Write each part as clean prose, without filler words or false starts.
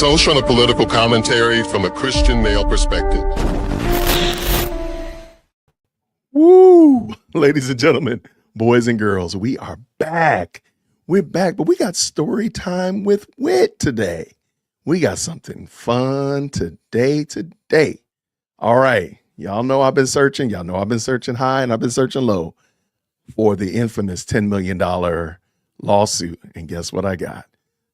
social and political commentary from a Christian male perspective. Woo! Ladies and gentlemen, boys and girls, we are back. We're back, but we got story time with Wit today. We got something fun today. All right. Y'all know I've been searching. Y'all know I've been searching high and I've been searching low for the infamous $10 million lawsuit. And guess what I got?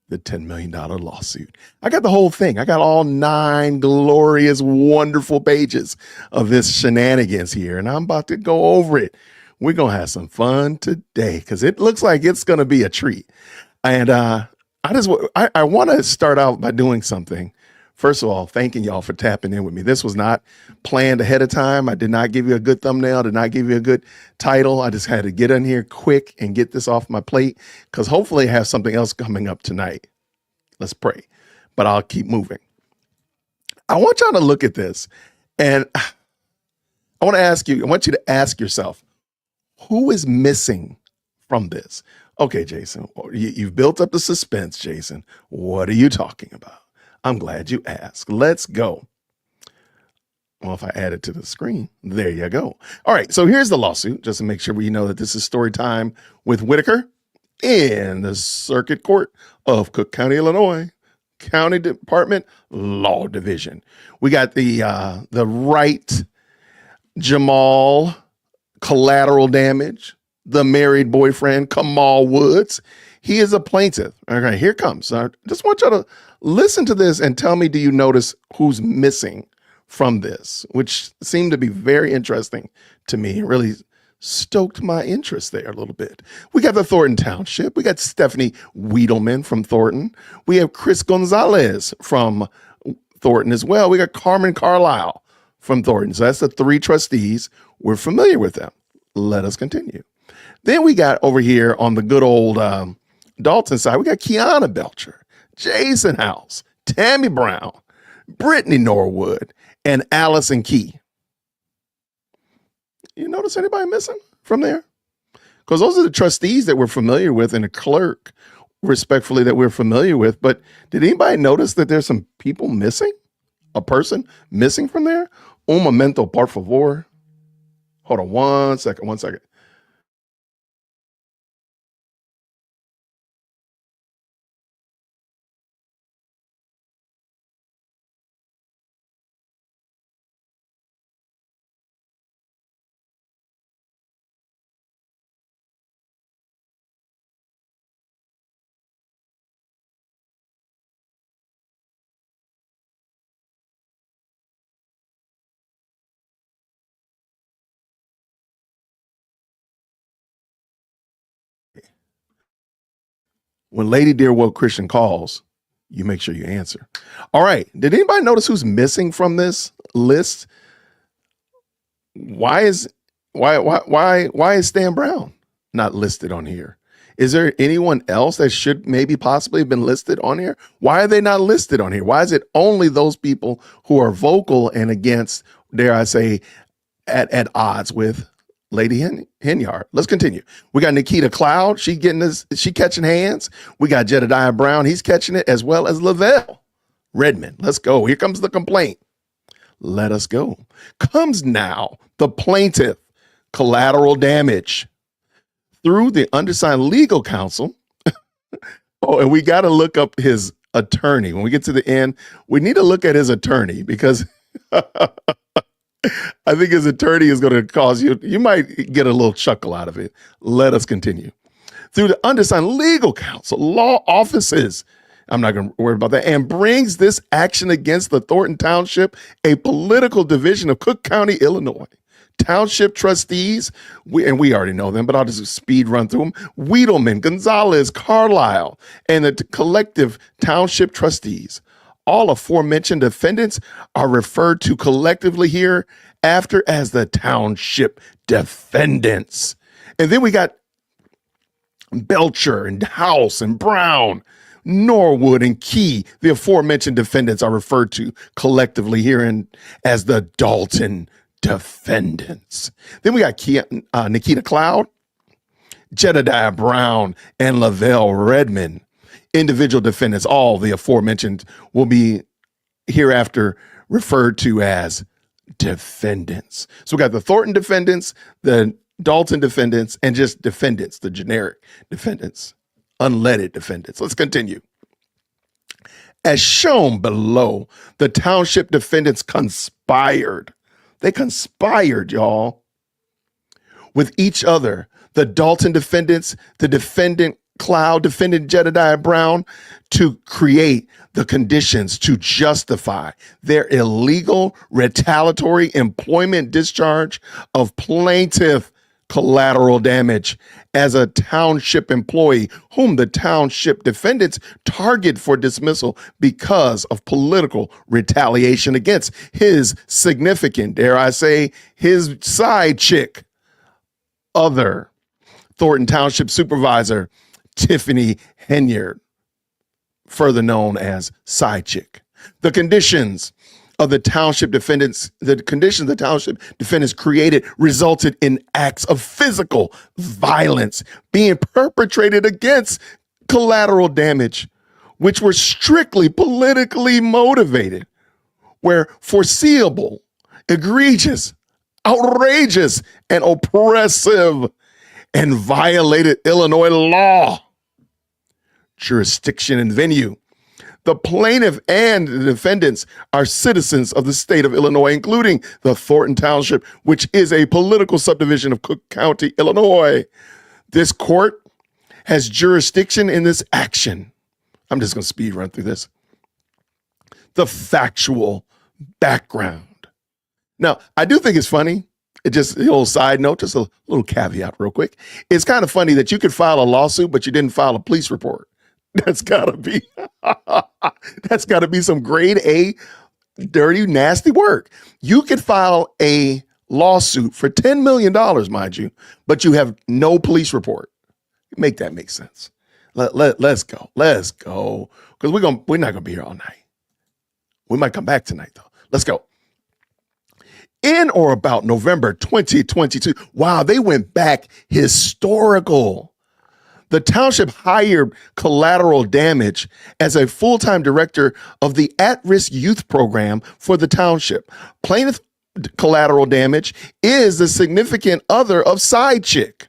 The $10 million lawsuit. I got the whole thing. I got all 9 glorious, wonderful pages of this shenanigans here, and I'm about to go over it. We're going to have some fun today because it looks like it's going to be a treat. And I want to start out by doing something. First of all, thanking y'all for tapping in with me. This was not planned ahead of time. I did not give you a good thumbnail, did not give you a good title. I just had to get in here quick and get this off my plate because hopefully I have something else coming up tonight. Let's pray, but I'll keep moving. I want y'all to look at this and I want you to ask yourself, who is missing from this? Okay, Jason, you've built up the suspense, Jason. What are you talking about? I'm glad you asked. Let's go. Well, if I add it to the screen, there you go. All right, so here's the lawsuit, just to make sure we know that this is story time with Whitaker in the Circuit Court of Cook County, Illinois, County Department Law Division. We got the right Jamal, collateral damage, the married boyfriend, Kamal Woods. He is a plaintiff. Okay, here comes. I just want y'all to listen to this and tell me, do you notice who's missing from this, which seemed to be very interesting to me. It really stoked my interest there a little bit. We got the Thornton Township. We got Stephanie Wiedelman from Thornton. We have Chris Gonzalez from Thornton as well. We got Carmen Carlisle from Thornton. So that's the 3 trustees. We're familiar with them. Let us continue. Then we got over here on the good old Dalton side, we got Kiana Belcher, Jason House, Tammy Brown, Brittany Norwood, and Allison Key. You notice anybody missing from there? Because those are the trustees that we're familiar with and the clerk, respectfully, that we're familiar with. But did anybody notice that there's some people missing? A person missing from there? Un momento, por favor. Hold on one second. When Lady Dearwood Christian calls, you make sure you answer. All right. Did anybody notice who's missing from this list? Why is Stan Brown not listed on here? Is there anyone else that should maybe possibly have been listed on here? Why are they not listed on here? Why is it only those people who are vocal and against, dare I say, at odds with Lady Henyard? Let's continue. We got Nikita Cloud. She catching hands. We got Jedediah Brown. He's catching it, as well as Lavelle Redmond. Let's go. Here comes the complaint. Let us go. Comes now the plaintiff, collateral damage, through the undersigned legal counsel. Oh, and we got to look up his attorney. When we get to the end, we need to look at his attorney because I think his attorney is going to cause you might get a little chuckle out of it. Let us continue. Through the undersigned legal counsel, law offices, I'm not going to worry about that, and brings this action against the Thornton Township, a political division of Cook County, Illinois. Township trustees, we already know them, but I'll just speed run through them. Wiedelman, Gonzalez, Carlisle, and the collective township trustees. All aforementioned defendants are referred to collectively hereafter as the township defendants. And then we got Belcher and House and Brown, Norwood and Key. The aforementioned defendants are referred to collectively herein as the Dalton defendants. Then we got Nikita Cloud, Jedediah Brown, and Lavelle Redmond. individual defendants, all the aforementioned, will be hereafter referred to as defendants. So we got the Thornton defendants, the Dalton defendants, and just defendants, the generic defendants, unleaded defendants. Let's continue. As shown below, the township defendants conspired. They conspired, y'all, with each other. The Dalton defendants, the defendant Cloud, defendant Jedediah Brown, to create the conditions to justify their illegal retaliatory employment discharge of plaintiff collateral damage as a township employee whom the township defendants target for dismissal because of political retaliation against his significant, dare I say, his side chick, other Thornton Township Supervisor Tiffany Henyard, further known as side chick. The conditions of the township defendants, created resulted in acts of physical violence being perpetrated against collateral damage, which were strictly politically motivated, were foreseeable, egregious, outrageous, and oppressive, and violated Illinois law, jurisdiction, and venue. The plaintiff and the defendants are citizens of the state of Illinois, including the Thornton Township, which is a political subdivision of Cook County, Illinois. This court has jurisdiction in this action. I'm just going to speed run through this. The factual background. Now, I do think it's funny. It just a little side note, just a little caveat real quick. It's kind of funny that you could file a lawsuit, but you didn't file a police report. That's gotta be some grade A, dirty, nasty work. You could file a lawsuit for $10 million, mind you, but you have no police report. Make that make sense. Let's go. Let's go. Because we're not gonna be here all night. We might come back tonight though. Let's go. In or about November 2022, wow, they went back historical. The township hired collateral damage as a full-time director of the at-risk youth program for the township. Plaintiff collateral damage is the significant other of side chick.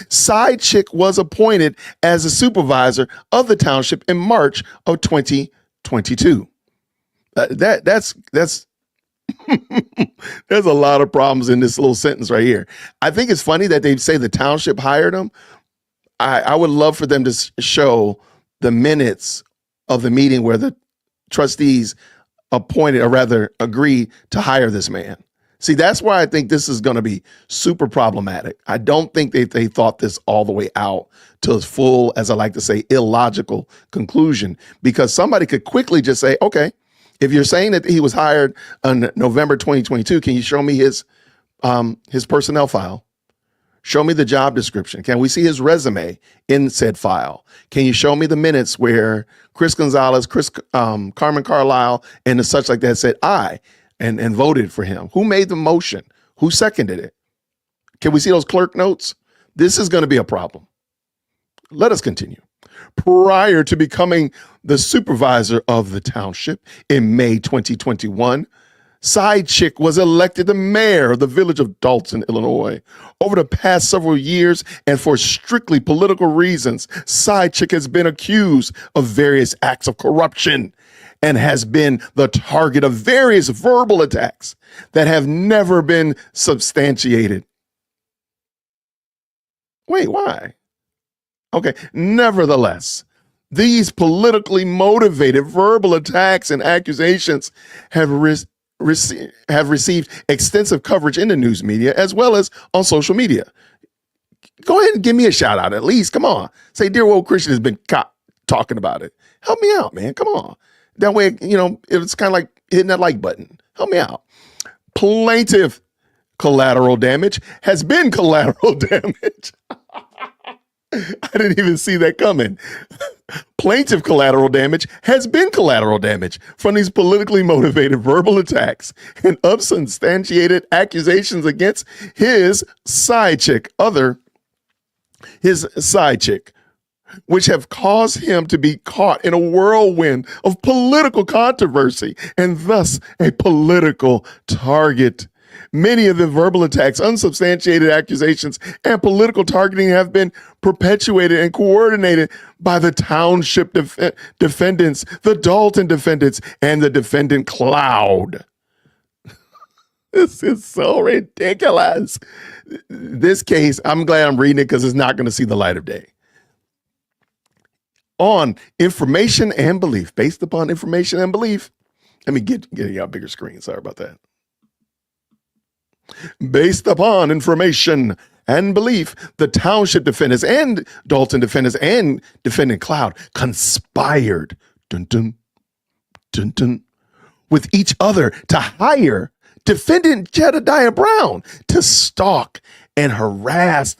Side chick was appointed as a supervisor of the township in March of 2022. That's there's a lot of problems in this little sentence right here. I think it's funny that they say the township hired him. I would love for them to show the minutes of the meeting where the trustees appointed, or rather agreed to hire this man. See, that's why I think this is going to be super problematic. I don't think they thought this all the way out to its full, as I like to say, illogical conclusion, because somebody could quickly just say, okay, if you're saying that he was hired on November 2022, can you show me his personnel file? Show me the job description. Can we see his resume in said file? Can you show me the minutes where Chris Gonzalez, Carmen Carlisle, and the such like that said aye and voted for him? Who made the motion? Who seconded it? Can we see those clerk notes? This is going to be a problem. Let us continue. Prior to becoming the supervisor of the township in May 2021, Side Chick was elected the mayor of the village of Dalton, Illinois. Over the past several years, and for strictly political reasons, Side Chick has been accused of various acts of corruption and has been the target of various verbal attacks that have never been substantiated. Wait, why? Okay, nevertheless, these politically motivated verbal attacks and accusations have received extensive coverage in the news media as well as on social media. Go ahead and give me a shout out at least. Come on. Say, Dear Old Christian has been talking about it. Help me out, man. Come on. That way, it's kind of like hitting that like button. Help me out. Plaintiff collateral damage has been collateral damage. I didn't even see that coming. Plaintiff collateral damage has been collateral damage from these politically motivated verbal attacks and unsubstantiated accusations against his side chick, which have caused him to be caught in a whirlwind of political controversy and thus a political target. Many of the verbal attacks, unsubstantiated accusations, and political targeting have been perpetuated and coordinated by the township defendants, the Dalton defendants, and the defendant Cloud. This is so ridiculous. This case, I'm glad I'm reading it because it's not going to see the light of day. On information and belief, based upon information and belief. Let me get y'all bigger screen. Sorry about that. Based upon information and belief, the township defendants and Dalton defendants and defendant Cloud conspired with each other to hire defendant Jedediah Brown to stalk and harass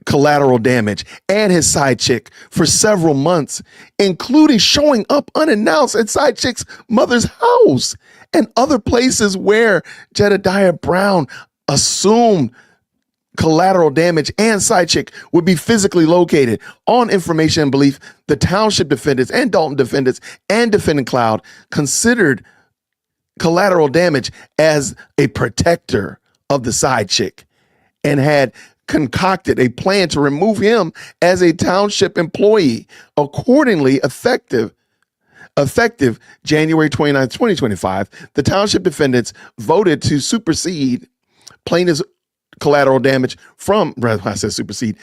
collateral damage and his side chick for several months, including showing up unannounced at side chick's mother's house and other places where Jedediah Brown assumed collateral damage and side chick would be physically located. On information and belief, the township defendants and Dalton defendants and defendant Cloud considered collateral damage as a protector of the side chick and had concocted a plan to remove him as a township employee. Accordingly, effective January 29, 2025, the township defendants voted to supersede plaintiff's collateral damage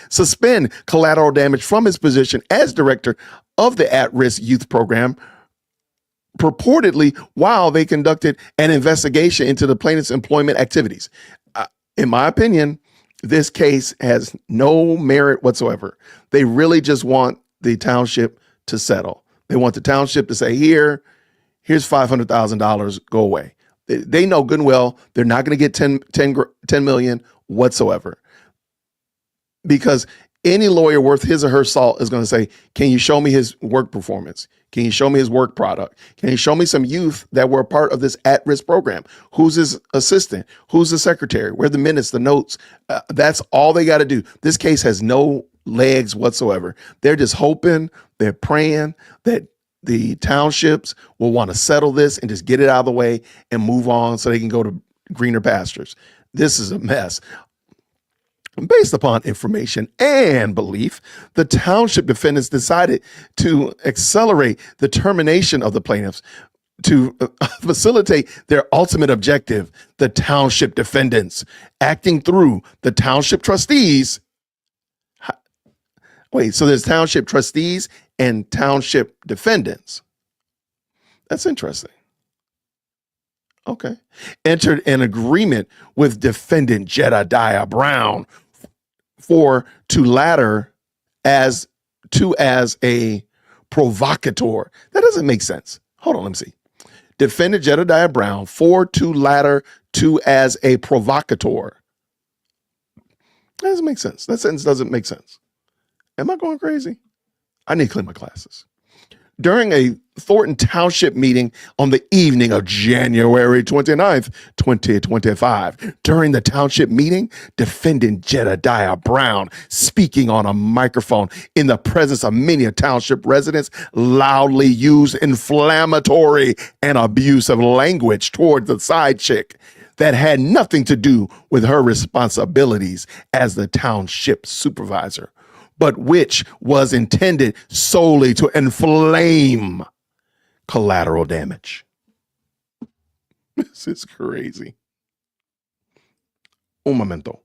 suspend collateral damage from his position as director of the at-risk youth program, purportedly while they conducted an investigation into the plaintiff's employment activities. In my opinion, this case has no merit whatsoever. They really just want the township to settle. They want the township to say, here's $500,000, go away. They know good and well they're not going to get 10 million whatsoever, because any lawyer worth his or her salt is going to say, can you show me his work performance? Can you show me his work product? Can you show me some youth that were a part of this at-risk program? Who's his assistant? Who's the secretary? Where are the minutes, the notes? That's all they got to do. This case has no legs whatsoever. They're just hoping, they're praying that the townships will want to settle this and just get it out of the way and move on so they can go to greener pastures. This is a mess. Based upon information and belief, the township defendants decided to accelerate the termination of the plaintiffs to facilitate their ultimate objective. The township defendants, acting through the township trustees. Wait, so there's township trustees and township defendants. That's interesting. Okay. Entered an agreement with defendant Jedediah Brown to as a provocateur. That doesn't make sense. Hold on, let me see. Defendant Jedediah Brown to as a provocateur. That doesn't make sense. That sentence doesn't make sense. Am I going crazy? I need to clean my glasses. During a Thornton Township meeting on the evening of January 29th, 2025. During the township meeting, defendant Jedediah Brown, speaking on a microphone in the presence of many township residents, loudly used inflammatory and abusive language toward the side chick that had nothing to do with her responsibilities as the township supervisor, but which was intended solely to inflame collateral damage. This is crazy. Un momento.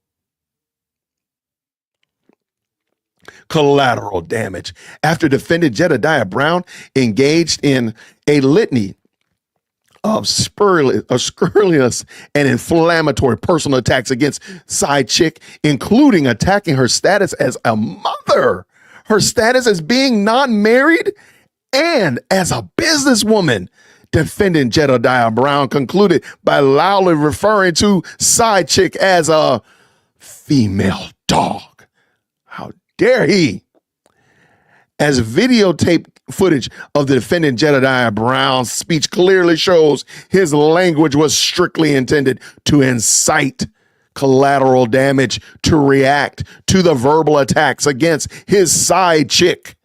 Collateral damage. After defendant Jedediah Brown engaged in a litany of scurrilous and inflammatory personal attacks against side chick, including attacking her status as a mother, her status as being non-married, and as a businesswoman. Defendant Jedediah Brown concluded by loudly referring to side chick as a female dog. How dare he? As videotape footage of the defendant Jedediah Brown's speech clearly shows, his language was strictly intended to incite collateral damage to react to the verbal attacks against his side chick.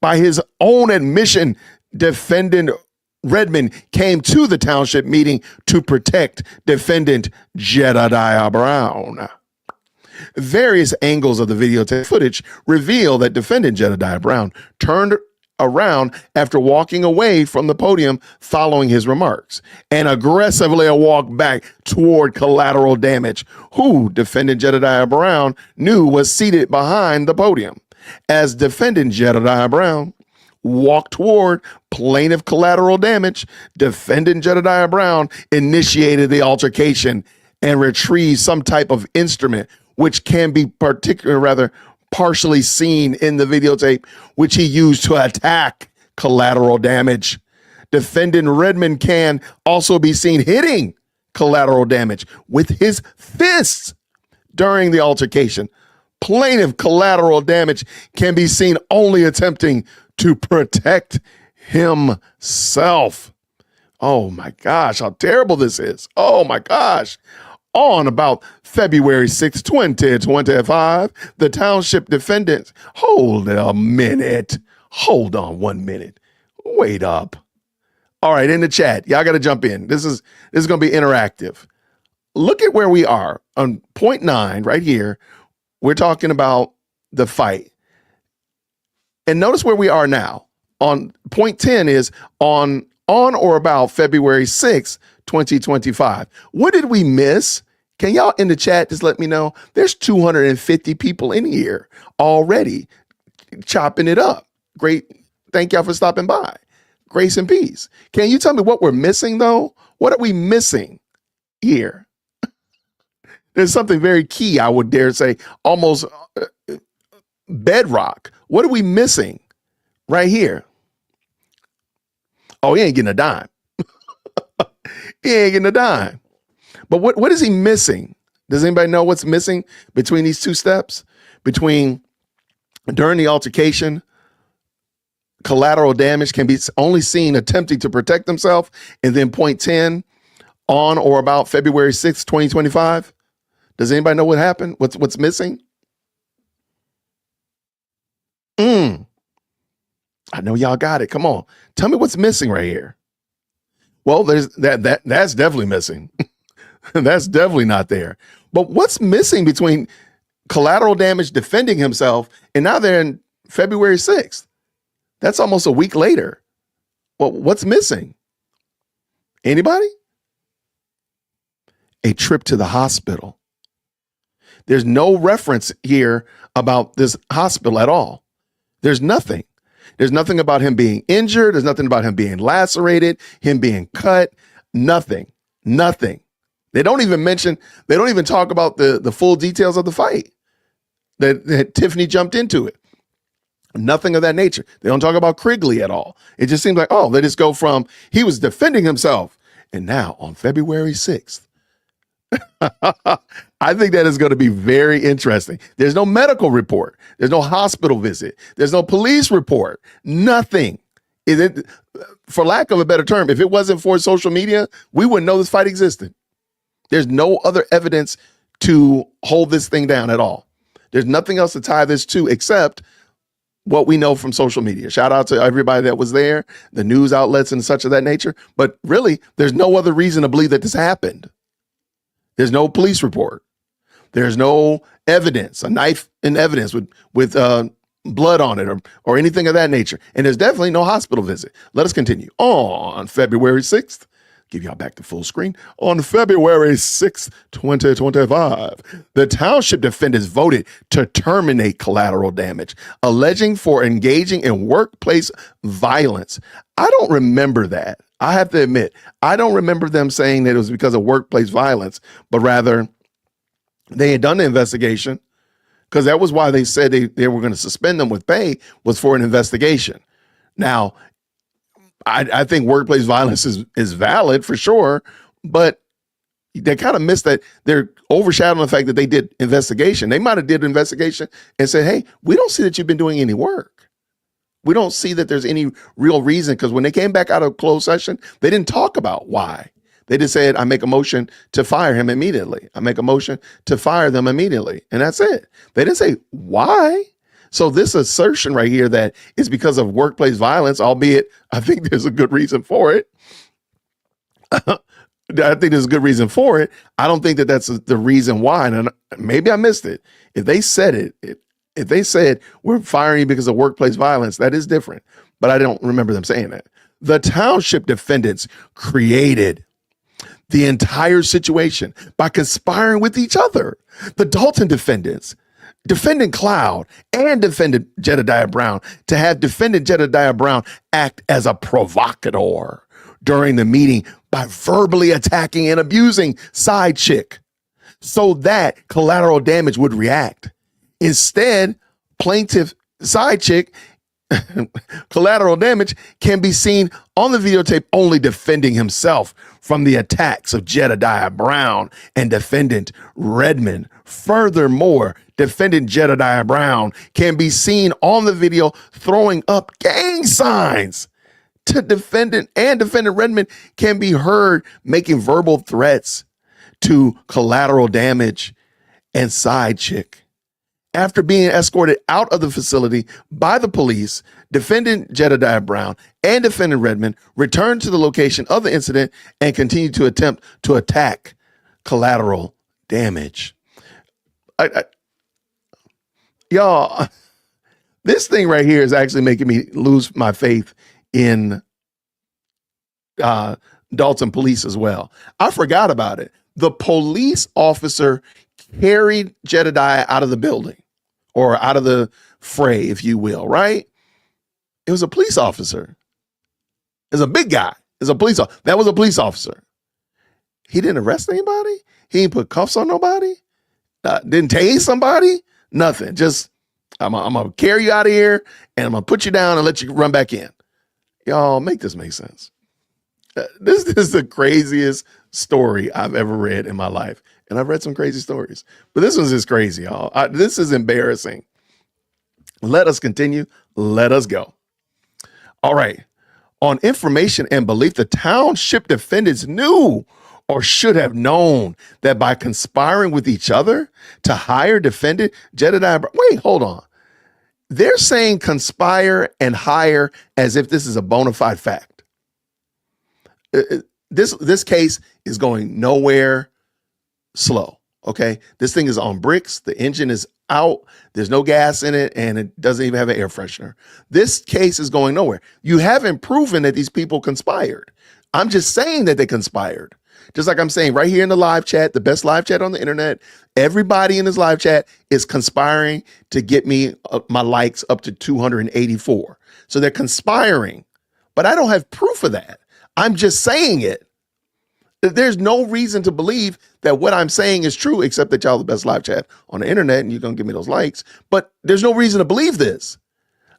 By his own admission, defendant Redmond came to the township meeting to protect defendant Jedediah Brown. Various angles of the videotape footage reveal that defendant Jedediah Brown turned around after walking away from the podium following his remarks and aggressively walked back toward collateral damage, who defendant Jedediah Brown knew was seated behind the podium. As defendant Jedediah Brown walked toward plaintiff collateral damage, defendant Jedediah Brown initiated the altercation and retrieved some type of instrument, which can be partially seen in the videotape, which he used to attack collateral damage. Defendant Redmond can also be seen hitting collateral damage with his fists during the altercation. Plaintiff collateral damage can be seen only attempting to protect himself. Oh my gosh, how terrible this is. Oh my gosh. On about February 6, 2025, the township defendants, hold on 1 minute. Wait up. All right, in the chat, y'all got to jump in. This is going to be interactive. Look at where we are on point 9 right here. We're talking about the fight. And notice where we are now. On point 10 is on or about February 6, 2025. What did we miss? Can y'all in the chat just let me know? There's 250 people in here already chopping it up. Great. Thank y'all for stopping by. Grace and peace. Can you tell me what we're missing though? What are we missing here? There's something very key, I would dare say, almost bedrock. What are we missing right here? Oh, he ain't getting a dime. He ain't getting a dime. But what is he missing? Does anybody know what's missing between these two steps? Between during the altercation, collateral damage can be only seen attempting to protect himself, and then point 10, on or about February 6, 2025. Does anybody know what happened? What's missing? I know y'all got it. Come on. Tell me what's missing right here. Well, there's that's definitely missing. That's definitely not there. But what's missing between collateral damage defending himself and now they're in February 6th? That's almost a week later. Well, what's missing? Anybody? A trip to the hospital. There's no reference here about this hospital at all. There's nothing. There's nothing about him being injured. There's nothing about him being lacerated, him being cut. Nothing. They don't even talk about the full details of the fight that Tiffany jumped into it. Nothing of that nature. They don't talk about Krigley at all. It just seems like, they just go from he was defending himself. And now on February 6th, I think that is going to be very interesting. There's no medical report. There's no hospital visit. There's no police report. Nothing. For lack of a better term, if it wasn't for social media, we wouldn't know this fight existed. There's no other evidence to hold this thing down at all. There's nothing else to tie this to except what we know from social media. Shout out to everybody that was there, the news outlets and such of that nature. But really, there's no other reason to believe that this happened. There's no police report. There's no evidence, a knife in evidence with blood on it or anything of that nature. And there's definitely no hospital visit. Let us continue. On February 6th, give y'all back to full screen. On February 6th, 2025, the township defendants voted to terminate collateral damage, alleging for engaging in workplace violence. I don't remember that. I have to admit, I don't remember them saying that it was because of workplace violence, but rather they had done the investigation, because that was why they said they were going to suspend them with pay, was for an investigation. Now, I think workplace violence is valid for sure, but they kind of missed that. They're overshadowing the fact that they did investigation. They might have did investigation and said, hey, we don't see that you've been doing any work. We don't see that there's any real reason, because when they came back out of closed session, they didn't talk about why. They just said, I make a motion to fire him immediately. I make a motion to fire them immediately. And that's it. They didn't say why. So this assertion right here that it's because of workplace violence, albeit I think there's a good reason for it. I think there's a good reason for it. I don't think that that's the reason why. And maybe I missed it. If they said if they said we're firing you because of workplace violence, that is different. But I don't remember them saying that. The township defendants created the entire situation by conspiring with each other. The Dalton defendants, defendant Cloud and defendant Jedediah Brown, to have defendant Jedediah Brown act as a provocateur during the meeting by verbally attacking and abusing side chick so that collateral damage would react. Instead, plaintiff side chick collateral damage can be seen on the videotape only defending himself from the attacks of Jedediah Brown and defendant Redmond. Furthermore, defendant Jedediah Brown can be seen on the video throwing up gang signs to defendant, and defendant Redmond can be heard making verbal threats to collateral damage and side chick. After being escorted out of the facility by the police, defendant Jedediah Brown and defendant Redmond returned to the location of the incident and continued to attempt to attack collateral damage. Y'all, this thing right here is actually making me lose my faith in Dalton police as well. I forgot about it. The police officer carried Jedediah out of the building, or out of the fray, if you will, right? It was a police officer. It's a big guy. It's a police officer. That was a police officer. He didn't arrest anybody. He didn't put cuffs on nobody. Didn't tase somebody. Nothing. Just, I'm going to carry you out of here, and I'm going to put you down and let you run back in. Y'all, make this make sense. This is the craziest story I've ever read in my life. And I've read some crazy stories, but this one's just crazy, y'all. This is embarrassing. Let us continue. Let us go. All right. On information and belief, the township defendants knew or should have known that by conspiring with each other to hire defendant Jedediah. Wait, hold on. They're saying conspire and hire as if this is a bona fide fact. This case is going nowhere slow. Okay. This thing is on bricks. The engine is out. There's no gas in it, and it doesn't even have an air freshener. This case is going nowhere. You haven't proven that these people conspired. I'm just saying that they conspired. Just like I'm saying right here in the live chat, the best live chat on the internet, everybody in this live chat is conspiring to get me my likes up to 284. So they're conspiring, but I don't have proof of that. I'm just saying it. There's no reason to believe that what I'm saying is true, except that y'all the best live chat on the internet and you're going to give me those likes. But there's no reason to believe this.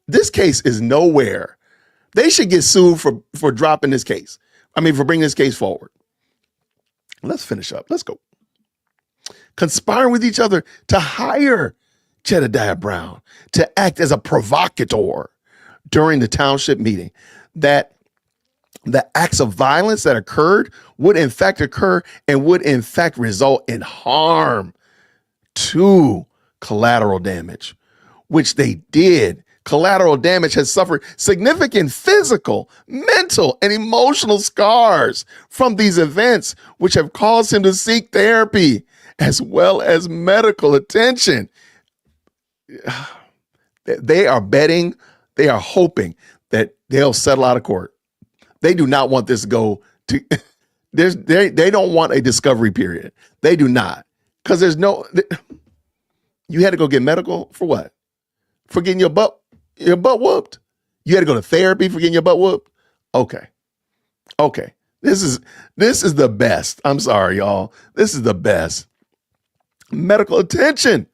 This case is nowhere. They should get sued for dropping this case. I mean, for bringing this case forward. Let's finish up. Let's go. Conspiring with each other to hire Jedediah Brown to act as a provocateur during the township meeting, that the acts of violence that occurred would in fact occur and would in fact result in harm to collateral damage, which they did. Collateral damage has suffered significant physical, mental, and emotional scars from these events, which have caused him to seek therapy as well as medical attention. They are betting, they are hoping that they'll settle out of court. They do not want this to go to, they don't want a discovery period. They do not. Because you had to go get medical for what? For getting your butt whooped? You had to go to therapy for getting your butt whooped? Okay. This is the best. I'm sorry, y'all. This is the best. Medical attention.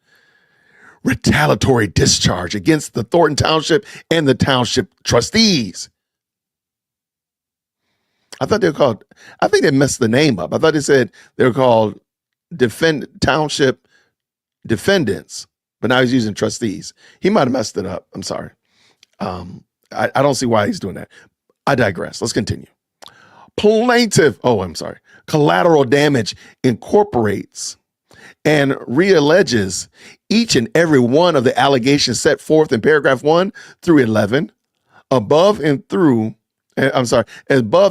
Retaliatory discharge against the Thornton Township and the township trustees. I think they messed the name up. I thought they said they were called Township Defendants, but now he's using trustees. He might have messed it up. I'm sorry. I don't see why he's doing that. I digress. Let's continue. Collateral damage incorporates and realleges each and every one of the allegations set forth in paragraph 1 through 11, above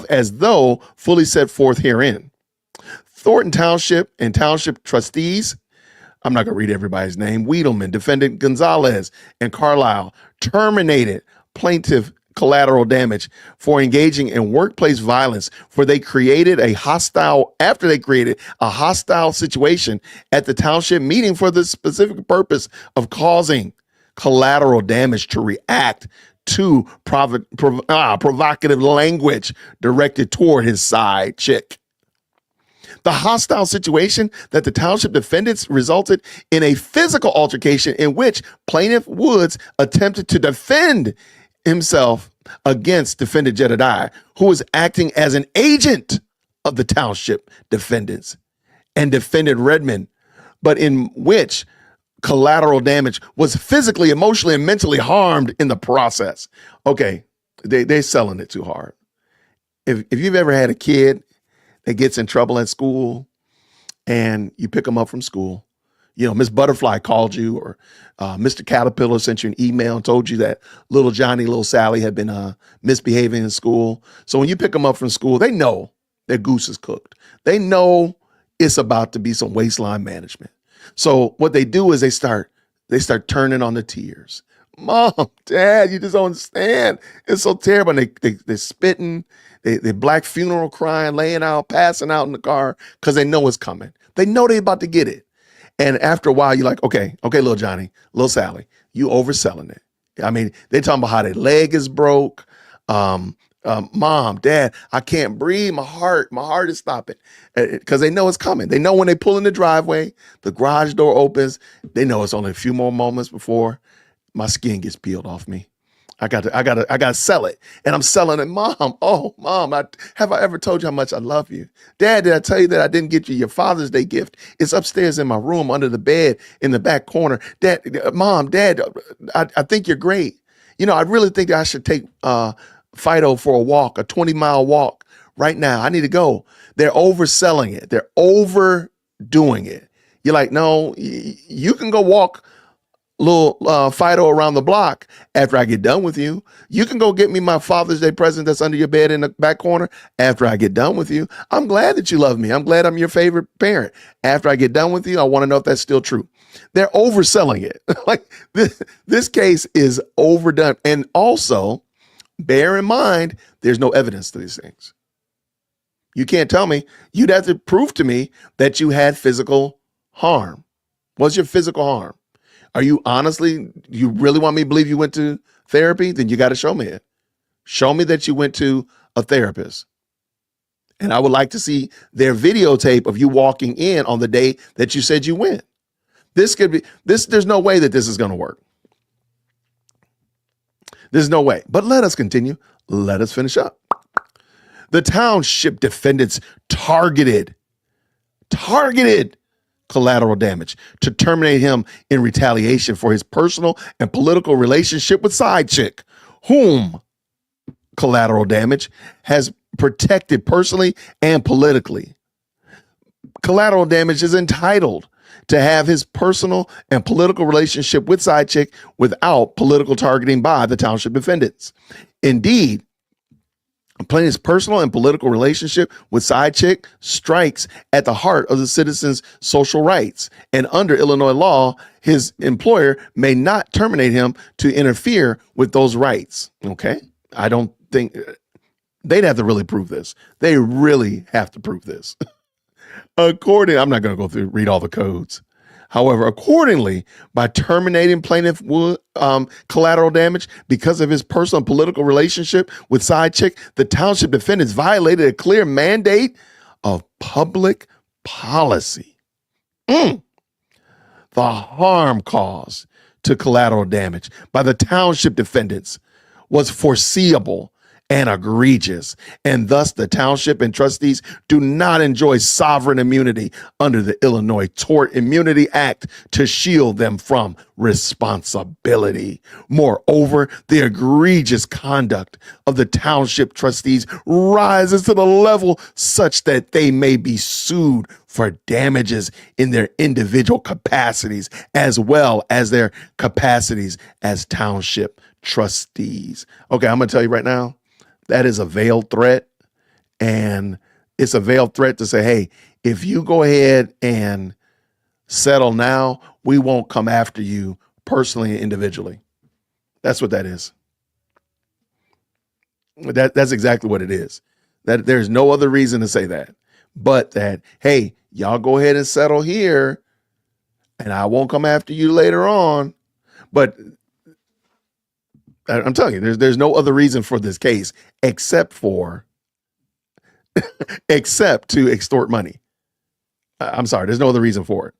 as though fully set forth herein. Thornton Township and Township trustees, I'm not going to read everybody's name, Wiedemann, defendant Gonzalez, and Carlisle terminated plaintiff collateral damage for engaging in workplace violence, for they created a hostile situation at the township meeting for the specific purpose of causing collateral damage to react to provocative language directed toward his side chick. The hostile situation that the township defendants resulted in a physical altercation in which plaintiff Woods attempted to defend himself against defendant Jedediah, who was acting as an agent of the township defendants, and defendant Redmond, but in which collateral damage was physically, emotionally, and mentally harmed in the process. Okay, they're selling it too hard. If you've ever had a kid that gets in trouble at school and you pick them up from school, Miss Butterfly called you, or Mr. Caterpillar sent you an email and told you that little Johnny, little Sally had been misbehaving in school. So when you pick them up from school, they know their goose is cooked. They know it's about to be some waistline management. So what they do is they start turning on the tears. Mom, Dad, you just don't understand. It's so terrible. And they're spitting, they black funeral crying, laying out, passing out in the car because they know it's coming. They know they're about to get it. And after a while, you're like, okay, little Johnny, little Sally, you overselling it. I mean, they're talking about how their leg is broke. Mom, Dad, I can't breathe. My heart is stopping, because they know it's coming. They know when they pull in the driveway, the garage door opens. They know it's only a few more moments before my skin gets peeled off me. I got to sell it, and I'm selling it. Mom, have I ever told you how much I love you? Dad, did I tell you that I didn't get you your Father's Day gift? It's upstairs in my room under the bed in the back corner. Dad, Mom, Dad, I think you're great. I really think that I should take Fido for a walk, a 20-mile walk right now. I need to go. They're overselling it. They're overdoing it. You're like, no, you can go walk little Fido around the block after I get done with you. You can go get me my Father's Day present that's under your bed in the back corner after I get done with you. I'm glad that you love me. I'm glad I'm your favorite parent. After I get done with you, I want to know if that's still true. They're overselling it. Like this case is overdone. And also, bear in mind, there's no evidence to these things. You can't tell me. You'd have to prove to me that you had physical harm. What's your physical harm? Are you you really want me to believe you went to therapy? Then you got to show me it. Show me that you went to a therapist. And I would like to see their videotape of you walking in on the day that you said you went. There's no way that this is going to work. There's no way. But let us continue. Let us finish up. The township defendants targeted collateral damage to terminate him in retaliation for his personal and political relationship with side chick, whom collateral damage has protected personally and politically. Collateral damage is entitled to have his personal and political relationship with side chick without political targeting by the township defendants. Indeed, plaintiff's personal and political relationship with side chick strikes at the heart of the citizen's social rights. And under Illinois law, his employer may not terminate him to interfere with those rights. Okay? I don't think they'd have to really prove this. They really have to prove this. I'm not going to go read all the codes. However, accordingly, by terminating plaintiff collateral damage because of his personal and political relationship with side chick, the township defendants violated a clear mandate of public policy. The harm caused to collateral damage by the township defendants was foreseeable and egregious, and thus the township and trustees do not enjoy sovereign immunity under the Illinois Tort Immunity Act to shield them from responsibility. Moreover, the egregious conduct of the township trustees rises to the level such that they may be sued for damages in their individual capacities as well as their capacities as township trustees. Okay, I'm going to tell you right now, that is a veiled threat. And it's a veiled threat to say, hey, if you go ahead and settle now, we won't come after you personally and individually. That's what that is. That's exactly what it is. That there's no other reason to say that, but that, hey, y'all go ahead and settle here and I won't come after you later on. But I'm telling you, there's no other reason for this case except to extort money. I'm sorry, there's no other reason for it.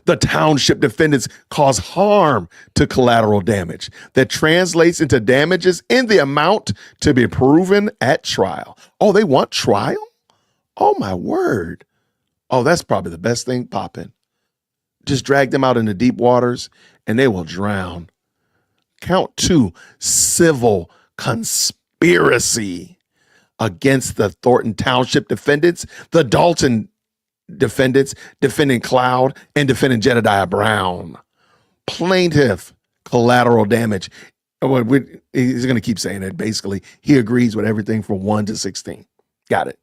The township defendants cause harm to collateral damage that translates into damages in the amount to be proven at trial. Oh, they want trial? Oh, my word. Oh, that's probably the best thing popping. Just drag them out into deep waters and they will drown. Count 2, civil conspiracy against the Thornton Township defendants, the Dalton defendants, defendant Cloud, and defendant Jedediah Brown. Plaintiff, collateral damage. He's going to keep saying it. Basically, he agrees with everything from 1 to 16. Got it.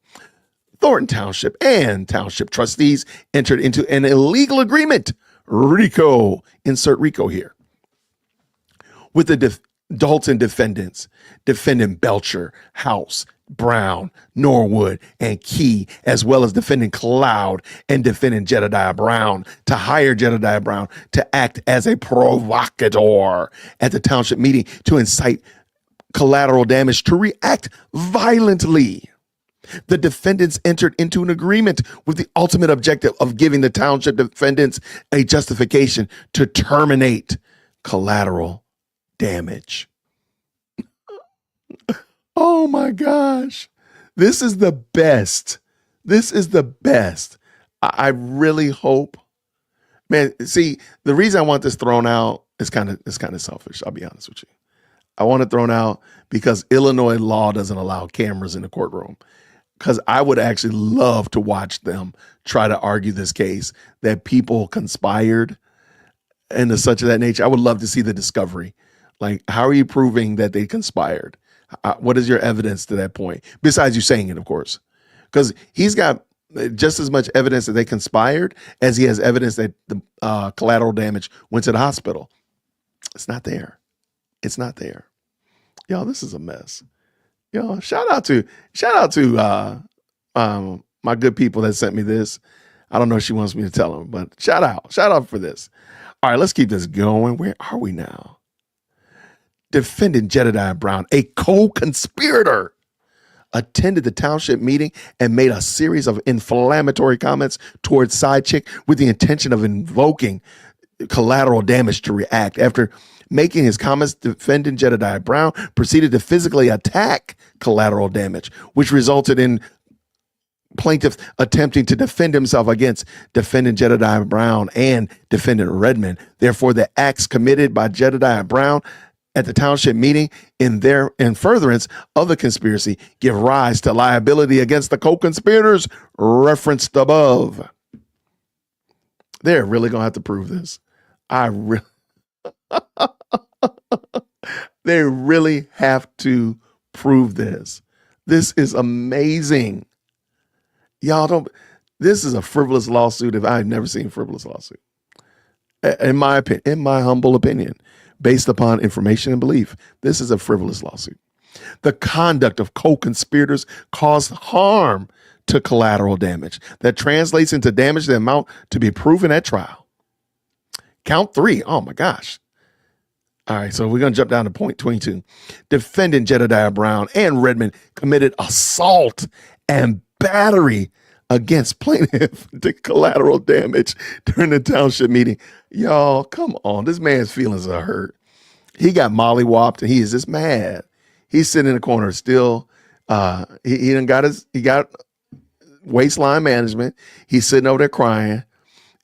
Thornton Township and township trustees entered into an illegal agreement, RICO, insert RICO here, with the Dalton defendants, defendant Belcher, House, Brown, Norwood, and Key, as well as defendant Cloud and defendant Jedediah Brown, to hire Jedediah Brown to act as a provocateur at the township meeting to incite collateral damage to react violently. The defendants entered into an agreement with the ultimate objective of giving the township defendants a justification to terminate collateral damage. Oh my gosh. This is the best. This is the best. I really hope, man, see, the reason I want this thrown out is kind of selfish. I'll be honest with you. I want it thrown out because Illinois law doesn't allow cameras in the courtroom. Because I would actually love to watch them try to argue this case that people conspired and such of that nature. I would love to see the discovery. Like, how are you proving that they conspired? What is your evidence to that point? Besides you saying it, of course. Because he's got just as much evidence that they conspired as he has evidence that the collateral damage went to the hospital. It's not there. It's not there. Y'all, this is a mess. Yo, shout out to my good people that sent me this. I don't know if she wants me to tell them, but shout out for this. All right, let's keep this going. Where are we now? Defendant Jedediah Brown, a co-conspirator, attended the township meeting and made a series of inflammatory comments towards Side Chick with the intention of invoking collateral damage to react. After making his comments, defendant Jedediah Brown proceeded to physically attack collateral damage, which resulted in plaintiff attempting to defend himself against defendant Jedediah Brown and defendant Redmond. Therefore, the acts committed by Jedediah Brown at the township meeting in furtherance of the conspiracy give rise to liability against the co-conspirators referenced above. They're really going to have to prove this. They really have to prove this. This is amazing. Y'all this is a frivolous lawsuit if I've never seen a frivolous lawsuit. In my opinion, in my humble opinion, based upon information and belief, this is a frivolous lawsuit. The conduct of co-conspirators caused harm to collateral damage that translates into damage the amount to be proven at trial. Count 3. Oh my gosh. All right, so we're going to jump down to point 22. Defendant Jedediah Brown and Redmond committed assault and battery against plaintiff to collateral damage during the township meeting. Y'all, come on. This man's feelings are hurt. He got mollywopped and he is just mad. He's sitting in the corner still. He got waistline management. He's sitting over there crying.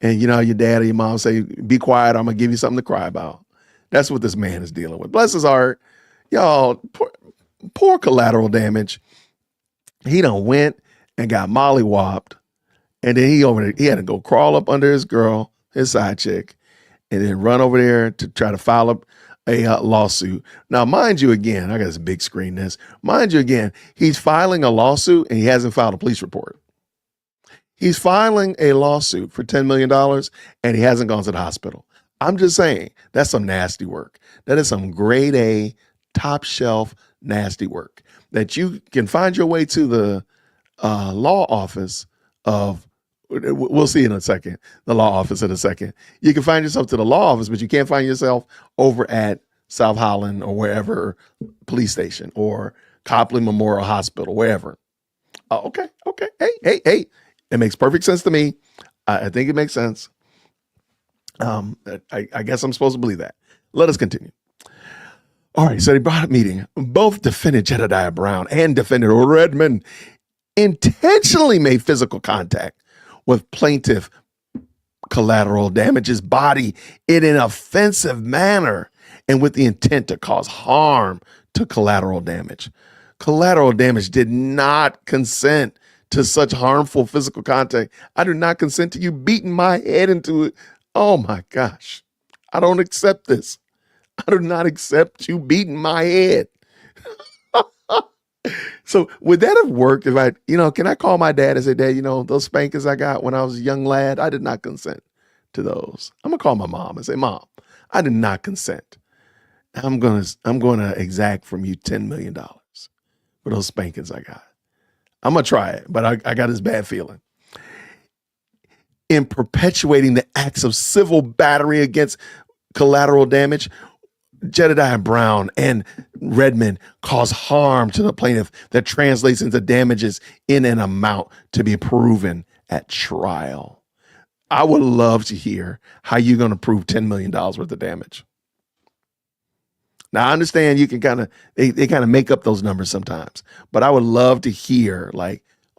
And you know how your dad or your mom say, be quiet, I'm gonna give you something to cry about. That's what this man is dealing with. Bless his heart. Y'all, poor collateral damage. He done went and got mollywopped. And then he had to go crawl up under his girl, his side chick, and then run over there to try to file up a lawsuit. Now, mind you again, I got this big screen mind you again, he's filing a lawsuit and he hasn't filed a police report. He's filing a lawsuit for $10 million and he hasn't gone to the hospital. I'm just saying, that's some nasty work. That is some grade A, top shelf, nasty work that you can find your way to the law office of, we'll see in a second, the law office in a second. You can find yourself to the law office, but you can't find yourself over at South Holland or wherever, police station or Copley Memorial Hospital, wherever. Okay. Hey. It makes perfect sense to me. I think it makes sense. I guess I'm supposed to believe that. Let us continue. All right, so they brought a meeting. Both defendant Jedediah Brown and defendant Redmond intentionally made physical contact with plaintiff collateral damage's body in an offensive manner and with the intent to cause harm to collateral damage. Collateral damage did not consent to such harmful physical contact. I do not consent to you beating my head into it. Oh my gosh. I don't accept this. I do not accept you beating my head. So would that have worked if can I call my dad and say, Dad, those spankings I got when I was a young lad, I did not consent to those. I'm gonna call my mom and say, Mom, I did not consent. I'm gonna exact from you $10 million for those spankings I got. I'm going to try it, but I got this bad feeling. In perpetuating the acts of civil battery against collateral damage, Jedediah Brown and Redmond cause harm to the plaintiff that translates into damages in an amount to be proven at trial. I would love to hear how you're going to prove $10 million worth of damage. Now, I understand you can they kind of make up those numbers sometimes, but I would love to hear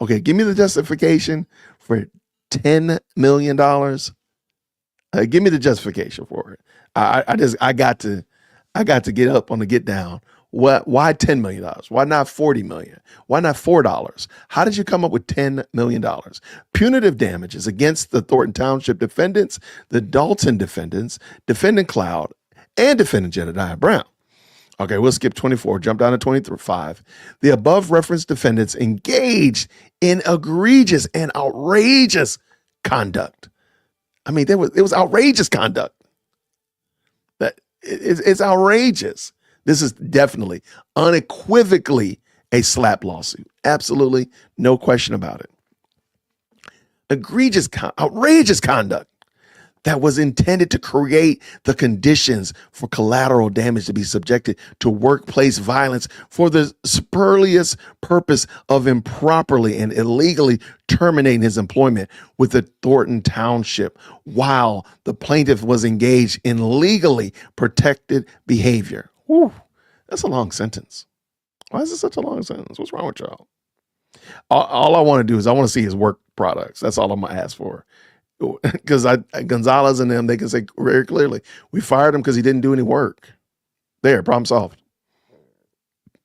okay, give me the justification for $10 million. Give me the justification for it. I got to get up on the get down. Why $10 million? Why not $40 million? Why not $4? How did you come up with $10 million? Punitive damages against the Thornton Township defendants, the Dalton defendants, defendant Cloud, and defendant Jedediah Brown. Okay, we'll skip 24, jump down to 25. The above referenced defendants engaged in egregious and outrageous conduct. I mean, it was outrageous conduct. It's outrageous. This is definitely, unequivocally a slap lawsuit. Absolutely, no question about it. Outrageous conduct that was intended to create the conditions for collateral damage to be subjected to workplace violence for the spurious purpose of improperly and illegally terminating his employment with the Thornton Township while the plaintiff was engaged in legally protected behavior. Whew, that's a long sentence. Why is it such a long sentence? What's wrong with y'all? All I want to do is I want to see his work products. That's all I'm going to ask for. Because Gonzalez and them, they can say very clearly, we fired him because he didn't do any work. There, problem solved.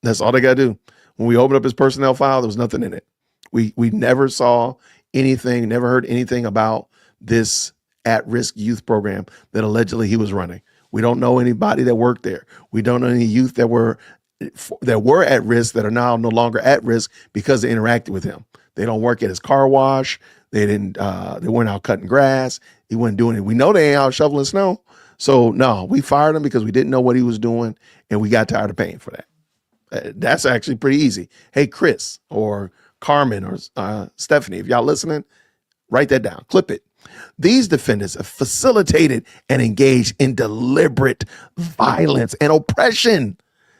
That's all they got to do. When we opened up his personnel file, there was nothing in it. We never saw anything, never heard anything about this at-risk youth program that allegedly he was running. We don't know anybody that worked there. We don't know any youth that were at risk that are now no longer at risk because they interacted with him. They don't work at his car wash. They weren't out cutting grass. He wasn't doing it. We know they ain't out shoveling snow. So no, we fired him because we didn't know what he was doing and we got tired of paying for that. That's actually pretty easy. Hey, Chris or Carmen or Stephanie, if y'all listening, write that down, clip it. These defendants have facilitated and engaged in deliberate violence and oppression.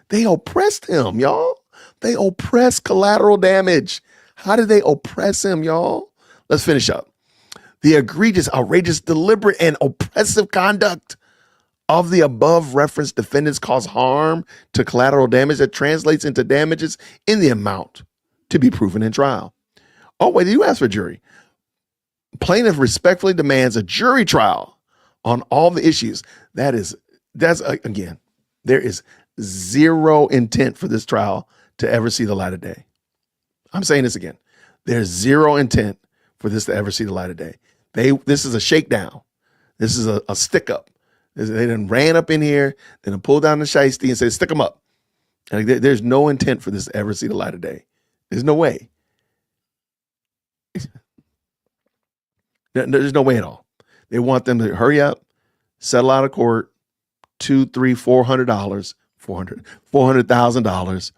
They oppressed him, y'all. They oppressed collateral damage. How did they oppress him, y'all? Let's finish up. The egregious, outrageous, deliberate, and oppressive conduct of the above referenced defendants cause harm to collateral damage that translates into damages in the amount to be proven in trial. Oh, wait, you asked for a jury. Plaintiff respectfully demands a jury trial on all the issues. That's again, there is zero intent for this trial to ever see the light of day. I'm saying this again. There's zero intent for this to ever see the light of day. This is a shakedown. This is a stick up. They done ran up in here, then pulled down the shiesty and said, stick them up. And there's no intent for this to ever see the light of day. There's no way. There's no way at all. They want them to hurry up, settle out of court, $200, $300, $400,000,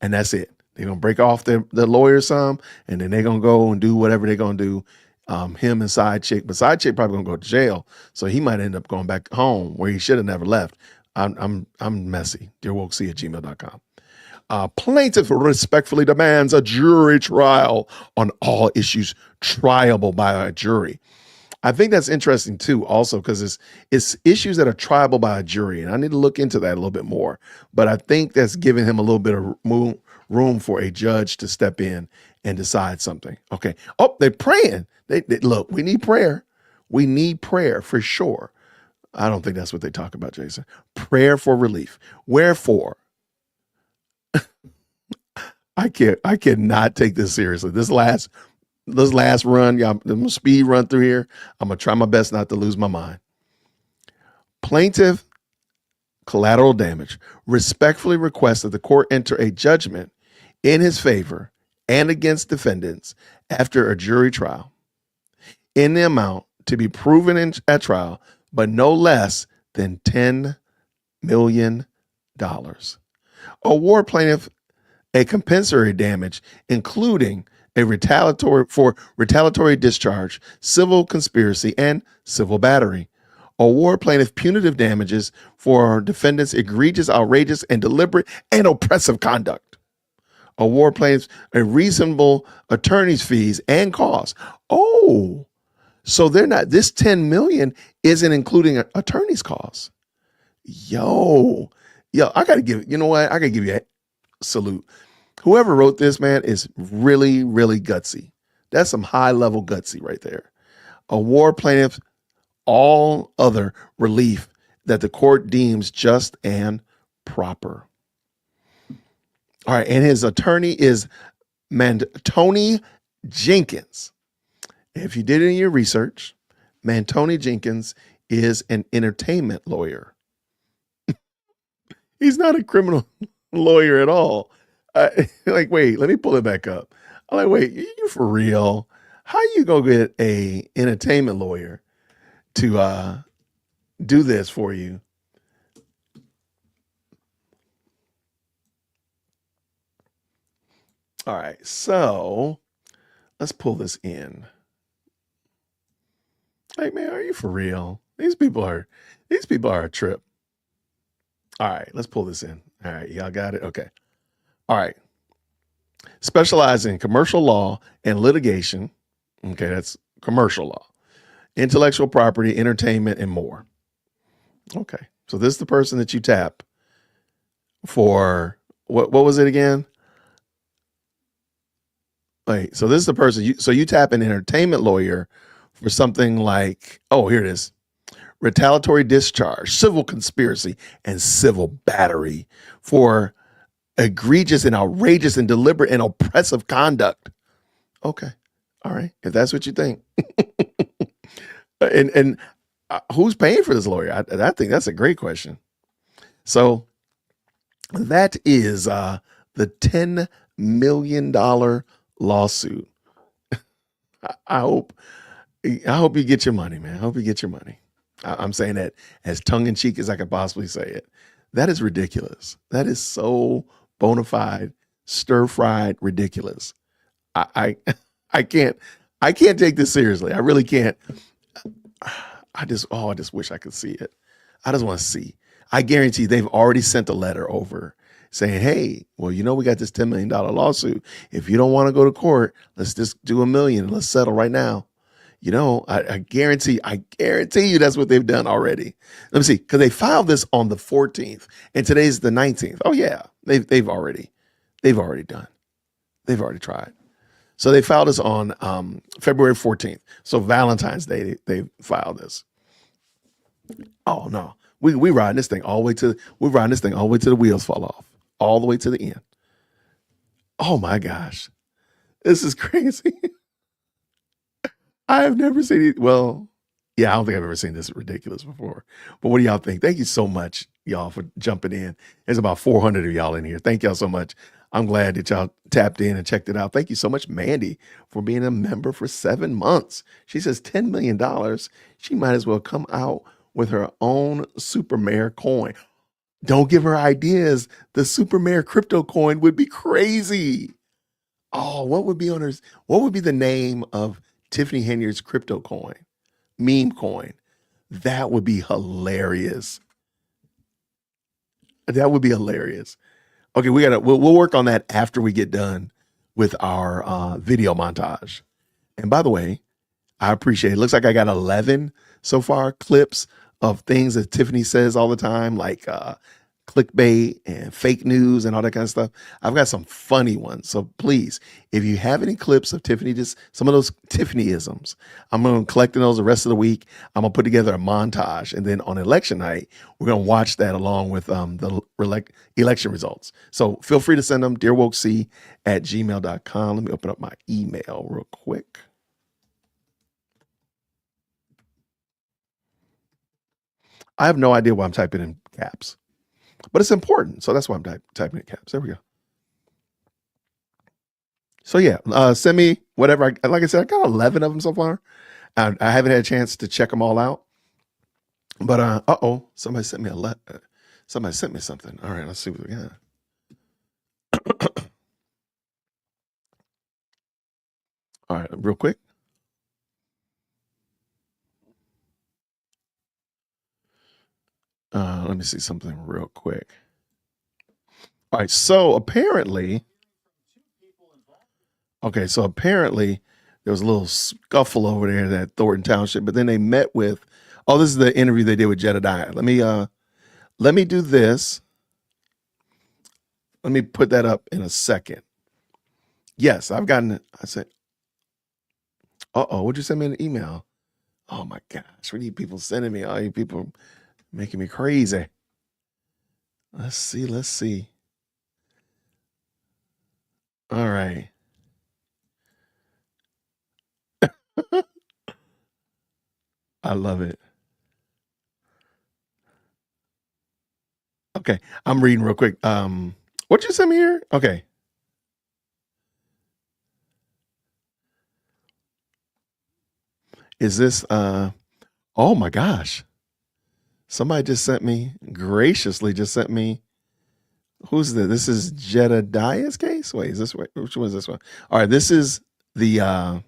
and that's it. They're gonna break off the lawyer some, and then they're gonna go and do whatever they're gonna do. Him and Side Chick, but Side Chick probably gonna go to jail, so he might end up going back home where he should have never left. I'm messy. DearWokeC@gmail.com. Plaintiff respectfully demands a jury trial on all issues triable by a jury. I think that's interesting too, also because it's issues that are triable by a jury, and I need to look into that a little bit more. But I think that's giving him a little bit of room for a judge to step in and decide something. Okay. Oh, they're praying. They look. We need prayer. We need prayer for sure. I don't think that's what they talk about, Jason. Prayer for relief. Wherefore, I cannot take this seriously. This last run, y'all, the speed run through here. I'm gonna try my best not to lose my mind. Plaintiff collateral damage respectfully requests that the court enter a judgment in his favor and against defendants after a jury trial in the amount to be proven at trial, but no less than $10 million. Award plaintiff a compensatory damage, including a retaliatory discharge, civil conspiracy, and civil battery. Award plaintiff punitive damages for defendants' egregious, outrageous, and deliberate and oppressive conduct. Award plaintiffs a reasonable attorney's fees and costs. Oh, so they're not, this 10 million isn't including attorney's costs. Yo, I gotta give, you know what? I gotta give you a salute. Whoever wrote this, man, is really, really gutsy. That's some high level gutsy right there. Award plaintiffs all other relief that the court deems just and proper. All right, and his attorney is Tony Jenkins. If you did any of your research, Tony Jenkins is an entertainment lawyer. He's not a criminal lawyer at all. Wait, let me pull it back up. I'm like, wait, you for real? How you gonna get a entertainment lawyer to do this for you? All right, so let's pull this in. Like, man, are you for real? These people are a trip. All right, let's pull this in. All right, y'all got it? Okay. All right. Specialize in commercial law and litigation. Okay, that's commercial law. Intellectual property, entertainment, and more. Okay. So this is the person that you tap for what was it again? Wait, so this is the person you tap an entertainment lawyer for something like, oh, here it is. Retaliatory discharge, civil conspiracy, and civil battery for egregious and outrageous and deliberate and oppressive conduct. Okay. All right. If that's what you think. and who's paying for this lawyer? I think that's a great question. So that is the $10 million lawsuit. I hope you get your money, man. I hope you get your money. I'm saying that as tongue in cheek as I could possibly say it. That is ridiculous. That is so bona fide, stir fried ridiculous. I can't take this seriously. I really can't. I just wish I could see it. I just want to see. I guarantee they've already sent a letter over saying, hey, well, we got this $10 million lawsuit. If you don't want to go to court, let's just do $1 million and let's settle right now. I guarantee you that's what they've done already. Let me see, because they filed this on the 14th, and today's the 19th. Oh yeah, they've already done. They've already tried. So they filed this on February 14th. So Valentine's Day, they filed this. Oh no, we riding this thing all the way to the wheels fall off, all the way to the end. Oh my gosh, this is crazy. I have never seen it. Well, yeah, I don't think I've ever seen this ridiculous before. But what do y'all think? Thank you so much, y'all, for jumping in. There's about 400 of y'all in here. Thank y'all so much. I'm glad that y'all tapped in and checked it out. Thank you so much, Mandy, for being a member for 7 months. She says $10 million. She might as well come out with her own Super Mare coin. Don't give her ideas. The Super Mare crypto coin would be crazy. Oh, what would be on hers? What would be the name of Tiffany Henyard's crypto coin? Meme coin. That would be hilarious. That would be hilarious. Okay, we'll work on that after we get done with our video montage. And by the way, I appreciate it. Looks like I got 11 so far clips of things that Tiffany says all the time, like clickbait and fake news and all that kind of stuff. I've got some funny ones. So please, if you have any clips of Tiffany, just some of those Tiffany-isms, I'm going to collect those the rest of the week. I'm going to put together a montage. And then on election night, we're going to watch that along with the election results. So feel free to send them, dearwokec@gmail.com. Let me open up my email real quick. I have no idea why I'm typing in caps, but it's important. So that's why I'm typing in caps. There we go. So yeah, send me whatever. Like I said, I got 11 of them so far. I haven't had a chance to check them all out. But somebody sent me a letter. Somebody sent me something. All right, let's see what we got. All right, real quick. Let me see something real quick. All right, so apparently there was a little scuffle over there at Thornton Township, but then they met with, this is the interview they did with Jedediah. Let me do this. Let me put that up in a second. Yes, I've gotten it. I said, would you send me an email? Oh my gosh, we need people sending me. All you people making me crazy. Let's see. All right. I love it. Okay, I'm reading real quick. What you send me here? Okay. Is this oh my gosh. Somebody graciously just sent me, who's this? This is Jedediah's case? Wait, which one is this one? All right, this is the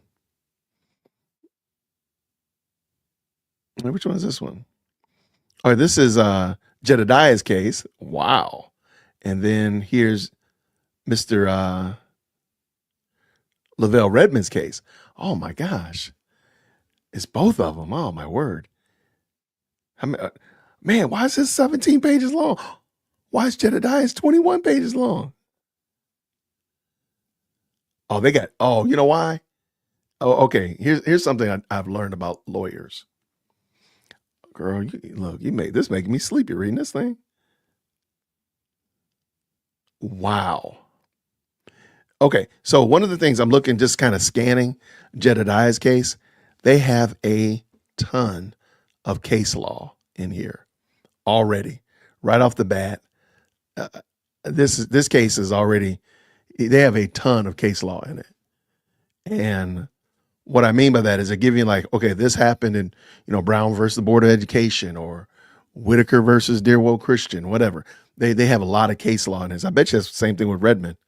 which one is this one? All right, this is Jedediah's case. Wow. And then here's Mr. Lavelle Redmond's case. Oh my gosh. It's both of them. Oh my word. Man, why is this 17 pages long? Why is Jedediah's 21 pages long? Oh, you know why? Oh, okay. Here's something I've learned about lawyers. Girl, you made this making me sleepy reading this thing. Wow. Okay, so one of the things I'm looking, just kind of scanning Jedediah's case, they have a ton of case law in here already, right off the bat. This case is already, they have a ton of case law in it. And what I mean by that is they give you like, okay, this happened in, Brown versus the Board of Education, or Whitaker versus Dear Woke Christian, whatever. They have a lot of case law in this. I bet you it's the same thing with Redmond.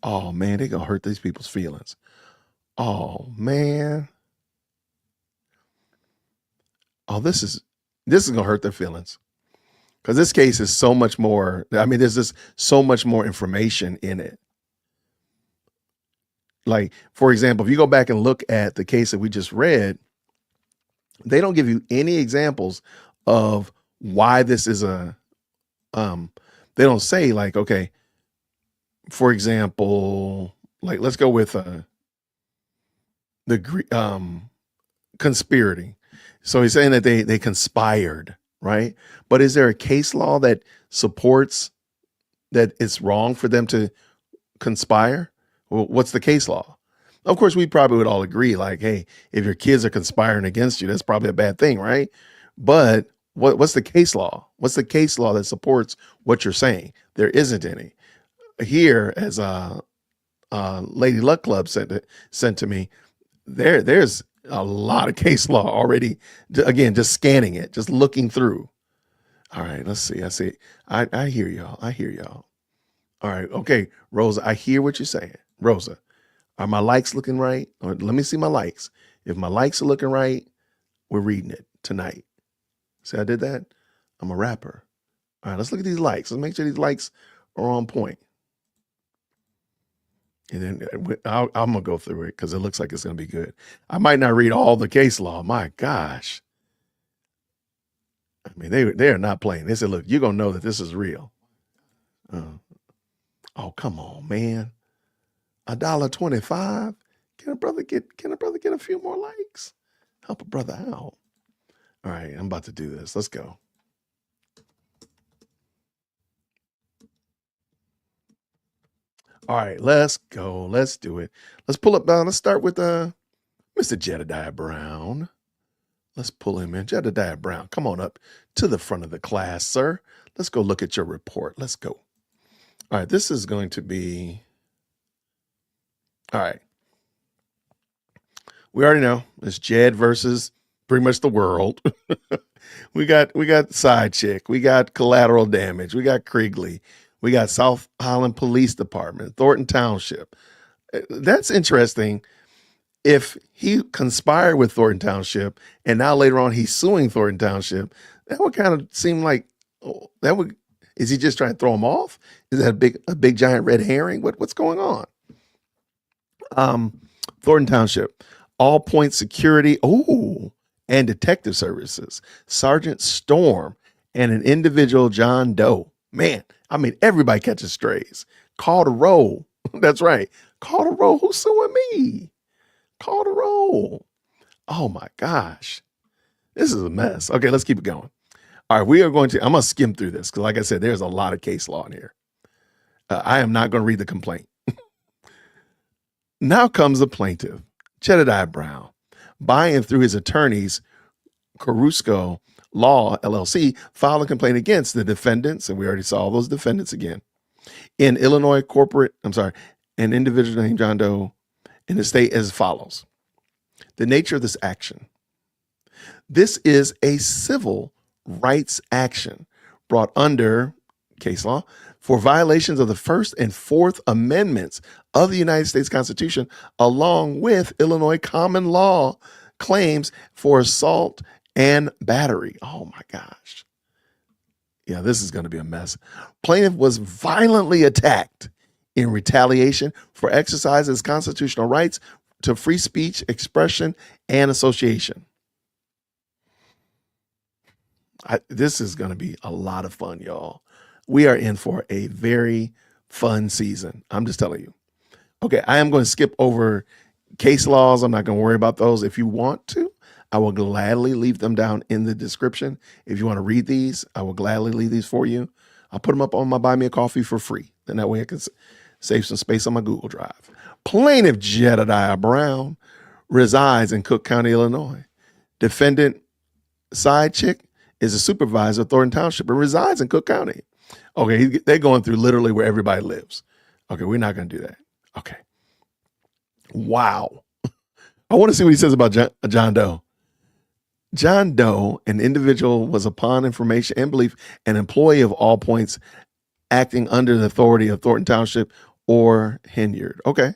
Oh man, they're gonna hurt these people's feelings. Oh man. Oh, this is gonna hurt their feelings. Because this case is so much more. I mean, there's just so much more information in it. Like, for example, if you go back and look at the case that we just read, they don't give you any examples of why this is they don't say like, okay, for example, like let's go with conspirating. So he's saying that they conspired, right? But is there a case law that supports that it's wrong for them to conspire? Well, what's the case law? Of course, we probably would all agree, like, hey, if your kids are conspiring against you, that's probably a bad thing, right? But what's the case law? What's the case law that supports what you're saying? There isn't any. Here, as Lady Luck Club sent to me, there's a lot of case law already. Again, just scanning it, just looking through. All right, let's see. I see. I hear y'all. I hear y'all. All right. Okay, Rosa, I hear what you're saying. Rosa, are my likes looking right? Or let me see my likes. If my likes are looking right, we're reading it tonight. See, I did that? I'm a rapper. All right, let's look at these likes. Let's make sure these likes are on point. And then I'm going to go through it because it looks like it's going to be good. I might not read all the case law. My gosh. I mean, they are not playing. They said, look, you're going to know that this is real. Oh, come on, man. $1.25. Can a brother get a few more likes? Help a brother out. All right, I'm about to do this. Let's go. All right, let's go. Let's do it. Let's pull up. Let's start with Mr. Jedediah Brown. Let's pull him in. Jedediah Brown, come on up to the front of the class, sir. Let's go look at your report. Let's go. All right, this is going to be. All right. We already know it's Jed versus pretty much the world. we got Side Chick. We got Collateral Damage. We got Kriegly. We got South Holland Police Department, Thornton Township. That's interesting. If he conspired with Thornton Township and now later on he's suing Thornton Township, that would kind of seem like is he just trying to throw him off? Is that a big giant red herring? What's going on? Thornton Township, All Point Security, and Detective Services, Sergeant Storm, and an individual John Doe. Man, I mean, everybody catches strays. Call to roll. That's right. Call to roll. Who's suing me? Call to roll. Oh my gosh. This is a mess. Okay, let's keep it going. All right, I'm going to skim through this because like I said, there's a lot of case law in here. I am not going to read the complaint. Now comes the plaintiff, Jedediah Brown, by and through his attorneys, Carusco Law LLC, filed a complaint against the defendants, and we already saw those defendants again, in Illinois an individual named John Doe in the state as follows. The nature of this action. This is a civil rights action brought under case law for violations of the First and Fourth Amendments of the United States Constitution, along with Illinois common law claims for assault and battery. Oh my gosh. Yeah, this is going to be a mess. Plaintiff was violently attacked in retaliation for exercising his constitutional rights to free speech, expression, and association. This is going to be a lot of fun, y'all. We are in for a very fun season. I'm just telling you. Okay, I am going to skip over case laws. I'm not going to worry about those. If you want to, I will gladly leave them down in the description. If you want to read these, I will gladly leave these for you. I'll put them up on my Buy Me a Coffee for free. And that way I can save some space on my Google Drive. Plaintiff Jedediah Brown resides in Cook County, Illinois. Defendant Side Chick is a supervisor of Thornton Township and resides in Cook County. Okay, they're going through literally where everybody lives. Okay, we're not going to do that. Okay. Wow. I want to see what he says about John Doe. John Doe, an individual, was upon information and belief an employee of All Points acting under the authority of Thornton Township or Henyard. Okay.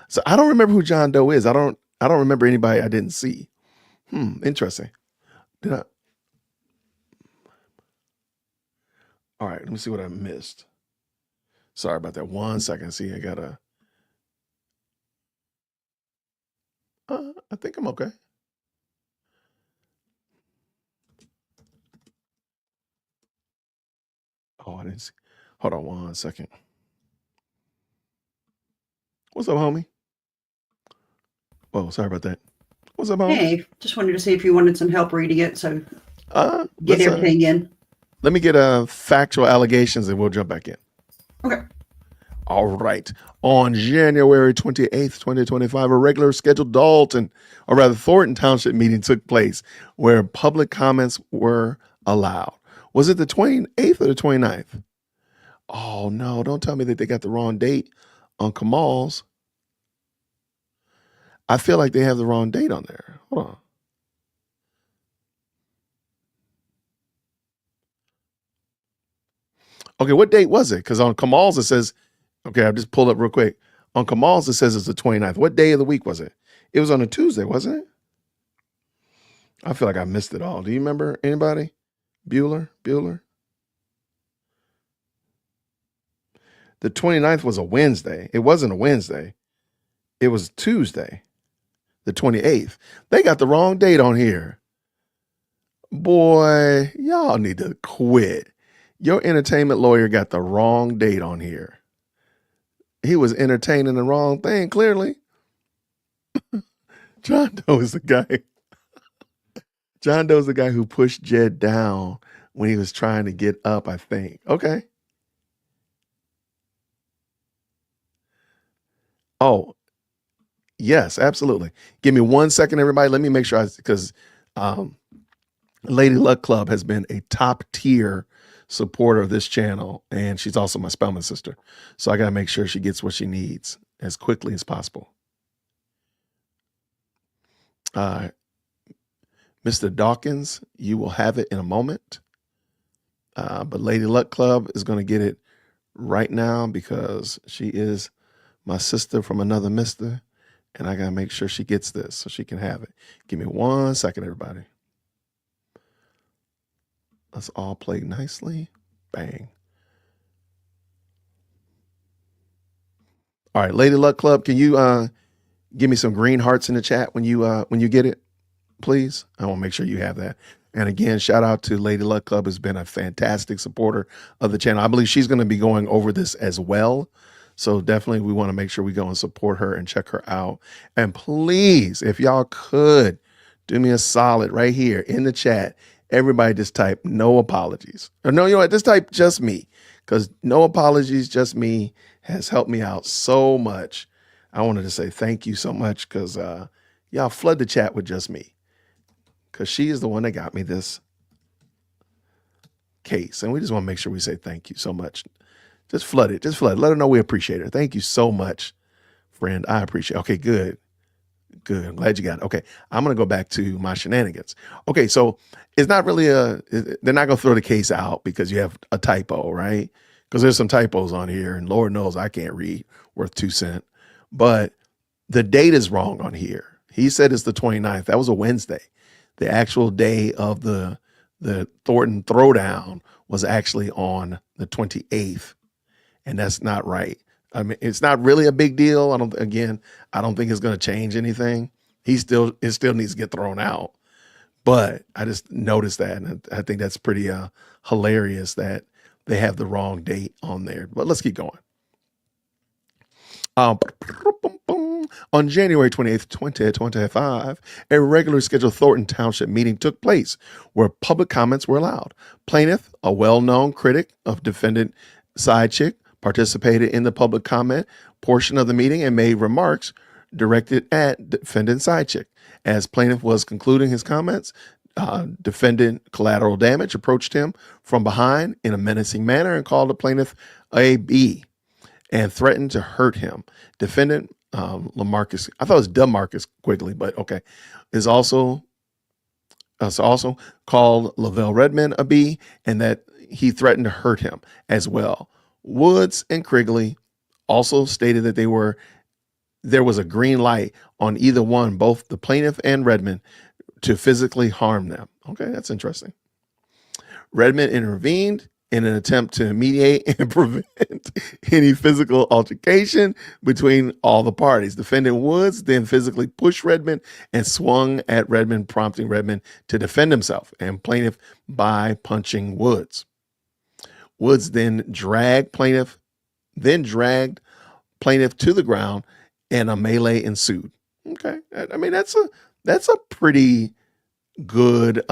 So I don't remember who John Doe is. I don't remember anybody I didn't see. Interesting. All right, let me see what I missed. Sorry about that. 1 second. See, I gotta. I think I'm okay. Oh, I didn't see. Hold on 1 second. What's up, homie? Oh, sorry about that. What's up, homie? Hey, just wanted to see if you wanted some help reading it, so get Let's everything in. let me get factual allegations and we'll jump back in. Okay. All right. On January 28th, 2025, a regular scheduled Thornton Township meeting took place where public comments were allowed. Was it the 28th or the 29th? Oh, no. Don't tell me that they got the wrong date on Kamal's. I feel like they have the wrong date on there. Hold on. Okay, what date was it? Because on Kamal's it says, okay, I'll just pull up real quick. On Kamal's it says it's the 29th. What day of the week was it? It was on a Tuesday, wasn't it? I feel like I missed it all. Do you remember anybody? Bueller? The 29th was a Wednesday. It wasn't a Wednesday. It was Tuesday, the 28th. They got the wrong date on here. Boy, y'all need to quit. Your entertainment lawyer got the wrong date on here. He was entertaining the wrong thing, clearly. John Doe is the guy. John Doe's the guy who pushed Jed down when he was trying to get up, I think. Okay. Oh, yes, absolutely. Give me 1 second, everybody. Let me make sure because Lady Luck Club has been a top tier supporter of this channel, and she's also my Spellman sister. So I got to make sure she gets what she needs as quickly as possible. Mr. Dawkins, you will have it in a moment. But Lady Luck Club is going to get it right now because she is my sister from another mister, and I got to make sure she gets this so she can have it. Give me 1 second, everybody. Let's all play nicely. Bang. All right, Lady Luck Club, can you give me some green hearts in the chat when you get it, please? I want to make sure you have that. And again, shout out to Lady Luck Club, has been a fantastic supporter of the channel. I believe she's going to be going over this as well. So definitely we want to make sure we go and support her and check her out. And please, if y'all could do me a solid right here in the chat, everybody just type no apologies. Or no, you know what? Just type just me, because no apologies, just me has helped me out so much. I wanted to say thank you so much because y'all flood the chat with just me, because she is the one that got me this case. And we just want to make sure we say thank you so much. Just flood it. Let her know we appreciate her. Thank you so much, friend. I appreciate it. Okay, good. I'm glad you got it. Okay, I'm going to go back to my shenanigans. Okay, so it's not really they're not going to throw the case out because you have a typo, right? Because there's some typos on here, and Lord knows I can't read worth 2 cents. But the date is wrong on here. He said it's the 29th. That was a Wednesday. The actual day of the Thornton throwdown was actually on the 28th. And that's not right. I mean, it's not really a big deal. I don't think it's going to change anything. It still needs to get thrown out. But I just noticed that, and I think that's pretty hilarious that they have the wrong date on there. But let's keep going. On January 28th, 2025, a regular scheduled Thornton Township meeting took place where public comments were allowed. Plaintiff, a well-known critic of defendant side chick, participated in the public comment portion of the meeting and made remarks directed at defendant side chick. As plaintiff was concluding his comments, defendant collateral damage approached him from behind in a menacing manner and called the plaintiff a B and threatened to hurt him. Defendant Lamarcus, I thought it was DeMarcus Quigley, but okay, is also called Lavelle Redmond a B, and that he threatened to hurt him as well. Woods and Quigley also stated that there was a green light on either one, both the plaintiff and Redmond, to physically harm them. Okay, that's interesting. Redmond intervened in an attempt to mediate and prevent any physical altercation between all the parties. Defendant Woods then physically pushed Redmond and swung at Redmond, prompting Redmond to defend himself and plaintiff by punching Woods. Woods then dragged plaintiff to the ground, and a melee ensued. Okay, I mean that's a pretty good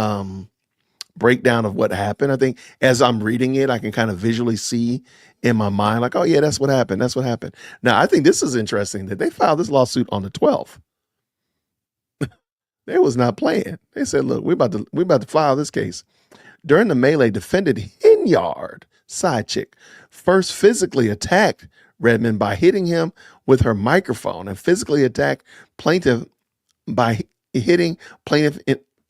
breakdown of what happened. I think as I'm reading it, I can kind of visually see in my mind, like, oh yeah, that's what happened. That's what happened. Now, I think this is interesting that they filed this lawsuit on the 12th. They was not playing. They said, look, we're about to file this case. During the melee, defendant Hinyard, side chick, first physically attacked Redmond by hitting him with her microphone and physically attacked plaintiff by hitting plaintiff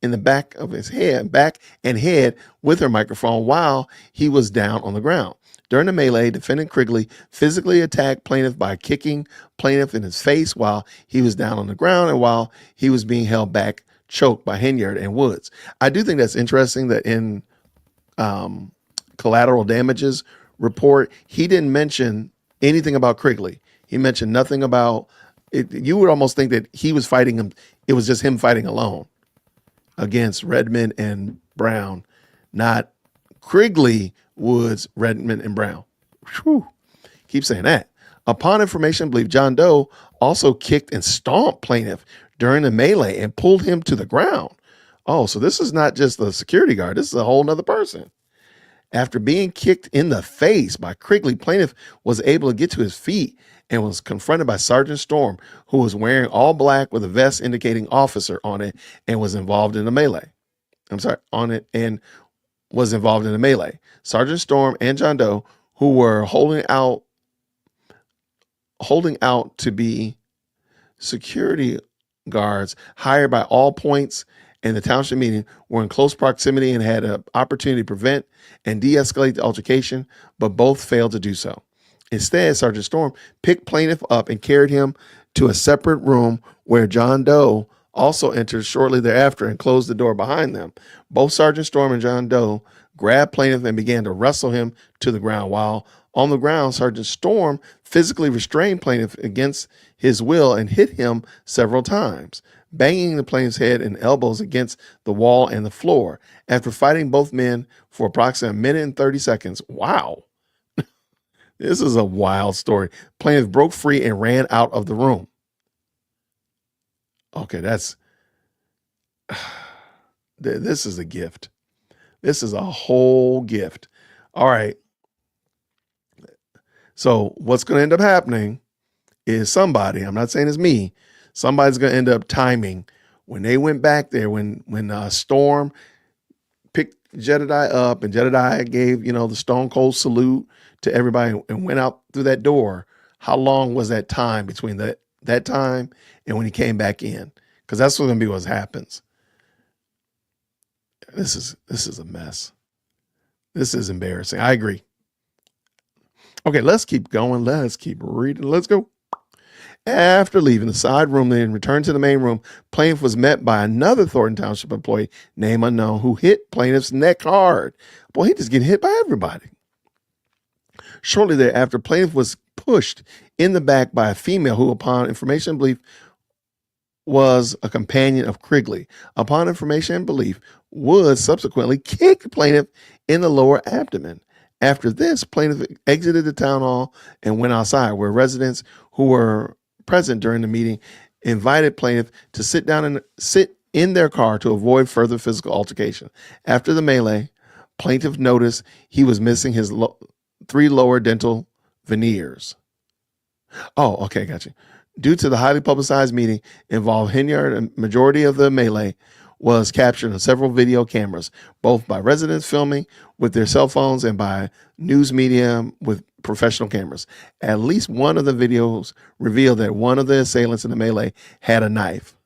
in the back of his head, back and head with her microphone while he was down on the ground. During the melee, defendant Crigley physically attacked plaintiff by kicking plaintiff in his face while he was down on the ground and while he was being held back, choked by Hinyard and Woods. I do think that's interesting that in collateral damages report, he didn't mention anything about Crigley. He mentioned nothing about it. You would almost think that he was fighting him. It was just him fighting alone against Redmond and Brown, not Crigley, Woods, Redmond, and Brown. Whew. Keep saying that. Upon information, I believe John Doe also kicked and stomped plaintiff during the melee and pulled him to the ground. Oh, so this is not just the security guard. This is a whole nother person. After being kicked in the face by Crigley, plaintiff was able to get to his feet and was confronted by Sergeant Storm, who was wearing all black with a vest indicating officer on it and was involved in the melee. Was involved in the melee. Sergeant Storm and John Doe, who were holding out to be security guards hired by All Points and the township meeting, were in close proximity and had an opportunity to prevent and de-escalate the altercation, but both failed to do so. Instead, Sergeant Storm picked plaintiff up and carried him to a separate room where John Doe also entered shortly thereafter and closed the door behind them. Both Sergeant Storm and John Doe grabbed plaintiff and began to wrestle him to the ground. While on the ground, Sergeant Storm physically restrained plaintiff against his will and hit him several times, banging the plaintiff's head and elbows against the wall and the floor. After fighting both men for approximately a minute and 30 seconds, wow, this is a wild story. Plaintiff broke free and ran out of the room. Okay, this is a gift. This is a whole gift. All right. So what's going to end up happening is somebody, I'm not saying it's me, somebody's going to end up timing when they went back there, when Storm picked Jedediah up and Jedediah gave, the stone cold salute to everybody and went out through that door. How long was that time between that time and when he came back in? Because that's going to be what happens. This is a mess. This is embarrassing. I agree. Okay, let's keep going. Let's keep reading. Let's go. After leaving the side room, then returned to the main room, plaintiff was met by another Thornton Township employee, name unknown, who hit plaintiff's neck hard. Boy, he just getting hit by everybody. Shortly thereafter, plaintiff was pushed in the back by a female who, upon information and belief, was a companion of Crigley. Upon information and belief, Woods subsequently kicked plaintiff in the lower abdomen. After this, plaintiff exited the town hall and went outside, where residents who were present during the meeting invited plaintiff to sit in their car to avoid further physical altercation. After the melee, plaintiff noticed he was missing his 3 lower dental veneers. Oh, okay, gotcha. Due to the highly publicized meeting involved Hinyard, a majority of the melee was captured on several video cameras, both by residents filming with their cell phones and by news media with professional cameras. At least one of the videos revealed that one of the assailants in the melee had a knife.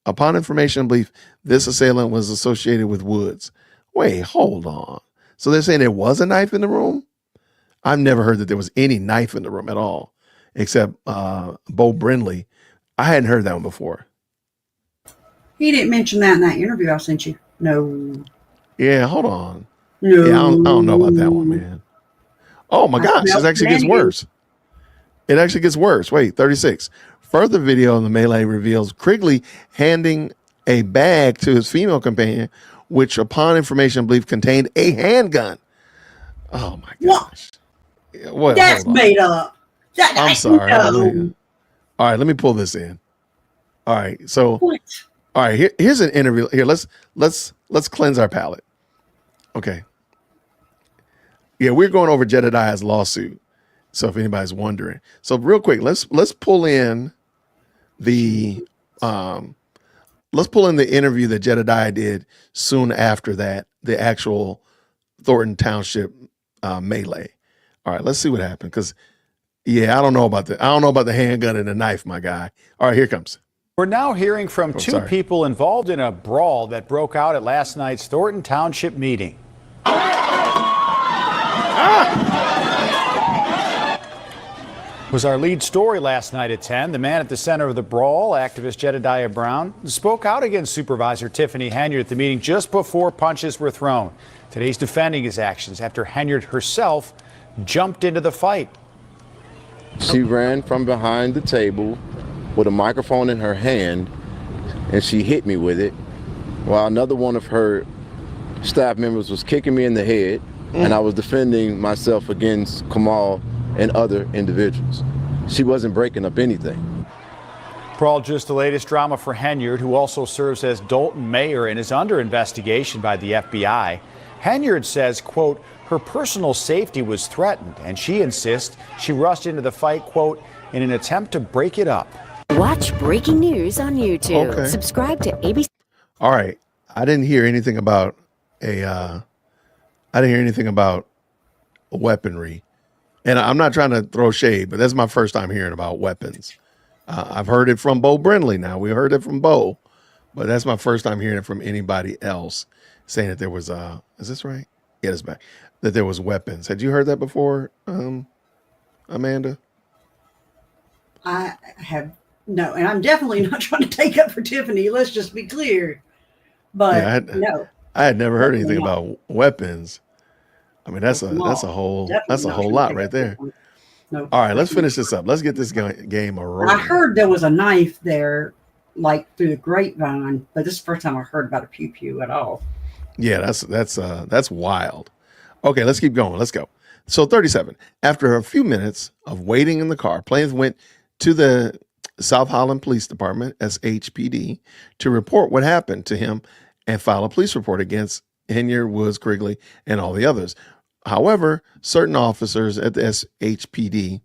Upon information and belief, this assailant was associated with Woods. Wait, hold on. So they're saying there was a knife in the room? I've never heard that there was any knife in the room at all, except Bo Brindley. I hadn't heard that one before. He didn't mention that in that interview I sent you. No. Yeah, hold on. No. Yeah, I don't know about that one, man. Oh my gosh, smell it actually gets shenanigans. worse. It actually gets worse. Wait, 36. Further video of the melee reveals Krigley handing a bag to his female companion, which, upon information believed, contained a handgun. Oh my What? gosh. Well, That's hold on. made up. I'm sorry. No. All right, let me pull this in. All right, so What? all right, here's an interview. Here, let's cleanse our palate. Okay. Yeah, we're going over Jedediah's lawsuit. So if anybody's wondering, so real quick, let's pull in the interview that Jedediah did soon after that, the actual Thornton Township melee. All right, let's see what happened. Because I don't know about the handgun and the knife, my guy. All right, here it comes. We're now hearing from two people involved in a brawl that broke out at last night's Thornton Township meeting. Was our lead story last night at 10. The man at the center of the brawl, activist Jedediah Brown, spoke out against Supervisor Tiffany Henyard at the meeting just before punches were thrown. Today he's defending his actions after Henyard herself jumped into the fight. She ran from behind the table with a microphone in her hand, and she hit me with it, while another one of her staff members was kicking me in the head, and I was defending myself against Kamal and other individuals. She wasn't breaking up anything. Brawl, just the latest drama for Henyard, who also serves as Dalton mayor and is under investigation by the FBI. Henyard says, quote, her personal safety was threatened, and she insists she rushed into the fight, quote, in an attempt to break it up. Watch breaking news on YouTube. Okay. Subscribe to ABC. All right, I didn't hear anything about weaponry. And I'm not trying to throw shade, but that's my first time hearing about weapons. I've heard it from Bo Brindley now. We heard it from Bo, but that's my first time hearing it from anybody else saying that there was, is this right? Yeah, it's back. That there was weapons. Had you heard that before, Amanda? I have no, and I'm definitely not trying to take up for Tiffany. Let's just be clear. But no, I had never heard anything about weapons. I mean, that's a whole lot right there. No. All right, let's finish this up. Let's get this game rolling. I heard there was a knife there, like through the grapevine, but this is the first time I heard about a pew pew at all. Yeah, that's wild. Okay, let's keep going. Let's go. So 37. After a few minutes of waiting in the car, plaintiff went to the South Holland Police Department, SHPD, to report what happened to him and file a police report against Henyard, Woods, Krigley, and all the others. However, certain officers at the SHPD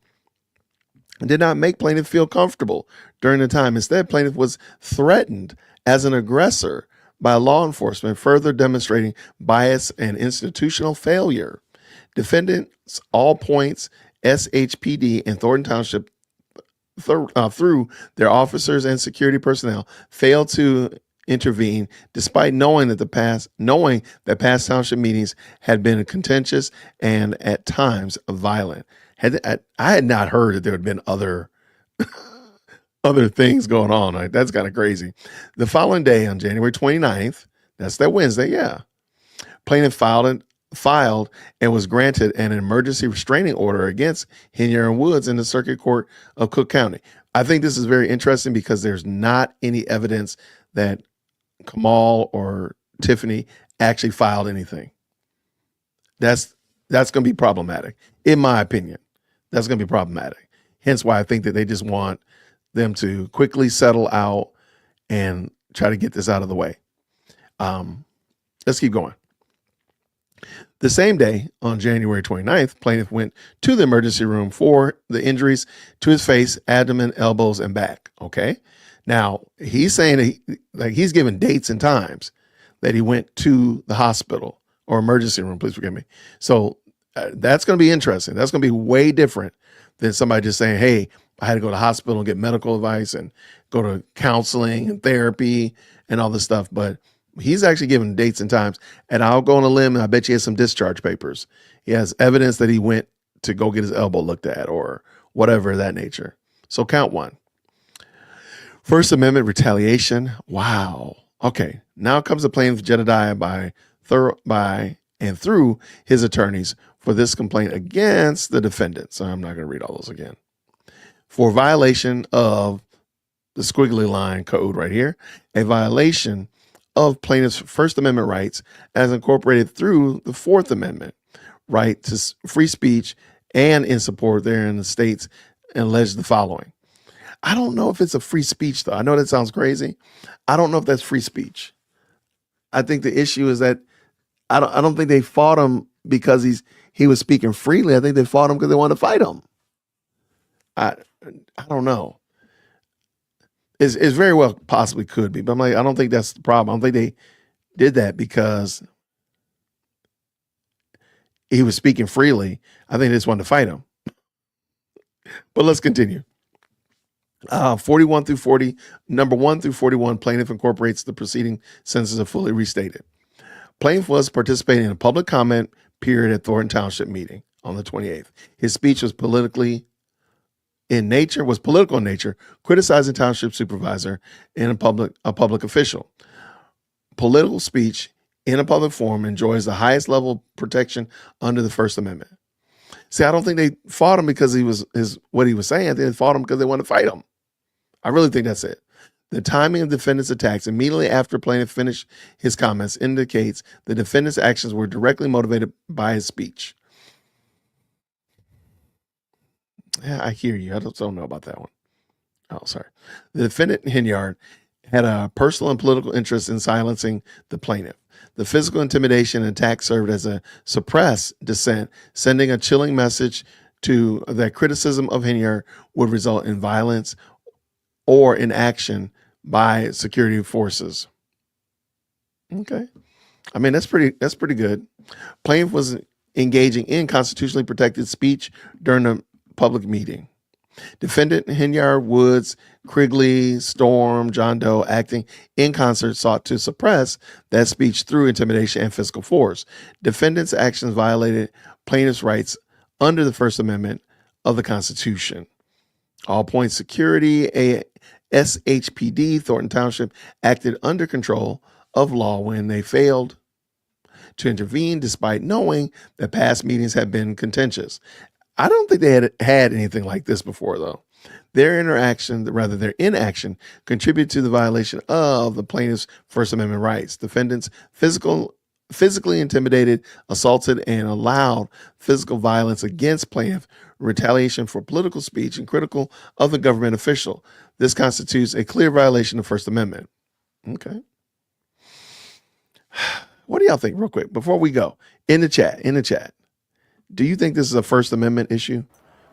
did not make plaintiff feel comfortable during the time. Instead, plaintiff was threatened as an aggressor by law enforcement, further demonstrating bias and institutional failure. Defendants all points, SHPD and Thornton Township, through their officers and security personnel, failed to intervene despite knowing that past township meetings had been contentious and at times violent. I had not heard that there had been other things going on. Like, that's kind of crazy. The following day, on January 29th, that's that Wednesday, plaintiff filed and was granted an emergency restraining order against Henyard and Woods in the Circuit Court of Cook County. I think this is very interesting because there's not any evidence that Kamal or Tiffany actually filed anything. That's going to be problematic, in my opinion. That's going to be problematic. Hence why I think that they just want them to quickly settle out and try to get this out of the way. Let's keep going. The same day, on January 29th, plaintiff went to the emergency room for the injuries to his face, abdomen, elbows, and back. Okay. Now, he's saying that he's given dates and times that he went to the hospital or emergency room. Please forgive me. So that's going to be interesting. That's going to be way different than somebody just saying, hey, I had to go to the hospital and get medical advice and go to counseling and therapy and all this stuff. But he's actually given dates and times. And I'll go on a limb and I bet you he has some discharge papers. He has evidence that he went to go get his elbow looked at or whatever of that nature. So count one. First Amendment retaliation. Wow. Okay. Now comes the plaintiff Jedediah by and through his attorneys for this complaint against the defendant. So I'm not going to read all those again. For violation of the squiggly line code right here, a violation of plaintiff's First Amendment rights as incorporated through the Fourth Amendment, right to free speech, and in support therein the states and allege the following. I don't know if it's a free speech, though. I know that sounds crazy. I don't know if that's free speech. I think the issue is that I don't think they fought him because he was speaking freely. I think they fought him because they wanted to fight him. I don't know. It's very well possibly could be, but I'm like, I don't think that's the problem. I don't think they did that because he was speaking freely. I think they just wanted to fight him. But let's continue. 41 through 40, number 1 through 41, plaintiff incorporates the preceding sentences are fully restated. Plaintiff was participating in a public comment period at Thornton Township meeting on the 28th. His speech was political in nature, criticizing township supervisor and a public official. Political speech in a public forum enjoys the highest level of protection under the First Amendment. See, I don't think they fought him because what he was saying. They fought him because they wanted to fight him. I really think that's it. The timing of defendant's attacks immediately after plaintiff finished his comments indicates the defendant's actions were directly motivated by his speech. Yeah, I hear you. I don't know about that one. Oh, sorry. The defendant, Hinyard, had a personal and political interest in silencing the plaintiff. The physical intimidation and attack served as a suppressed dissent, sending a chilling message to that criticism of Hinyard would result in violence or inaction by security forces. Okay. I mean, that's pretty good. Plaintiff was engaging in constitutionally protected speech during a public meeting. Defendant Hinyard, Woods, Krigley, Storm, John Doe, acting in concert, sought to suppress that speech through intimidation and physical force. Defendant's actions violated plaintiff's rights under the First Amendment of the Constitution. All Points Security, SHPD, Thornton Township, acted under control of law when they failed to intervene despite knowing that past meetings had been contentious. I don't think they had anything like this before, though. Their inaction contributed to the violation of the plaintiff's First Amendment rights. Defendants physically intimidated, assaulted, and allowed physical violence against plaintiff, retaliation for political speech, and critical of the government official. This constitutes a clear violation of the First Amendment. Okay. What do y'all think, real quick, before we go? In the chat. Do you think this is a First Amendment issue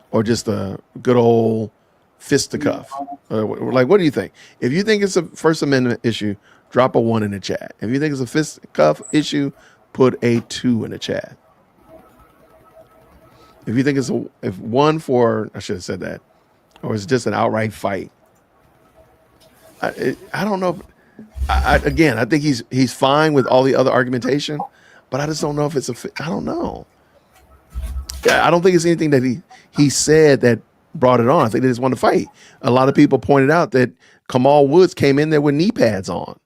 or just a good old fisticuff? Like, what do you think? If you think it's a First Amendment issue, drop a 1 in the chat. If you think it's a fisticuff issue, put a 2 in the chat. If you think it's I should have said that, or it's just an outright fight. I don't know. I think he's fine with all the other argumentation, but I just don't know if it's I don't know. I don't think it's anything that he said that brought it on. I think they just wanted to fight. A lot of people pointed out that Kamal Woods came in there with knee pads on.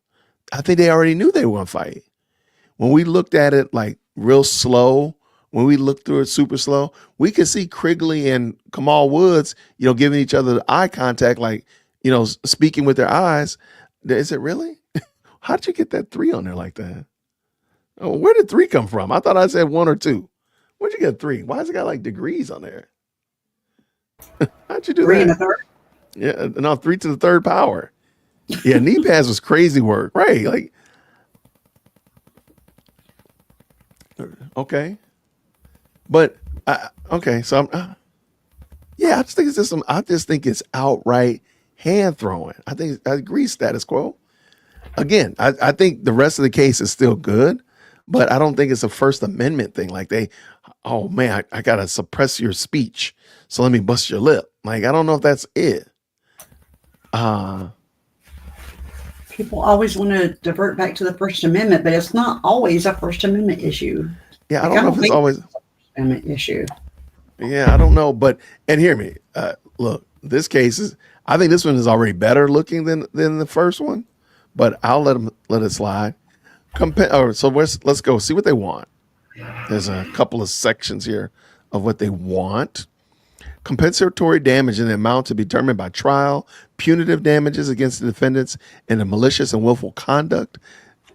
I think they already knew they were going to fight. When we looked at it like real slow, when we looked through it super slow, we could see Krigley and Kamal Woods, giving each other eye contact, like, speaking with their eyes. Is it really? How did you get that 3 on there like that? Oh, where did 3 come from? I thought I said 1 or 2. Where'd you get 3? Why has it got like degrees on there? How'd you do 3 that? and a third. Yeah, no, 3 to the third power. Yeah, knee pads was crazy work, right? Like, okay, but okay, so I just think it's I just think it's outright hand throwing. I agree, status quo. Again, I think the rest of the case is still good, but I don't think it's a First Amendment thing. Like oh man, I gotta suppress your speech, so let me bust your lip. Like, I don't know if that's it. People always want to divert back to the First Amendment, but it's not always a First Amendment issue. Yeah, I don't know if it's always a First Amendment issue. Yeah, I don't know, and hear me. Look, this case I think this one is already better looking than the first one, but I'll let it slide. So let's go see what they want. There's a couple of sections here of what they want. Compensatory damage in the amount to be determined by trial, punitive damages against the defendants, and the malicious and willful conduct.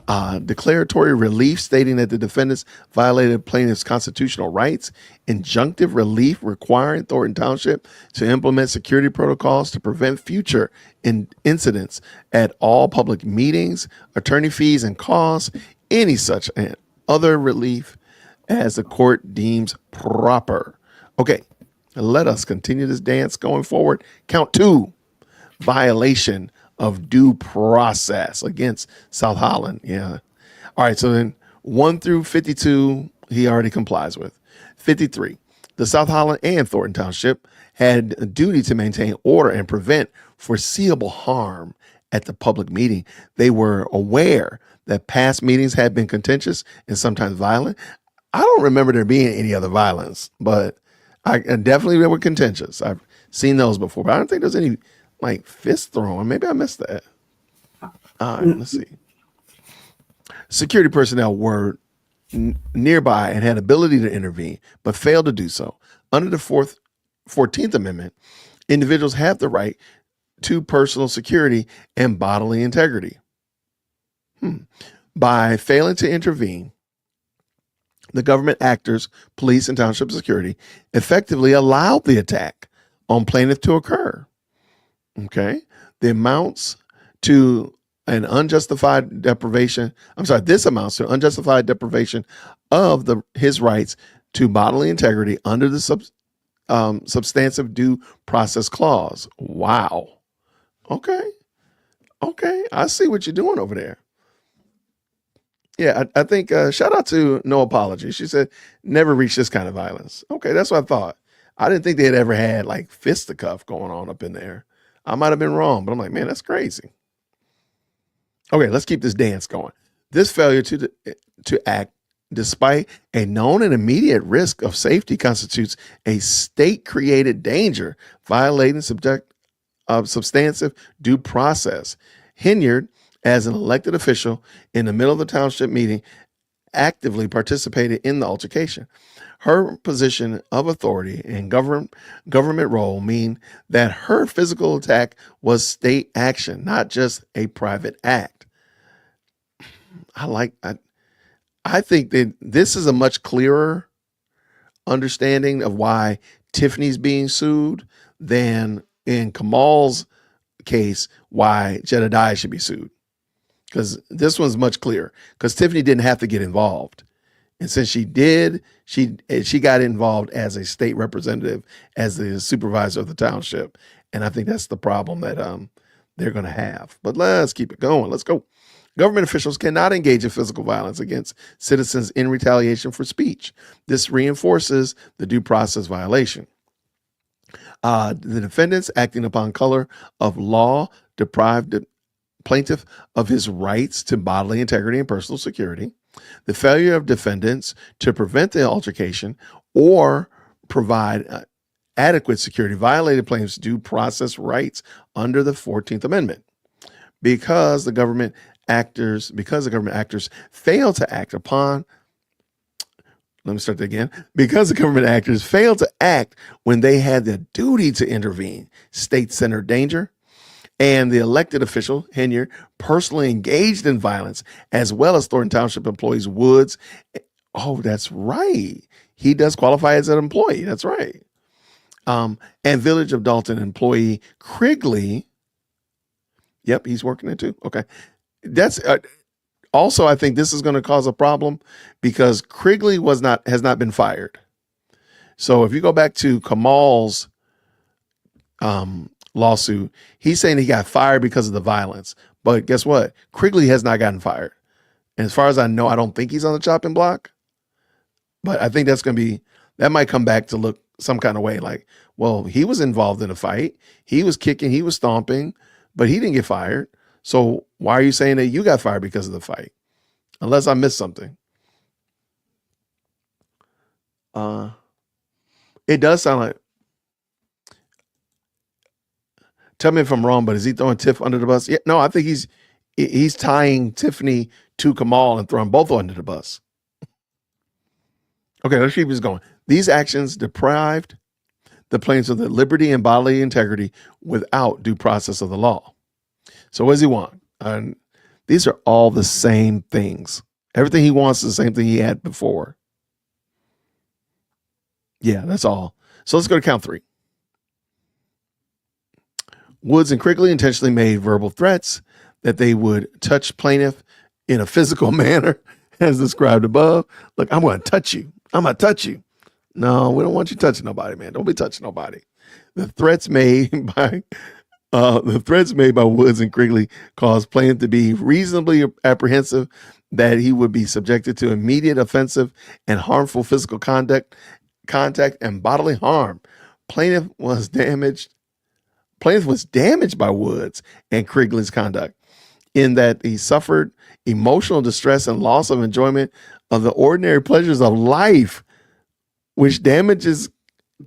Declaratory relief stating that the defendants violated plaintiff's constitutional rights, injunctive relief requiring Thornton Township to implement security protocols to prevent future incidents at all public meetings, attorney fees and costs, any such and other relief as the court deems proper. Okay, let us continue this dance going forward. Count 2, violation of due process against South Holland. Yeah. All right. So then 1 through 52, he already complies with. 53, the South Holland and Thornton Township had a duty to maintain order and prevent foreseeable harm at the public meeting. They were aware that past meetings had been contentious and sometimes violent. I don't remember there being any other violence, but I definitely they were contentious. I've seen those before, but I don't think there's any like fist throwing. Maybe I missed that. All right, let's see. Security personnel were nearby and had ability to intervene, but failed to do so. Under the 14th Amendment, individuals have the right to personal security and bodily integrity. By failing to intervene, the government actors, police and township security, effectively allowed the attack on plaintiff to occur. Okay. The amounts to an unjustified deprivation. This amounts to unjustified deprivation of his rights to bodily integrity under the substantive due process clause. Wow. Okay. I see what you're doing over there. Yeah, I think shout out to No Apology. She said, never reached this kind of violence. Okay, that's what I thought. I didn't think they had ever had like fisticuff going on up in there. I might have been wrong, but I'm like, man, that's crazy. Okay, let's keep this dance going. This failure to act despite a known and immediate risk of safety constitutes a state-created danger, violating substantive due process. Hinyard, as an elected official in the middle of the township meeting, actively participated in the altercation. Her position of authority and government role mean that her physical attack was state action, not just a private act. I think that this is a much clearer understanding of why Tiffany's being sued than in Kamal's case, why Jedediah should be sued. Because this one's much clearer, because Tiffany didn't have to get involved. And since she did, she got involved as a state representative, as the supervisor of the township. And I think that's the problem that they're going to have. But let's keep it going. Let's go. Government officials cannot engage in physical violence against citizens in retaliation for speech. This reinforces the due process violation. The defendants, acting upon color of law, deprived the plaintiff of his rights to bodily integrity and personal security. The failure of defendants to prevent the altercation or provide adequate security violated plaintiff's due process rights under the 14th Amendment. Because the government actors fail to act upon, because the government actors failed to act when they had the duty to intervene, state-centered danger, and the elected official, Hinyard, personally engaged in violence, as well as Thornton Township employees Woods. Oh, that's right. He does qualify as an employee. That's right. And Village of Dalton employee Krigley. Yep, he's working it too. Okay. That's also, I think this is going to cause a problem because Krigley has not been fired. So if you go back to Kamal's lawsuit, he's saying he got fired because of the violence. But guess what? Krigley has not gotten fired. And as far as I know, I don't think he's on the chopping block. But I think that might come back to look some kind of way like, well, he was involved in a fight. He was kicking, he was stomping, but he didn't get fired. So why are you saying that you got fired because of the fight? Unless I missed something. It does sound like, tell me if I'm wrong, but is he throwing Tiff under the bus? Yeah, no, I think he's tying Tiffany to Kamal and throwing both under the bus. Okay, let's keep this going. These actions deprived the plaintiff of the liberty and bodily integrity without due process of the law. So what does he want? And these are all the same things. Everything he wants is the same thing he had before. Yeah, that's all. So let's go to count 3. Woods and Quigley intentionally made verbal threats that they would touch plaintiff in a physical manner as described above. Look, I'm going to touch you. I'm going to touch you. No, we don't want you touching nobody, man. Don't be touching nobody. The threats made by Woods and Quigley caused plaintiff to be reasonably apprehensive that he would be subjected to immediate offensive and harmful physical contact and bodily harm. Plaintiff was damaged by Woods and Quigley's conduct in that he suffered emotional distress and loss of enjoyment of the ordinary pleasures of life, which damages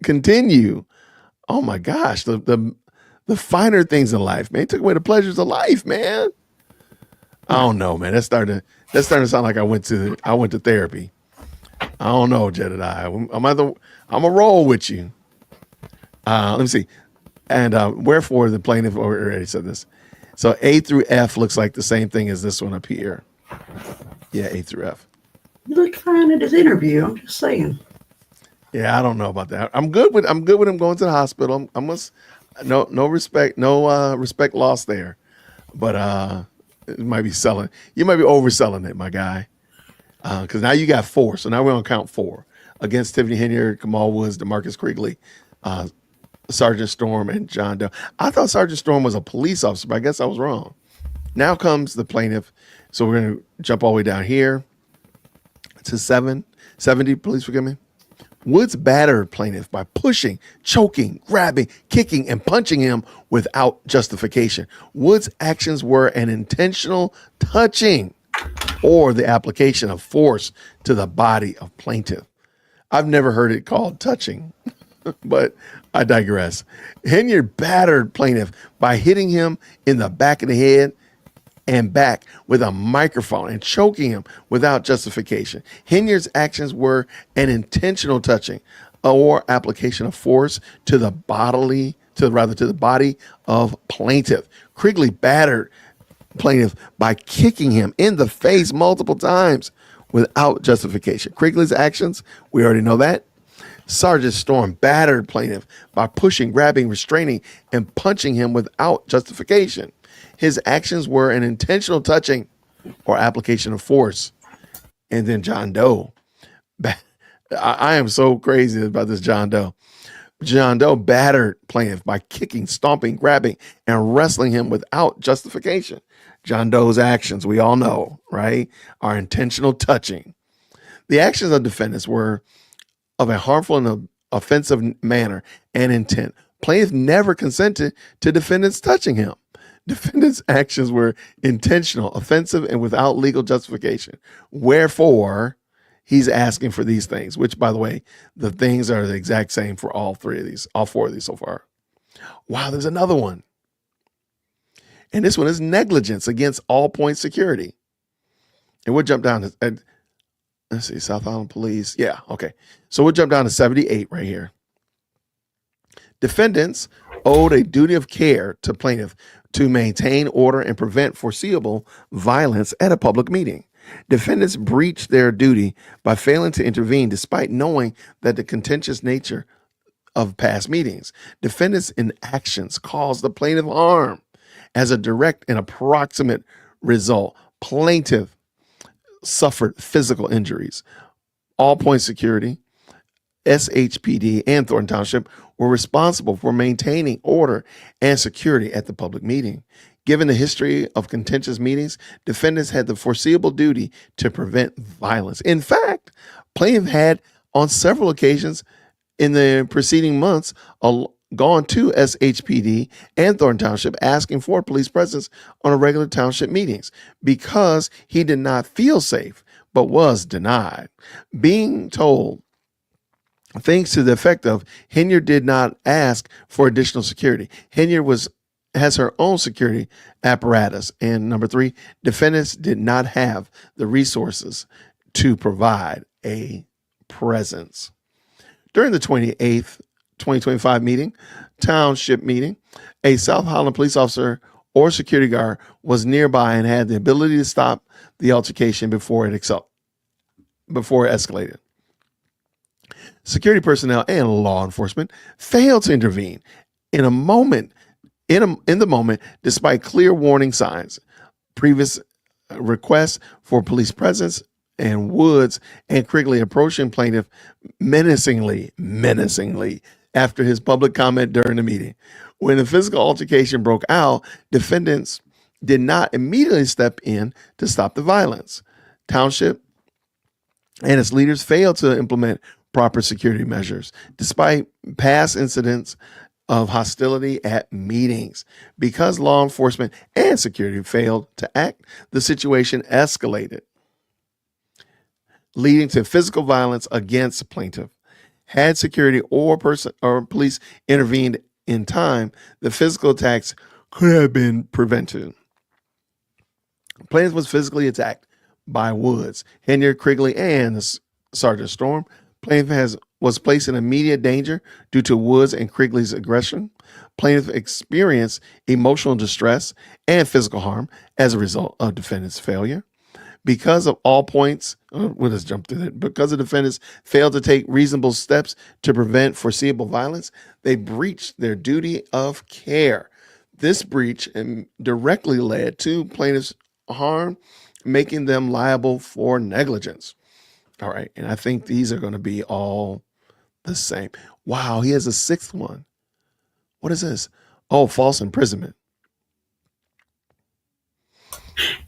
continue. Oh my gosh, the finer things in life, man. He took away the pleasures of life, man. I don't know, man. That's starting to sound like I went to therapy. I don't know, Jedediah. I'm gonna roll with you. Let me see. And wherefore the plaintiff already said this. So A through F looks like the same thing as this one up here. Yeah, A through F. You looked fine at his interview. I'm just saying. Yeah, I don't know about that. I'm good with him going to the hospital. No respect lost there. But it might be selling. You might be overselling it, my guy. Because now you got 4. So now we're gonna count 4 against Tiffany Henyard, Kamal Woods, DeMarcus Quigley, Sergeant Storm, and John Doe. I thought Sergeant Storm was a police officer, but I guess I was wrong. Now comes the plaintiff. So we're going to jump all the way down here to 70. Please forgive me. Woods battered plaintiff by pushing, choking, grabbing, kicking, and punching him without justification. Woods' actions were an intentional touching or the application of force to the body of plaintiff. I've never heard it called touching, but I digress. Henyard battered plaintiff by hitting him in the back of the head and back with a microphone and choking him without justification. Henyard's actions were an intentional touching or application of force to the body of plaintiff. Quigley battered plaintiff by kicking him in the face multiple times without justification. Quigley's actions, we already know that. Sergeant Storm battered plaintiff by pushing, grabbing, restraining, and punching him without justification. His actions were an intentional touching or application of force. And then John Doe. I am so crazy about this John Doe. John Doe battered plaintiff by kicking, stomping, grabbing, and wrestling him without justification. John Doe's actions, we all know, right, are intentional touching. The actions of defendants were of a harmful and offensive manner and intent. Plaintiff never consented to defendants touching him. Defendants' actions were intentional, offensive, and without legal justification. Wherefore, he's asking for these things, which, by the way, the things are the exact same for all 4 of these so far. Wow, there's another one. And this one is negligence against all point security. And we'll jump down to, let's see, South Island Police. Yeah, okay. So we'll jump down to 78 right here. Defendants owed a duty of care to plaintiff to maintain order and prevent foreseeable violence at a public meeting. Defendants breached their duty by failing to intervene despite knowing that the contentious nature of past meetings. Defendants' inactions caused the plaintiff harm. As a direct and approximate result, plaintiff suffered physical injuries. All Point Security, SHPD, and Thornton Township were responsible for maintaining order and security at the public meeting. Given the history of contentious meetings, defendants had the foreseeable duty to prevent violence. In fact, plaintiff had on several occasions in the preceding months gone to SHPD and Thornton Township asking for police presence on a regular township meetings because he did not feel safe, but was denied. Being told things to the effect of Henyard did not ask for additional security. Henyard has her own security apparatus. And number 3, defendants did not have the resources to provide a presence. During the 28th, 2025 township meeting, a South Holland police officer or security guard was nearby and had the ability to stop the altercation before it escalated. Security personnel and law enforcement failed to intervene in the moment, despite clear warning signs. Previous requests for police presence and Woods and Quigley approaching plaintiff menacingly after his public comment during the meeting. When the physical altercation broke out, defendants did not immediately step in to stop the violence. Township and its leaders failed to implement proper security measures, despite past incidents of hostility at meetings. Because law enforcement and security failed to act, the situation escalated, leading to physical violence against the plaintiff. Had security or police intervened in time, the physical attacks could have been prevented. Plaintiff was physically attacked by Woods, Henry Quigley, and Sergeant Storm. Plaintiff was placed in immediate danger due to Woods and Quigley's aggression. Plaintiff experienced emotional distress and physical harm as a result of defendant's failure. Because of all points, we'll just jump through that. Because the defendants failed to take reasonable steps to prevent foreseeable violence, they breached their duty of care. This breach directly led to plaintiff's harm, making them liable for negligence. All right. And I think these are going to be all the same. Wow. He has a sixth one. What is this? Oh, false imprisonment.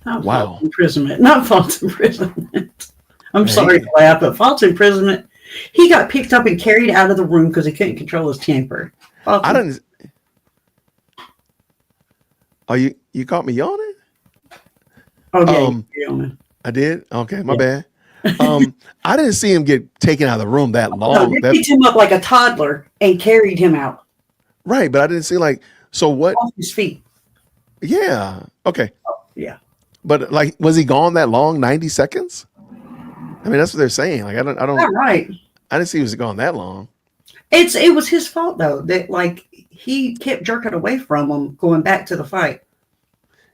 Not wow. False imprisonment. Not false imprisonment. I'm sorry to laugh, but false imprisonment. He got picked up and carried out of the room because he couldn't control his temper. I don't. Oh, you caught me yawning? Oh, yeah, yawning. I did? Okay, my bad. I didn't see him get taken out of the room that long. No, they picked him up like a toddler and carried him out. Right, but I didn't see so what? Off his feet. Yeah. Okay. Yeah. But was he gone that long? 90 seconds? I mean, that's what they're saying. I don't. Not right. I didn't see he was gone that long. It was his fault though that he kept jerking away from him going back to the fight.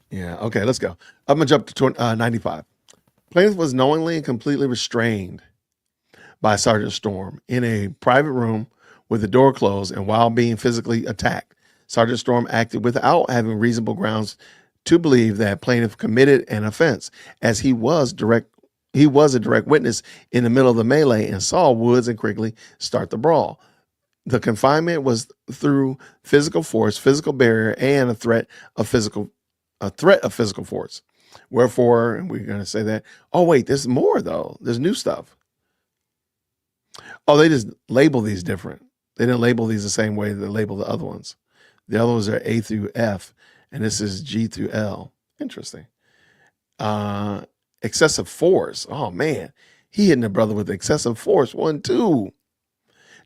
Yeah. Okay. Let's go. I'm gonna jump to 95. Plaintiff was knowingly and completely restrained by Sergeant Storm in a private room with the door closed and while being physically attacked. Sergeant Storm acted without having reasonable grounds to believe that plaintiff committed an offense, as he was a direct witness in the middle of the melee and saw Woods and Quigley start the brawl. The confinement was through physical force, physical barrier, and a threat of physical force. Wherefore, we're going to say that, oh, wait, there's more, though. There's new stuff. Oh, they just label these different. They didn't label these the same way they label the other ones. The other ones are A through F, and this is G through L. Interesting. Excessive force. Oh, man. He hitting the brother with excessive force. 1, 2.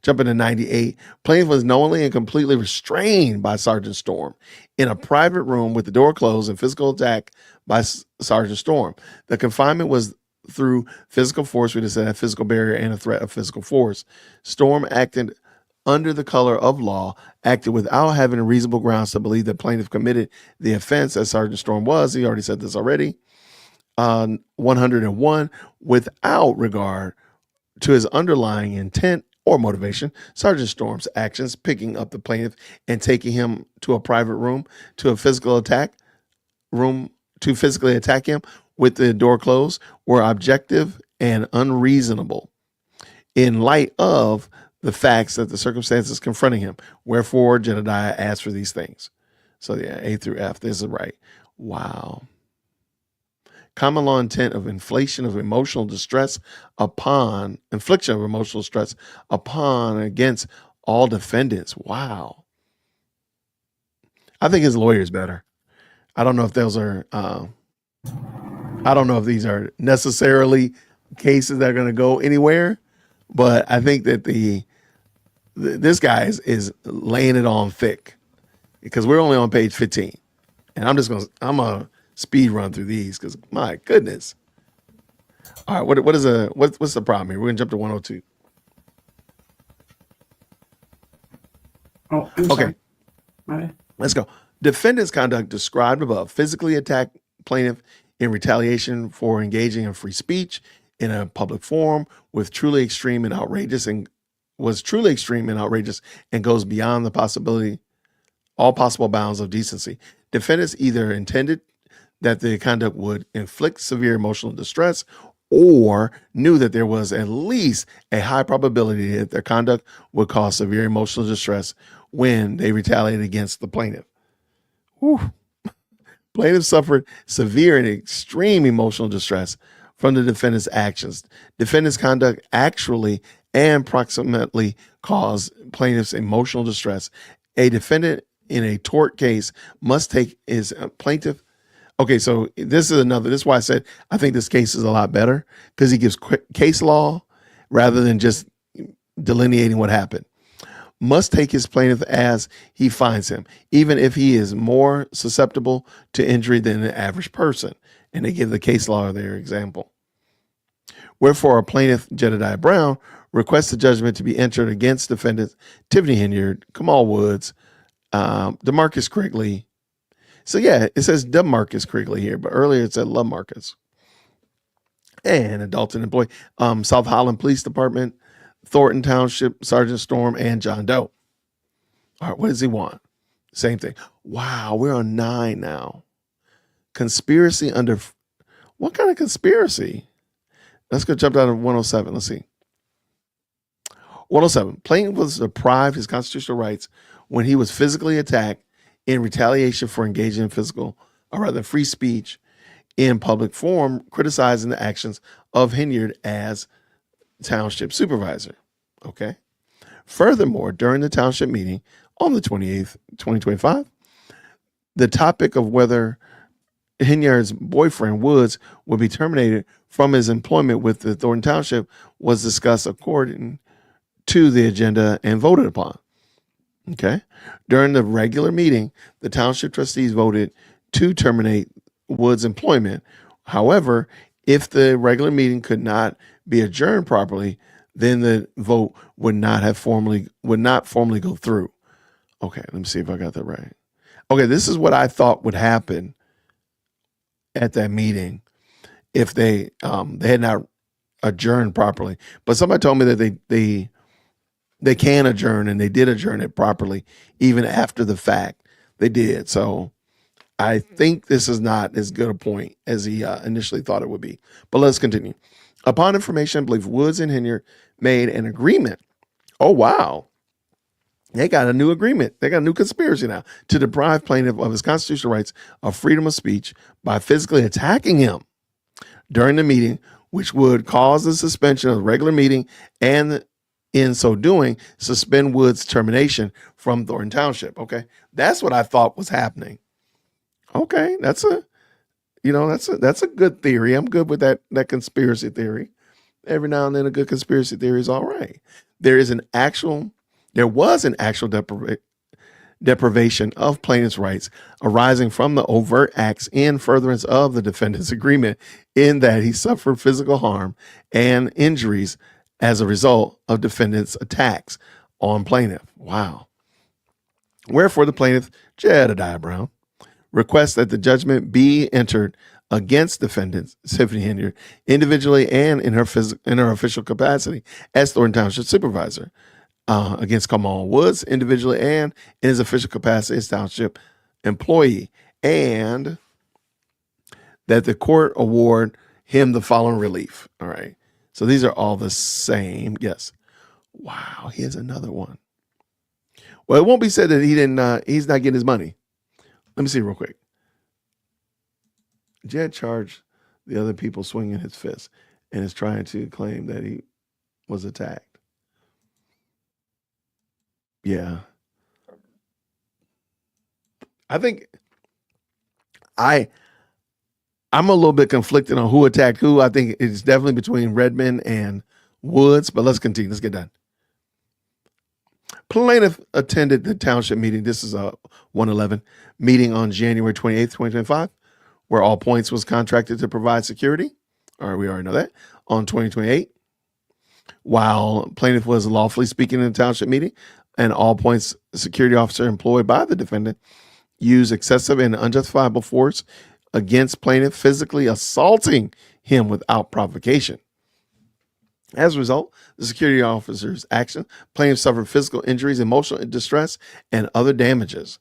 Jumping to 98. Plaintiff was knowingly and completely restrained by Sergeant Storm in a private room with the door closed and physical attack by Sergeant Storm. The confinement was through physical force, we just said a physical barrier and a threat of physical force. Storm acted under the color of law, acted without having reasonable grounds to believe that plaintiff committed the offense, as Sergeant Storm was. He already said this already. 101, without regard to his underlying intent or motivation, Sergeant Storm's actions, picking up the plaintiff and taking him to a private room to physically attack him with the door closed, were objective and unreasonable in light of the facts that the circumstances confronting him. Wherefore, Jedediah asked for these things. So yeah, A through F, this is right. Wow. Common law intent of infliction of emotional distress upon against all defendants. Wow. I think his lawyer is better. I don't know if those are, I don't know if these are necessarily cases that are going to go anywhere, but I think that this guy is laying it on thick, because we're only on page 15, and I'm going to speed run through these because my goodness. All right, what's the problem here? We're gonna jump to 102. Oh, I'm Okay. sorry. My bad. Let's go. Defendant's conduct described above physically attacked plaintiff in retaliation for engaging in free speech in a public forum was truly extreme and outrageous and goes beyond all possible bounds of decency. Defendants either intended that the conduct would inflict severe emotional distress or knew that there was at least a high probability that their conduct would cause severe emotional distress when they retaliated against the plaintiff. Whew. Plaintiff suffered severe and extreme emotional distress from the defendant's actions. Defendant's conduct actually and proximately caused plaintiff's emotional distress. A defendant in a tort case must take his plaintiff. Okay, so this is why I said I think this case is a lot better, because he gives case law rather than just delineating what happened. Must take his plaintiff as he finds him, even if he is more susceptible to injury than the average person. And they give the case law their example. Wherefore, a plaintiff, Jedediah Brown, requests the judgment to be entered against defendants Tiffany Henyard, Kamal Woods, DeMarcus Crigley. So yeah, it says DeMarcus Crigley here, but earlier it said LaMarcus. And a Dalton employee, South Holland Police Department, Thornton Township, Sergeant Storm, and John Doe. All right, what does he want? Same thing. Wow, we're on 9 now. Conspiracy under, what kind of conspiracy? Let's go jump down to 107. Let's see. 107. Plaintiff was deprived his constitutional rights when he was physically attacked in retaliation for engaging in free speech in public forum, criticizing the actions of Henyard as township supervisor. Okay. Furthermore, during the township meeting on the 28th, 2025, the topic of whether Henyard's boyfriend Woods would be terminated from his employment with the Thornton Township was discussed according to the agenda and voted upon. Okay. During the regular meeting, the township trustees voted to terminate Woods' employment. However, if the regular meeting could not be adjourned properly, then the vote would not formally go through. Okay, let me see if I got that right. Okay, this is what I thought would happen at that meeting if they had not adjourned properly. But somebody told me that they can adjourn, and they did adjourn it properly even after the fact. They did. So I think this is not as good a point as he initially thought it would be. But let's continue. Upon information, I believe Woods and Henyard made an agreement. Oh, wow. They got a new agreement. They got a new conspiracy now to deprive plaintiff of his constitutional rights of freedom of speech by physically attacking him during the meeting, which would cause the suspension of the regular meeting and in so doing, suspend Woods' termination from Thornton Township. Okay. That's what I thought was happening. Okay. That's a good theory. I'm good with that conspiracy theory. Every now and then a good conspiracy theory is all right. There was an actual deprivation of plaintiff's rights arising from the overt acts in furtherance of the defendant's agreement, in that he suffered physical harm and injuries as a result of defendant's attacks on plaintiff. Wow. Wherefore the plaintiff, Jedediah Brown, requests that the judgment be entered against defendant Tiffany Henyard individually and in her official capacity as Thornton Township supervisor, against Kamal Woods individually and in his official capacity as township employee, and that the court award him the following relief. All right. So these are all the same. Yes. Wow. Here's another one. Well, it won't be said that he's not getting his money. Let me see real quick. Jed charged the other people swinging his fist and is trying to claim that he was attacked. Yeah. I think I'm a little bit conflicted on who attacked who. I think it's definitely between Redmond and Woods, but let's continue. Let's get done. Plaintiff attended the township meeting. This is a 111 meeting on January 28th, 2025, where All Points was contracted to provide security. All right, we already know that. On 2028, while plaintiff was lawfully speaking in the township meeting, and all points security officer employed by the defendant used excessive and unjustifiable force against plaintiff, physically assaulting him without provocation. As a result, the security officer's action, plaintiff suffered physical injuries, emotional distress, and other damages.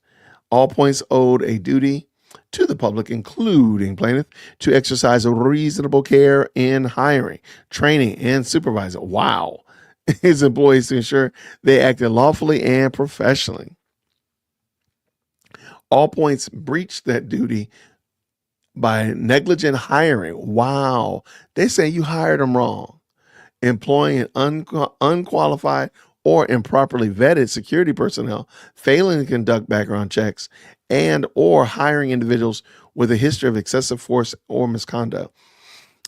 All points owed a duty to the public, including plaintiff, to exercise reasonable care in hiring, training, and supervising. Wow. His employees to ensure they acted lawfully and professionally. All points breached that duty by negligent hiring. Wow. They say you hired them wrong. Employing unqualified or improperly vetted security personnel, failing to conduct background checks, and or hiring individuals with a history of excessive force or misconduct.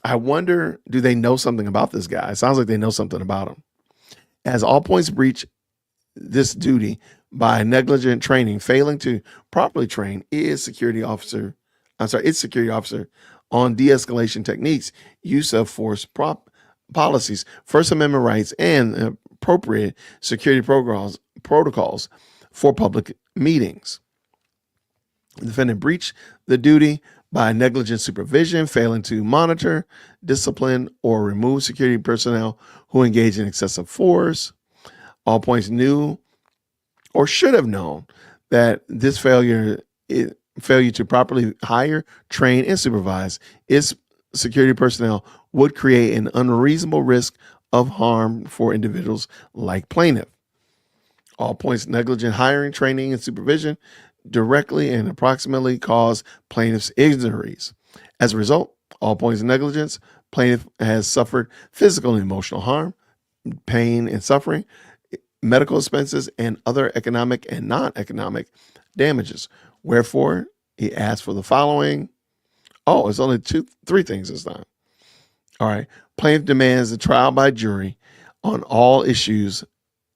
I wonder, do they know something about this guy? It sounds like they know something about him. As all points breach this duty by negligent training, failing to properly train its security officer on de-escalation techniques, use of force policies, First Amendment rights, and appropriate security protocols for public meetings. The defendant breached the duty by negligent supervision, failing to monitor, discipline, or remove security personnel who engage in excessive force. All points knew or should have known that this failure to properly hire, train, and supervise its security personnel would create an unreasonable risk of harm for individuals like plaintiff. All points negligent hiring, training, and supervision directly and approximately cause plaintiff's injuries. As a result, all points negligence, plaintiff has suffered physical and emotional harm, pain and suffering, medical expenses, and other economic and non-economic damages. Wherefore, he asked for the following. Oh, it's only three things this time. All right. Plaintiff demands a trial by jury on all issues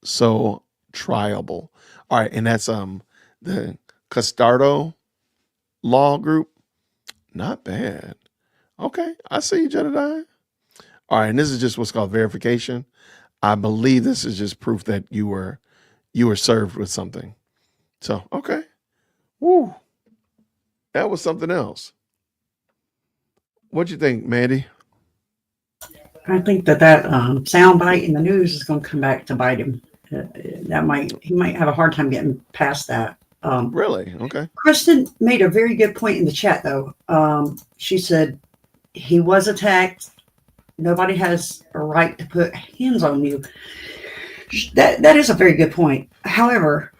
so triable. All right. And that's the Castardo Law Group. Not bad. Okay. I see you, Jedediah. All right. And this is just what's called verification. I believe this is just proof that you were served with something. So, okay. Woo. That was something else. What'd you think, Mandy? I think that sound bite in the news is going to come back to bite him. He might have a hard time getting past that. Really? Okay. Kristen made a very good point in the chat, though. She said he was attacked. Nobody has a right to put hands on you. That is a very good point. However,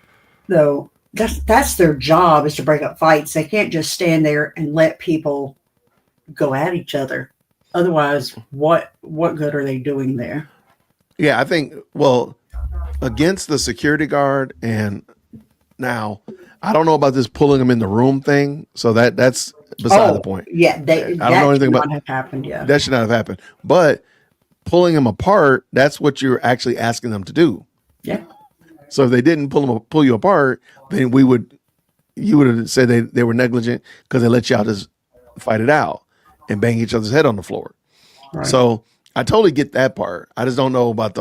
though, that's their job, is to break up fights. They can't just stand there and let people go at each other. Otherwise, what good are they doing there? Yeah, I think, well, against the security guard, and now I don't know about this pulling him in the room thing. So that's beside the point. Yeah, I don't know anything about have happened. Yeah, that should not have happened. But pulling him apart, that's what you're actually asking them to do. Yeah. So if they didn't pull you apart, then you would have said they were negligent because they let y'all just fight it out and bang each other's head on the floor. Right. So I totally get that part. I just don't know about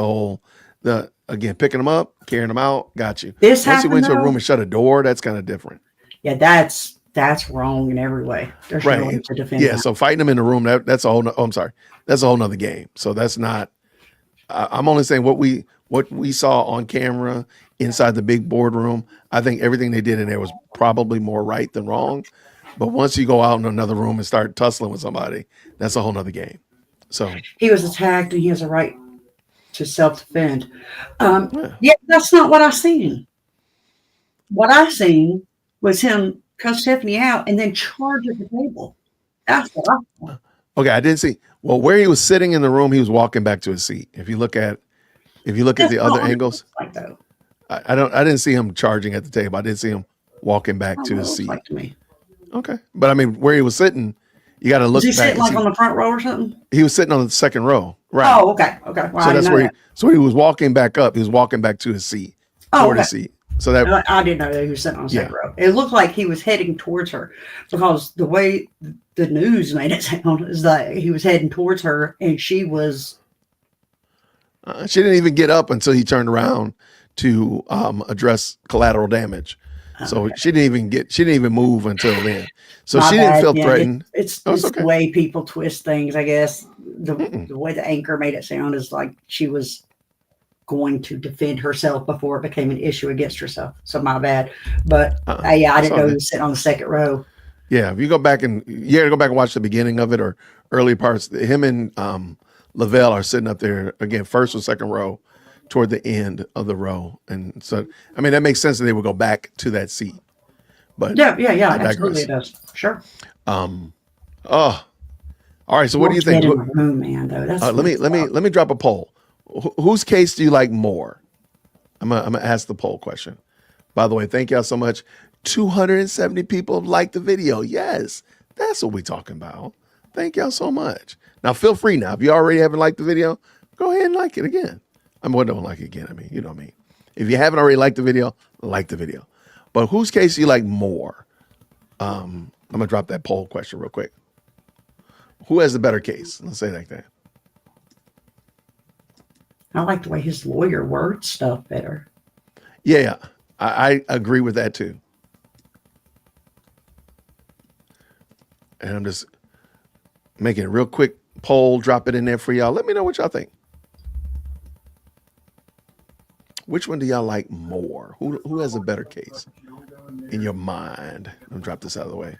again, picking them up, carrying them out. Got you. Once you went to a room and shut a door, that's kind of different. Yeah, that's wrong in every way. There's no way to defend that. So fighting them in the room, that's a whole. I'm sorry, that's a whole nother game. So that's not. I'm only saying what we saw on camera inside the big boardroom. I think everything they did in there was probably more right than wrong. But once you go out in another room and start tussling with somebody, that's a whole nother game. So he was attacked and he has a right to self-defend. Yeah, that's not what I seen. What I seen was him cuss Tiffany out and then charge at the table. That's what I saw. Okay, I didn't see. Well, where he was sitting in the room, he was walking back to his seat. If you look at the other angles, I didn't see him charging at the table. I didn't see him walking back to his seat. To me. Okay, but I mean, where he was sitting, you got to look. Was he back sitting like on the front row or something? He was sitting on the second row. Right. Oh, okay. Well, so that's where he was walking back up. He was walking back to his seat, toward his seat. So that I didn't know that he was sitting on the second row. It looked like he was heading towards her because the way the news made it sound is that he was heading towards her and she was. She didn't even get up until he turned around to address collateral damage. So she didn't even move until then. So My she didn't bad, feel yeah. threatened. It's Oh, it's the okay. way people twist things, I guess. The way the anchor made it sound is like she was going to defend herself before it became an issue against herself. So my bad. But yeah, I It's didn't all know good. he was sitting on the second row. Yeah, if you go back and watch the beginning of it or early parts, him and Lavelle are sitting up there again, first or second row, toward the end of the row, and so I mean that makes sense that they would go back to that seat. But Yeah, I absolutely it digress. does. Sure. Oh, all right. So what do you Get think? in the room, man, though. That's Let me drop a poll. Whose case do you like more? I'm gonna ask the poll question. By the way, thank y'all so much. 270 people have liked the video. Yes, that's what we're talking about. Thank y'all so much. Now feel free now. If you already haven't liked the video, go ahead and like it again. Don't like it again. I mean, you know what I mean. If you haven't already liked the video, like the video. But whose case do you like more? I'm gonna drop that poll question real quick. Who has the better case? Let's say it like that. I like the way his lawyer words stuff better. Yeah, I agree with that too. And I'm just making a real quick poll, drop it in there for y'all. Let me know what y'all think. Which one do y'all like more? Who has a better case in your mind? I'll drop this out of the way.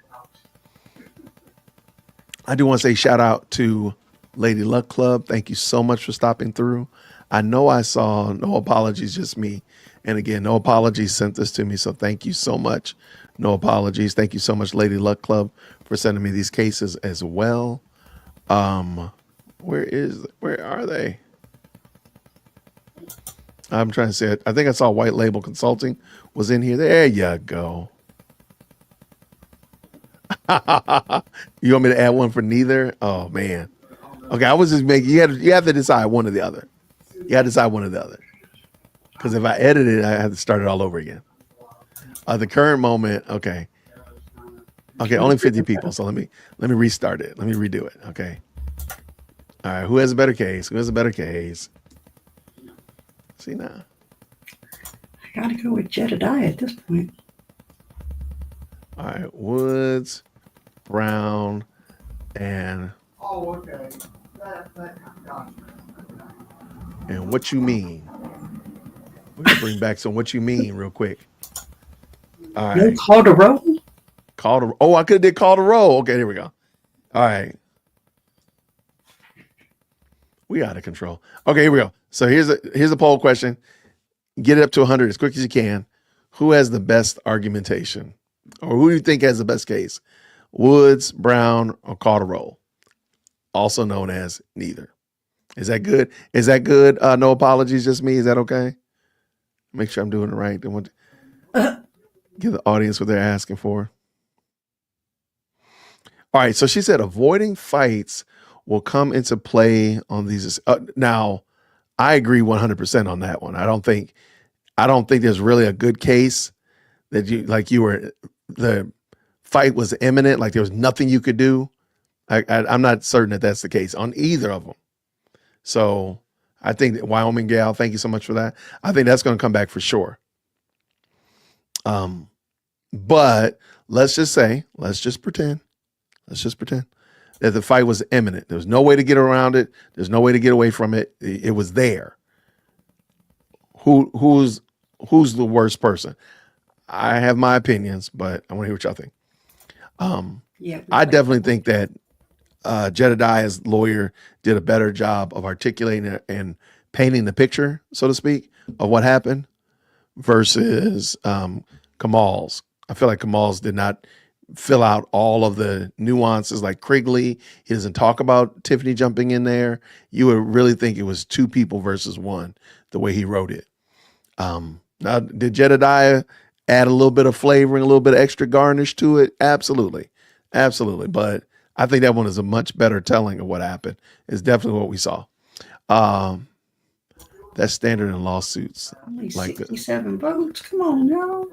I do want to say shout out to Lady Luck Club. Thank you so much for stopping through. I know I saw No Apologies, Just Me. And again, No Apologies sent this to me. So thank you so much. No Apologies. Thank you so much, Lady Luck Club, for sending me these cases as well. Where are they? I'm trying to say it. I think I saw White Label Consulting was in here. There you go. You want me to add one for neither? Oh man. Okay, I was just making you have to decide one or the other. You got to decide one or the other. Because if I edit it, I have to start it all over again. The current moment, okay. Okay, only 50 people. So let me restart it. Let me redo it. Okay. All right. Who has a better case? Who has a better case? See now. I gotta go with Jedediah at this point. All right. Woods, Brown, and. Oh, okay. And What You Mean. We're gonna bring back some What You Mean real quick. All right. No call to roll? I could have did call to roll. Okay, there we go. All right. We out of control. Okay, here we go. So here's a poll question. Get it up to 100 as quick as you can. Who has the best argumentation? Or who do you think has the best case? Woods, Brown, or call to roll? Also known as neither. Is that good? Is that good? No apologies, just me. Is that okay? Make sure I'm doing it right. Give the audience what they're asking for. All right. So she said avoiding fights will come into play on these. Now, I agree 100% on that one. I don't think there's really a good case that the fight was imminent, like there was nothing you could do. I'm not certain that that's the case on either of them. So I think that Wyoming gal, thank you so much for that. I think that's going to come back for sure. But let's just pretend that the fight was imminent. There was no way to get around it. There's no way to get away from it. It was there. Who's the worst person? I have my opinions, but I want to hear what y'all think. I definitely think that Jedediah's lawyer did a better job of articulating and painting the picture, so to speak, of what happened versus Kamal's. I feel like Kamal's did not fill out all of the nuances like Krigley. He doesn't talk about Tiffany jumping in there. You would really think it was two people versus one, the way he wrote it. Now, did Jedediah add a little bit of flavor and a little bit of extra garnish to it? Absolutely. Absolutely. But I think that one is a much better telling of what happened. It's definitely what we saw. That's standard in lawsuits. Only like 67 votes. Come on, y'all.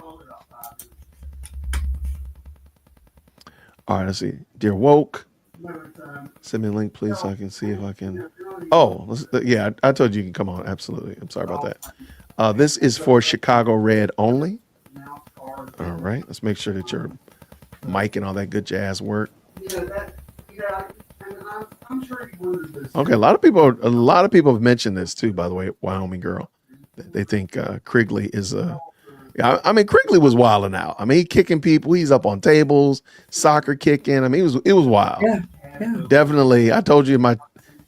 All right, let's see. Dear Woke, send me a link, please, so I can see if I can. Oh, yeah, I told you can come on. Absolutely. I'm sorry about that. This is for Chicago Red only. All right, let's make sure that your mic and all that good jazz work. Okay, a lot of people have mentioned this too. By the way, Wyoming girl, they think Krigley is a. I mean, Krigley was wilding out. I mean, he kicking people. He's up on tables, soccer kicking. I mean, it was wild. Yeah. Definitely. I told you in my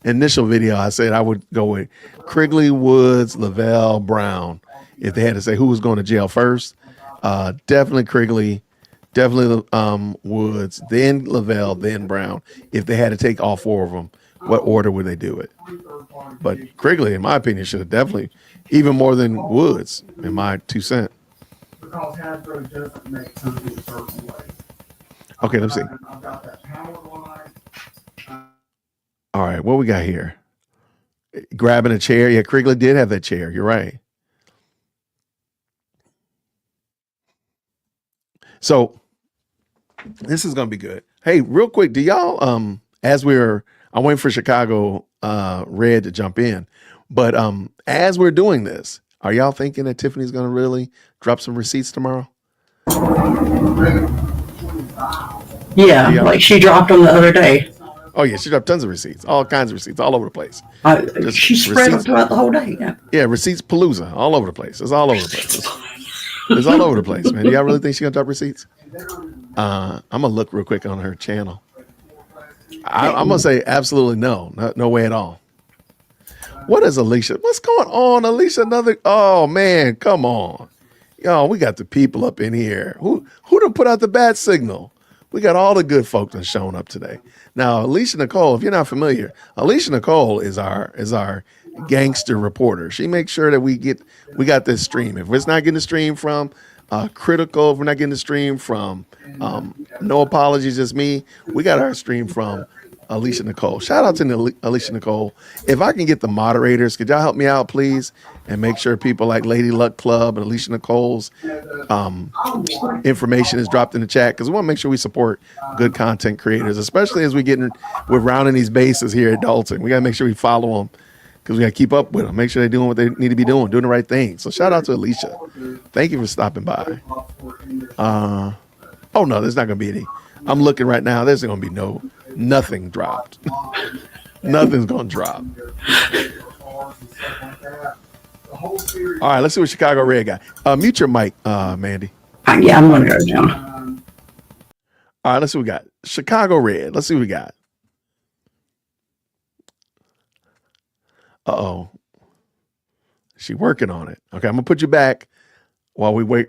initial video, I said I would go with Krigley, Woods, Lavelle, Brown. If they had to say who was going to jail first, definitely Krigley, definitely Woods, then Lavelle, then Brown. If they had to take all four of them, what order would they do it? But Krigley, in my opinion, should have definitely, even more than Woods, in my 2 cents. Because Hasbro doesn't make something a certain way. Okay, let's see. I've got that power line. All right, what we got here? Grabbing a chair. Yeah, Krigley did have that chair. You're right. So this is gonna be good. Hey, real quick, do y'all I'm waiting for Chicago Red to jump in, but as we're doing this, are y'all thinking that Tiffany's gonna really drop some receipts tomorrow? Yeah, Yeah. like she dropped them the other day. Oh yeah, she dropped tons of receipts, all kinds of receipts, all over the place. Just She spread them receipts. throughout the whole day. Yeah. Yeah, receipts palooza, all over the place. It's all over the place. It's all over the place, man. Do y'all really think she's gonna drop receipts? I'm gonna look real quick on her channel. I'm gonna say absolutely no way at all. What is Alicia? What's going on, Alicia? Oh man, come on, yo, we got the people up in here. Who done put out the bad signal? We got all the good folk that's showing up today. Now, Alicia Nicole, if you're not familiar, Alicia Nicole is our gangster reporter. She makes sure that we got this stream. If it's not getting the stream from Critical, if we're not getting the stream from No Apologies, Just Me, we got our stream from Alicia Nicole. Shout out to Alicia Nicole. If I can get the moderators, could y'all help me out, please? And make sure people like Lady Luck Club and Alicia Nicole's information is dropped in the chat, because we want to make sure we support good content creators, especially as we're rounding these bases here at Dalton. We got to make sure we follow them, because we got to keep up with them, make sure they're doing what they need to be doing the right thing. So shout out to Alicia. Thank you for stopping by. Oh no, there's not going to be any. I'm looking right now. There's going to be nothing dropped. Nothing's going to drop. All right, let's see what Chicago Red got. Mute your mic, Mandy. Yeah, I'm gonna go down. All right, let's see what we got. Chicago Red. Let's see what we got. Uh-oh. She working on it. Okay, I'm gonna put you back while we wait.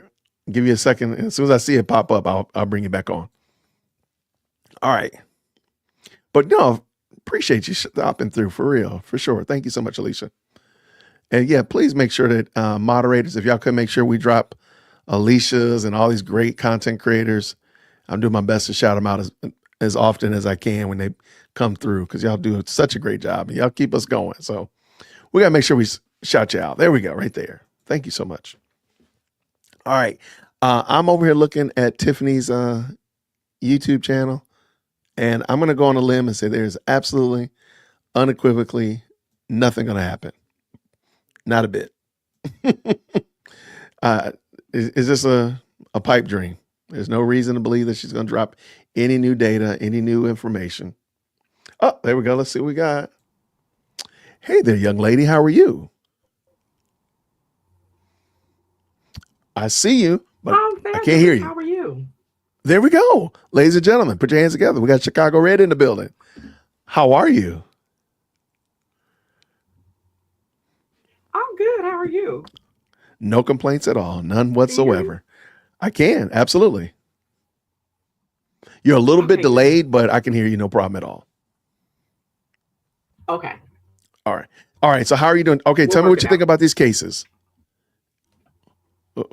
Give you a second. As soon as I see it pop up, I'll bring you back on. All right. But no, appreciate you stopping through for real, for sure. Thank you so much, Alicia. And yeah, please make sure that moderators, if y'all could make sure we drop Alicia's and all these great content creators. I'm doing my best to shout them out as often as I can when they come through, because y'all do such a great job and y'all keep us going. So we got to make sure we shout you out. There we go, right there. Thank you so much. All right. I'm over here looking at Tiffany's YouTube channel, and I'm going to go on a limb and say there's absolutely, unequivocally nothing going to happen. Not a bit. Is this a pipe dream? There's no reason to believe that she's going to drop any new data, any new information. Oh, there we go. Let's see what we got. Hey there, young lady. How are you? I see you, but I can't hear you. How are you? There we go. Ladies and gentlemen, put your hands together. We got Chicago Red in the building. How are you? I'm good. How are you? No complaints at all. None whatsoever. I can. Absolutely. You're a little bit delayed, but I can hear you. No problem at all. Okay. All right. All right. So how are you doing? Okay. Tell me what you think about these cases.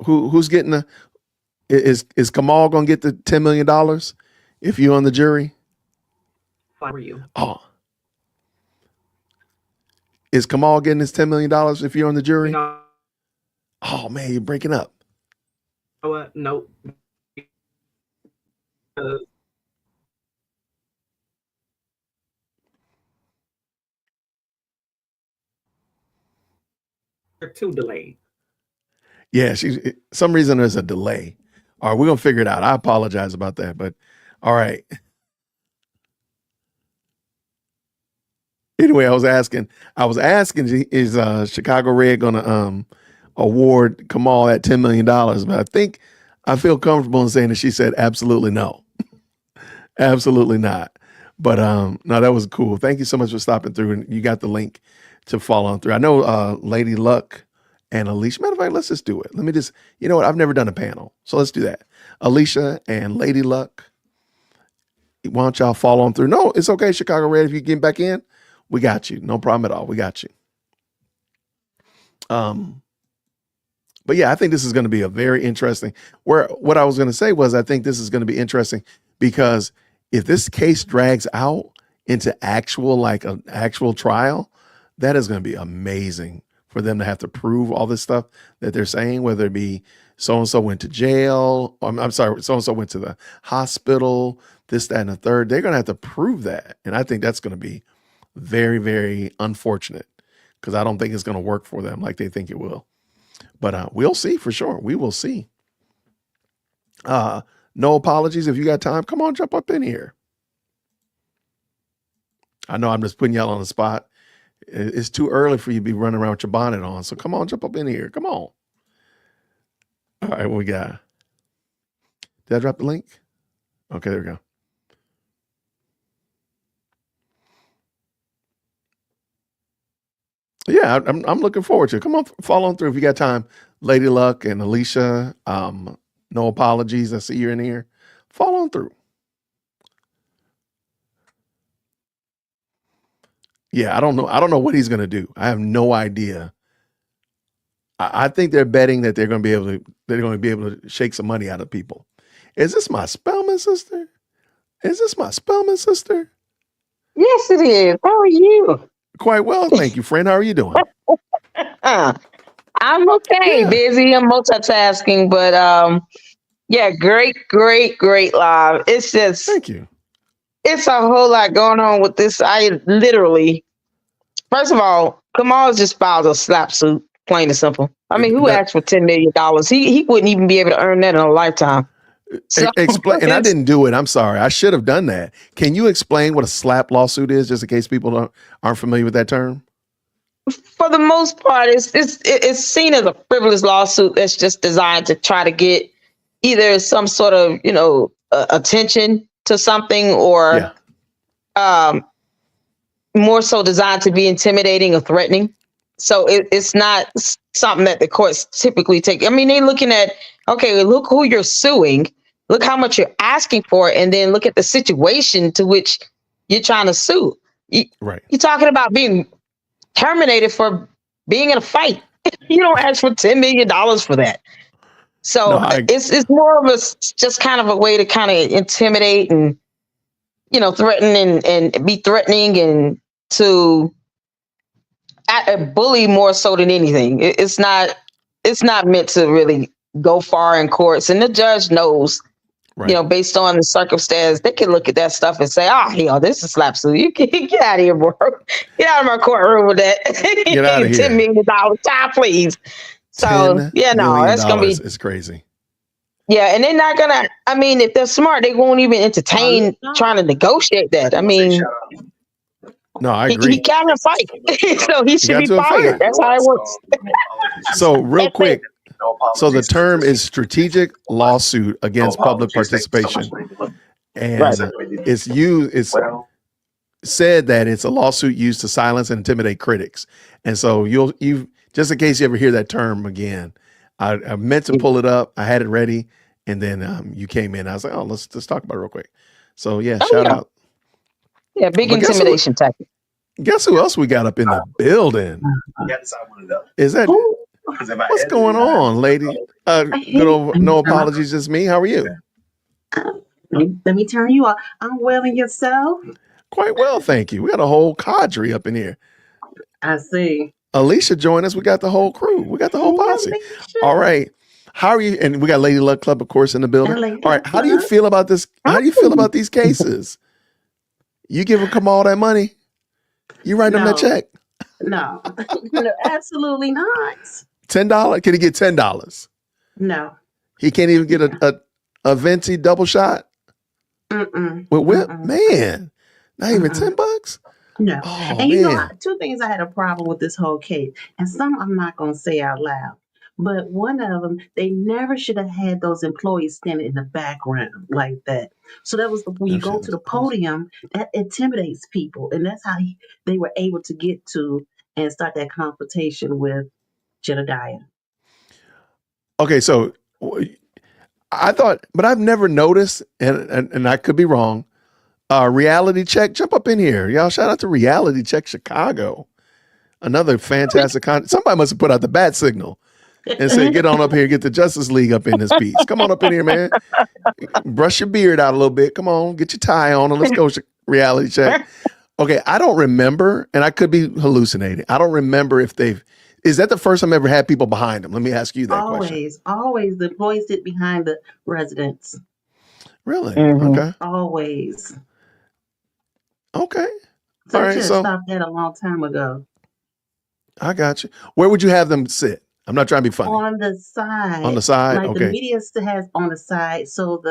Who's getting is Kamal going to get the $10 million if you're on the jury? How are you? Oh. Is Kamal getting his $10 million if you're on the jury? No. Oh man, you're breaking up. What? Nope. They're too delayed. Yeah, some reason there's a delay. All right, we're gonna figure it out. I apologize about that, but all right. Anyway, I was asking, is Chicago Red gonna award Kamal that $10 million? But I feel comfortable in saying that she said absolutely no. Absolutely not. But no, that was cool. Thank you so much for stopping through, and you got the link to follow on through. I know Lady Luck and Alicia. Matter of fact, let's just do it. Let me just, you know what? I've never done a panel, so let's do that. Alicia and Lady Luck, why don't y'all follow on through? No, it's okay, Chicago Red. If you get back in, we got you. No problem at all. We got you. But yeah, I think this is going to be a very interesting. What I was going to say was, I think this is going to be interesting because if this case drags out into an actual trial, that is going to be amazing for them to have to prove all this stuff that they're saying, whether it be so-and-so went to jail, I'm sorry, so-and-so went to the hospital, this, that, and the third. They're going to have to prove that. And I think that's going to be very, very unfortunate because I don't think it's going to work for them like they think it will. But we'll see for sure. We will see. No apologies. If you got time, come on, jump up in here. I know I'm just putting y'all on the spot. It's too early for you to be running around with your bonnet on. So come on, jump up in here. Come on. All right, what we got? Did I drop the link? Okay, there we go. Yeah, I'm looking forward to it. Come on, follow on through if you got time. Lady Luck and Alicia, no apologies. I see you're in here. Follow on through. Yeah, I don't know. I don't know what he's going to do. I have no idea. I think they're betting that they're going to be able to shake some money out of people. Is this my Spellman sister? Is this my Spellman sister? Yes, it is. How are you? Quite well, thank you, friend. How are you doing? I'm okay. Yeah. Busy. I'm multitasking, but yeah, great live. It's just, Thank you. it's a whole lot going on with this. I literally, first of all, Kamal just filed a slap suit, plain and simple. I mean, who asked for $10 million? He wouldn't even be able to earn that in a lifetime. So, Explain, and I didn't do it. I'm sorry. I should have done that. Can you explain what a slap lawsuit is, just in case people aren't familiar with that term? for the most part, it's seen as a frivolous lawsuit that's just designed to try to get either some sort of attention to something, or more so designed to be intimidating or threatening. So it's not something that the courts typically take. I mean, they're looking at, okay, look who you're suing, look how much you're asking for, and then look at the situation to which you're trying to sue. Right. You're talking about being terminated for being in a fight. You don't ask for $10 million for that. So it's more of just kind of a way to kind of intimidate and, threaten and be threatening and to bully more so than anything. It's not meant to really go far in courts, and the judge knows, based on the circumstance, they can look at that stuff and say, "Oh, hell, this is slap suit. You can get out of here, bro. Get out of my courtroom with that. Get out of here. $10 million, time, please." So that's gonna be. It's crazy. Yeah, and they're not gonna. I mean, if they're smart, they won't even entertain trying to negotiate that. I mean, no, I agree. He can't fight, so he should be fired. That's how it works. So real quick, so the term is strategic lawsuit against public participation, and it's said that it's a lawsuit used to silence and intimidate critics. And so you just in case you ever hear that term again, I meant to pull it up. I had it ready, and then you came in. I was like, oh, let's talk about it real quick. So shout out. Yeah, big intimidation tactic. Guess who else we got up in the building? Is that what's going on, lady? Good old, no apologies, just me. How are you? Let me turn you off. I'm well, and yourself? Quite well, thank you. We got a whole cadre up in here. I see. Alicia joined us. We got the whole crew. We got the whole posse. All right. How are you? And we got Lady Luck Club, of course, in the building. All right. How do you feel about this? How do you feel about these cases? You giving Kamal that money? You writing him that check? No, absolutely not. $10? Can he get $10? No. He can't even get a venti double shot? With whip? Man, not even $10? No. Oh, And you know, man. two things I had a problem with this whole case, and some I'm not going to say out loud. But one of them, they never should have had those employees standing in the background like that. So that was when you go to the podium, that intimidates people, and that's how they were able to get to and start that confrontation with Jedediah. Okay, so I thought, but I've never noticed, and I could be wrong. Reality Check, jump up in here, y'all! Shout out to Reality Check Chicago, another fantastic content. Somebody must have put out the bat signal and say, "Get on up here, get the Justice League up in this piece. Come on up in here, man. Brush your beard out a little bit. Come on, get your tie on, and let's go." Reality Check. Okay, I don't remember, and I could be hallucinating. I don't remember if they've. Is that the first time I ever had people behind them? Let me ask you that question. Always. The employees sit behind the residents. Really? Okay. Always. Okay. So All they right. should have So stopped that a long time ago. I got you. Where would you have them sit? I'm not trying to be funny. On the side. On the side? Like Okay. the media still has on the side, so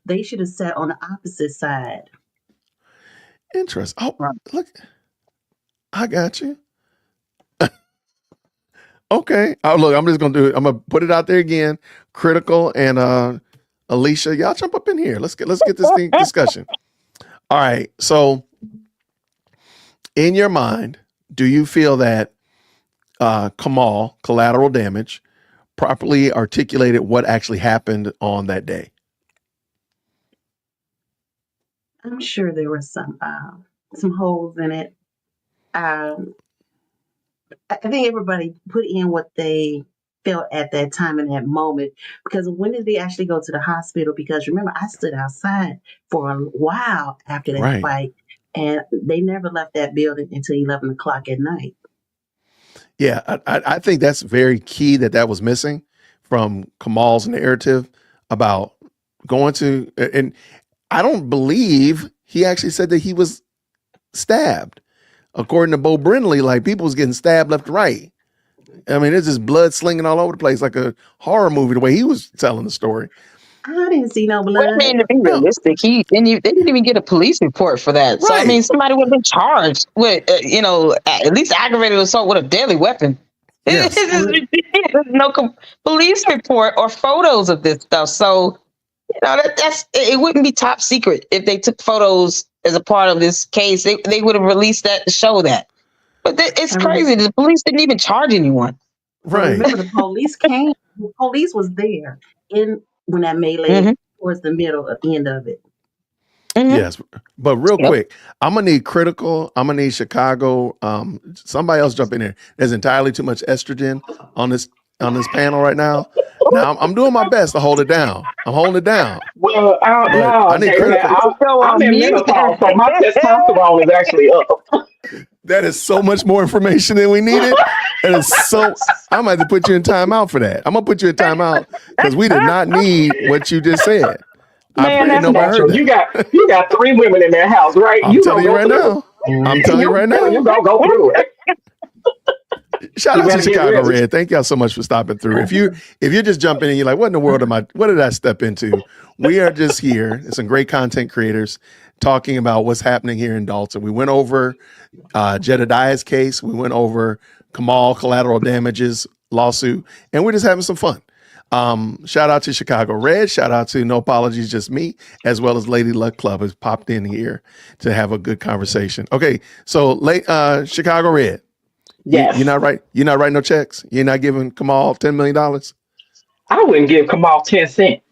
they should have sat on the opposite side. Interesting. Oh, look. I got you. Okay. Oh, look, I'm just gonna do it. I'm gonna put it out there again. Critical and Alicia, y'all jump up in here. Let's get this thing discussion. All right. So, in your mind, do you feel that Kamal, collateral damage, properly articulated what actually happened on that day? I'm sure there were some holes in it. I think everybody put in what they felt at that time in that moment. Because when did they actually go to the hospital? Because remember, I stood outside for a while after that fight, and they never left that building until 11 o'clock at night. Yeah, I think that's very key that was missing from Kamal's narrative about going to, and I don't believe he actually said that he was stabbed. According to Bo Brindley, like people was getting stabbed left and right. I mean, there's just blood slinging all over the place, like a horror movie, the way he was telling the story. I didn't see no blood. Well, I mean, to be realistic, they didn't even get a police report for that. So, I mean, somebody would have been charged with, at least aggravated assault with a deadly weapon. Yes. There's no police report or photos of this stuff. So, it wouldn't be top secret if they took photos as a part of this case. They would have released that to show that. But it's crazy. The police didn't even charge anyone. Right. Remember, the police came. The police was there when that melee towards the end of it. Yes, but real quick, I'm gonna need critical. I'm gonna need Chicago. Somebody else jump in there. There's entirely too much estrogen on this panel right now. Now I'm doing my best to hold it down. I'm holding it down. Well, I need critical. I'm in menopause, so my testosterone is actually up. That is so much more information than we needed. That is so. I'm gonna have to put you in timeout for that. I'm gonna put you in timeout because we did not need what you just said. Man, that's natural. You got 3 women in that house, right? I'm telling you right now. I'm telling you right now. You gonna go through it. Shout out to Chicago Red. Thank y'all so much for stopping through. If you're just jumping in, you're like, what in the world what did I step into? We are just here. There's some great content creators talking about what's happening here in Dalton. We went over Jedediah's case. We went over Kamal collateral damages lawsuit, and we're just having some fun. Shout out to Chicago Red. Shout out to No Apologies, Just Me, as well as Lady Luck Club has popped in here to have a good conversation. Okay, so Chicago Red. Yes. You're not right. You're not writing no checks. You're not giving Kamal $10 million. I wouldn't give Kamal 10 cents.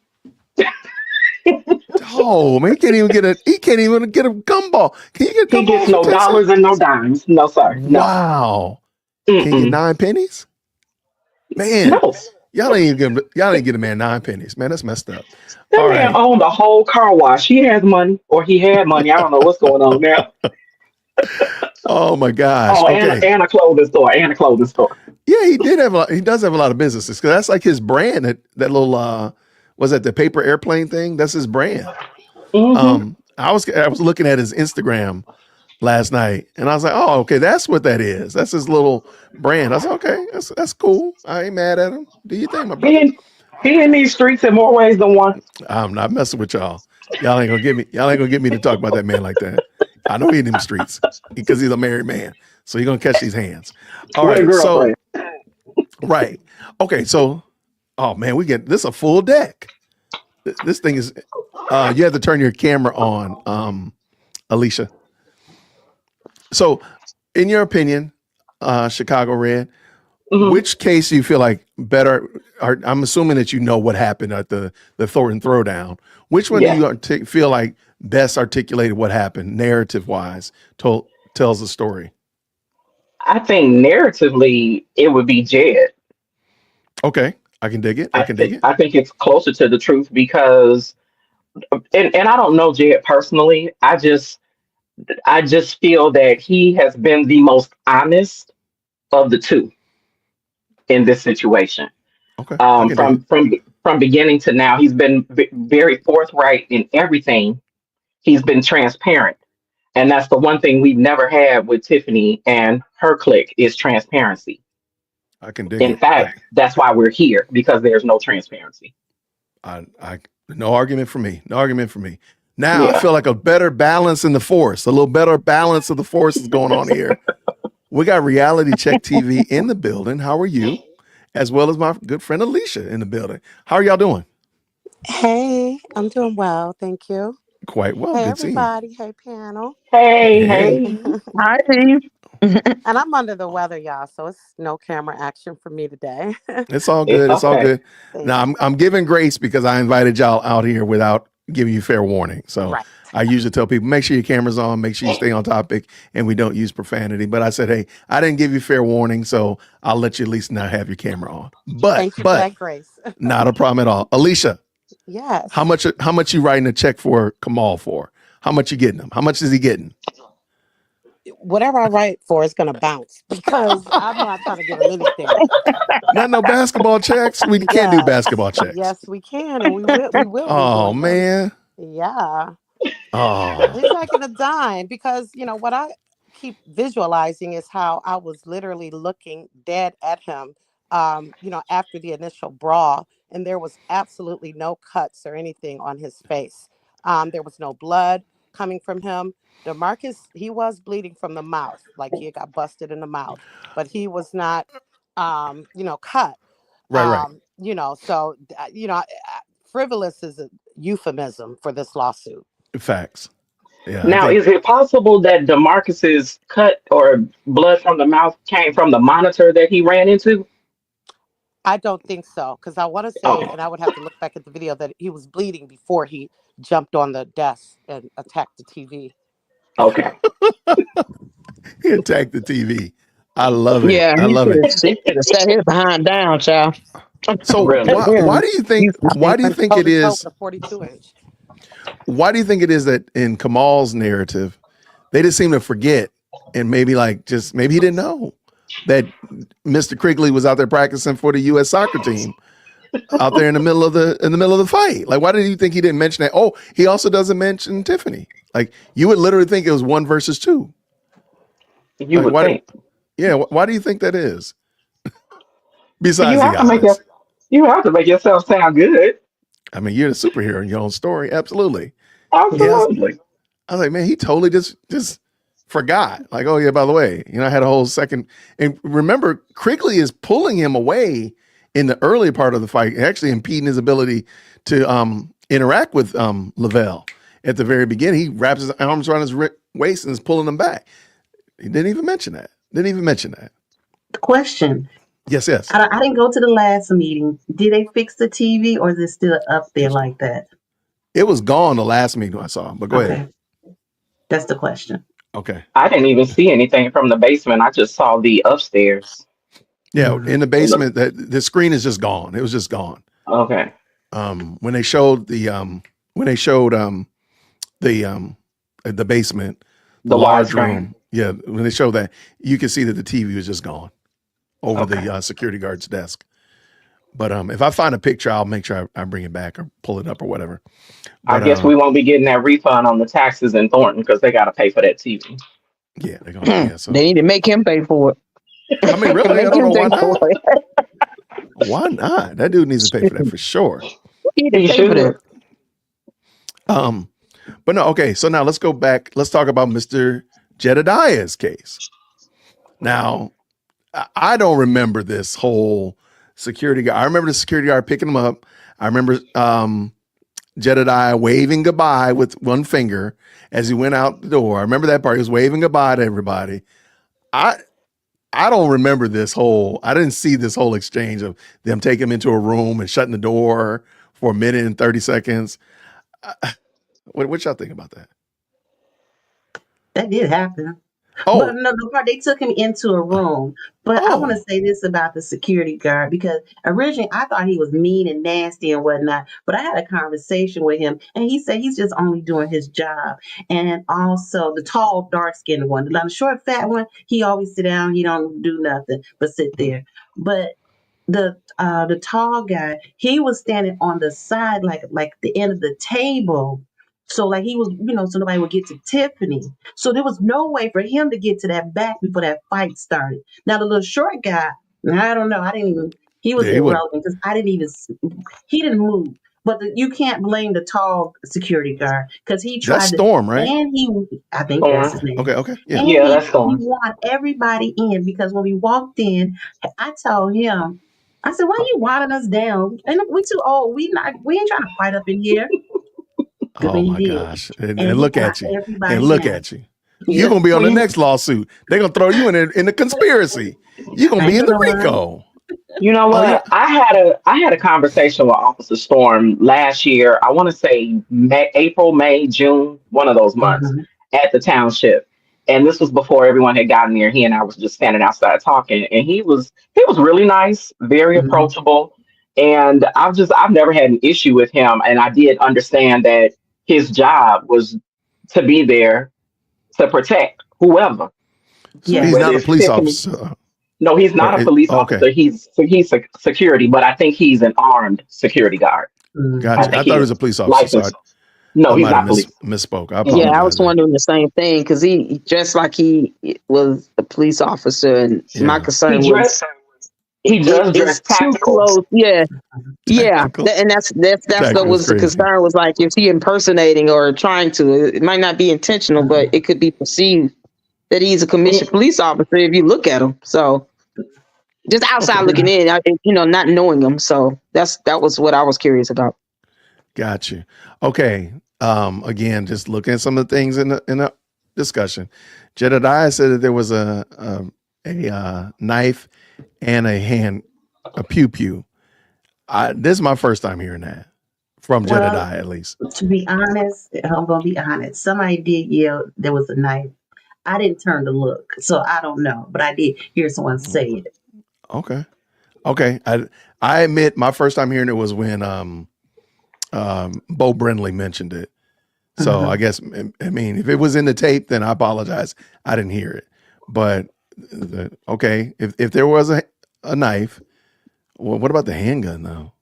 Oh man, he can't even get a gumball. Can you get a gumball? He gets no dollars and no dimes. No, sir. No. Wow. Can you get 9 pennies? Man. No. Y'all ain't get a man 9 pennies. Man, that's messed up. That man owned a whole car wash. He has money, or he had money. I don't know what's going on now. Oh my gosh. Oh, okay. and a clothing store. Yeah, he does have a lot of businesses because that's like his brand. That little was that the paper airplane thing? That's his brand. I was looking at his Instagram last night, and I was like, "Oh, okay, that's what that is. That's his little brand." I was like, "Okay, that's cool. I ain't mad at him. Do you think, my He brother?" in, he in these streets in more ways than one. I'm not messing with y'all. Y'all ain't gonna get me. Y'all ain't gonna get me to talk about that man like that. I know he in them streets because he's a married man, so you're gonna catch these hands. All With a right, so girlfriend. right, okay, so oh man, we get this a full deck. This thing is. You have to turn your camera on, Alicia. So, in your opinion, Chicago Red, Mhm. which case do you feel like better? I'm assuming that you know what happened at the Thornton throwdown. Which one do Yeah. you feel like best articulated what happened, narrative wise, tells the story? I think narratively it would be Jed. Okay, I can dig it. I can dig it. I think it's closer to the truth because and I don't know Jed personally. I just feel that he has been the most honest of the two in this situation. Okay, I can dig it. From beginning to now, he's been very forthright in everything. He's been transparent, and that's the one thing we've never had with Tiffany and her clique is transparency. I can dig In it. fact, that's why we're here because there's no transparency. I no argument for me. No argument for me. Now I Yeah. feel like a better balance in the force. A little better balance of the force is going on here. We got Reality Check TV in the building. How are you? As well as my good friend Alicia in the building. How are y'all doing? Hey, I'm doing well, thank you. Quite well. Hey, Good seeing you. everybody. Hey, panel. Hey, Hey, hey. Hi, Steve. And I'm under the weather, y'all, so it's no camera action for me today. it's all It's good. It's all okay. good. Now I'm giving grace because I invited y'all out here without giving you fair warning. So Right. I usually tell people make sure your camera's on, make sure you stay on topic, and we don't use profanity. But I said, hey, I didn't give you fair warning, so I'll let you at least not have your camera on. Thank you for But that grace. not a problem at all. Alicia, Yes. how much you writing a check for Kamal for? How much you getting him? How much is he getting? Whatever I write for is going to bounce because I'm not trying to give him anything. Not no basketball checks. We can't do Yes. basketball checks. Yes, we can, and we will be Oh doing them. man. Yeah. Oh. He's making a dime because, what I keep visualizing is how I was literally looking dead at him, after the initial brawl, and there was absolutely no cuts or anything on his face. There was no blood coming from him. DeMarcus, he was bleeding from the mouth, like he got busted in the mouth, but he was not, cut. Right. Frivolous is a euphemism for this lawsuit. Facts. Yeah, I Now, think is it possible that Demarcus's cut or blood from the mouth came from the monitor that he ran into? I don't think so, because I want to say, Okay. and I would have to look back at the video, that he was bleeding before he jumped on the desk and attacked the TV. Okay. he attacked the TV. I love it. Yeah, I he love should it. have sat his behind down, child. So Really? why do you think it Toe with is a 42-inch. why do you think it is that in Kamal's narrative they just seem to forget and maybe maybe he didn't know that Mr. Krigley was out there practicing for the US soccer team out there in the middle of the fight. Like why do you think he didn't mention that? Oh, he also doesn't mention Tiffany. Like you would literally think it was 1 versus 2. You Like would why think. why do you think that is? You Besides the have to make obvious. you have to make yourself sound good. I mean, you're the superhero in your own story. Absolutely. Yes. Absolutely. I was like, man, he totally just forgot. Like, oh yeah, by the way, I had a whole second. And remember, Krigley is pulling him away in the early part of the fight, actually impeding his ability to interact with Lavelle at the very beginning. He wraps his arms around his waist and is pulling him back. He didn't even mention that. Question. Yes. I didn't go to the last meeting. Did they fix the TV or is it still up there like that? It was gone the last meeting I saw, but go ahead. That's the question. Okay. I didn't even see anything from the basement. I just saw the upstairs. Yeah, in the basement, the screen is just gone. It was just gone. Okay. When they showed the basement, the large room, yeah, when they showed that, you could see that the TV was just gone over the security guard's desk. But if I find a picture, I'll make sure I bring it back or pull it up or whatever. But, I guess we won't be getting that refund on the taxes in Thornton because they got to pay for that TV. Yeah, they're gonna. Yeah, so They need to make him pay for it. I mean, really, I Make don't know him why pay for not. it. Why not? That dude needs to pay for that for sure. He need to He pay for that. should. But no, okay. So now let's go back. Let's talk about Mr. Jedediah's case. Now, I don't remember this whole security guard. I remember the security guard picking him up. I remember Jedediah waving goodbye with one finger as he went out the door. I remember that part. He was waving goodbye to everybody. I don't remember this whole. I didn't see this whole exchange of them taking him into a room and shutting the door for a minute and 30 seconds. What y'all think about that? That did happen. Oh. But no, the part they took him into a room. But I want to say this about the security guard because originally I thought he was mean and nasty and whatnot. But I had a conversation with him and he said he's just only doing his job. And also the tall, dark-skinned one, the short, fat one, he always sit down. He don't do nothing but sit there. But the tall guy, he was standing on the side, like the end of the table. So like he was, so nobody would get to Tiffany. So there was no way for him to get to that back before that fight started. Now the little short guy, I don't know. He was irrelevant because he didn't move. But you can't blame the tall security guard because he tried That's Storm, right? And Oh, I think that's his name. Okay. Yeah. And Yeah, that's he Storm. wanted everybody in because when we walked in, I told him, I said, "Why are you winding us down? And we too old. We ain't trying to fight up in here." Oh my gosh! And look at you! everybody And look down. at you! You're gonna be on the next lawsuit. They're gonna throw you in the conspiracy. You're gonna be in the RICO. You know what? I had a conversation with Officer Storm last year. I want to say April, May, June, one of those months at the township. And this was before everyone had gotten there. He and I was just standing outside talking, and he was really nice, very approachable. And I've never had an issue with him. And I did understand that his job was to be there to protect whoever. So he's not a police officer. No, he's not a police officer. He's security, but I think he's an armed security guard. Gotcha. I thought he was a police officer. No, he's not police. Misspoke. I was wondering the same thing because he dressed like he was a police officer, and my concern was he just dressed too close. Yeah, and that's what was the concern was like if he impersonating or trying to. It might not be intentional, but it could be perceived that he's a commissioned police officer if you look at him. So just outside looking in, not knowing him. So that was what I was curious about. Got you. Okay. Again, just looking at some of the things in the discussion. Jedediah said that there was a knife and a pew. This is my first time hearing that from Jedediah, at least. To be honest, I'm gonna be honest. Somebody did yell there was a knife. I didn't turn to look, so I don't know, but I did hear someone say it. Okay. I admit my first time hearing it was when Bo Brindley mentioned it. So I guess, I mean, if it was in the tape, then I apologize. I didn't hear it. But if there was a knife, well, what about the handgun though?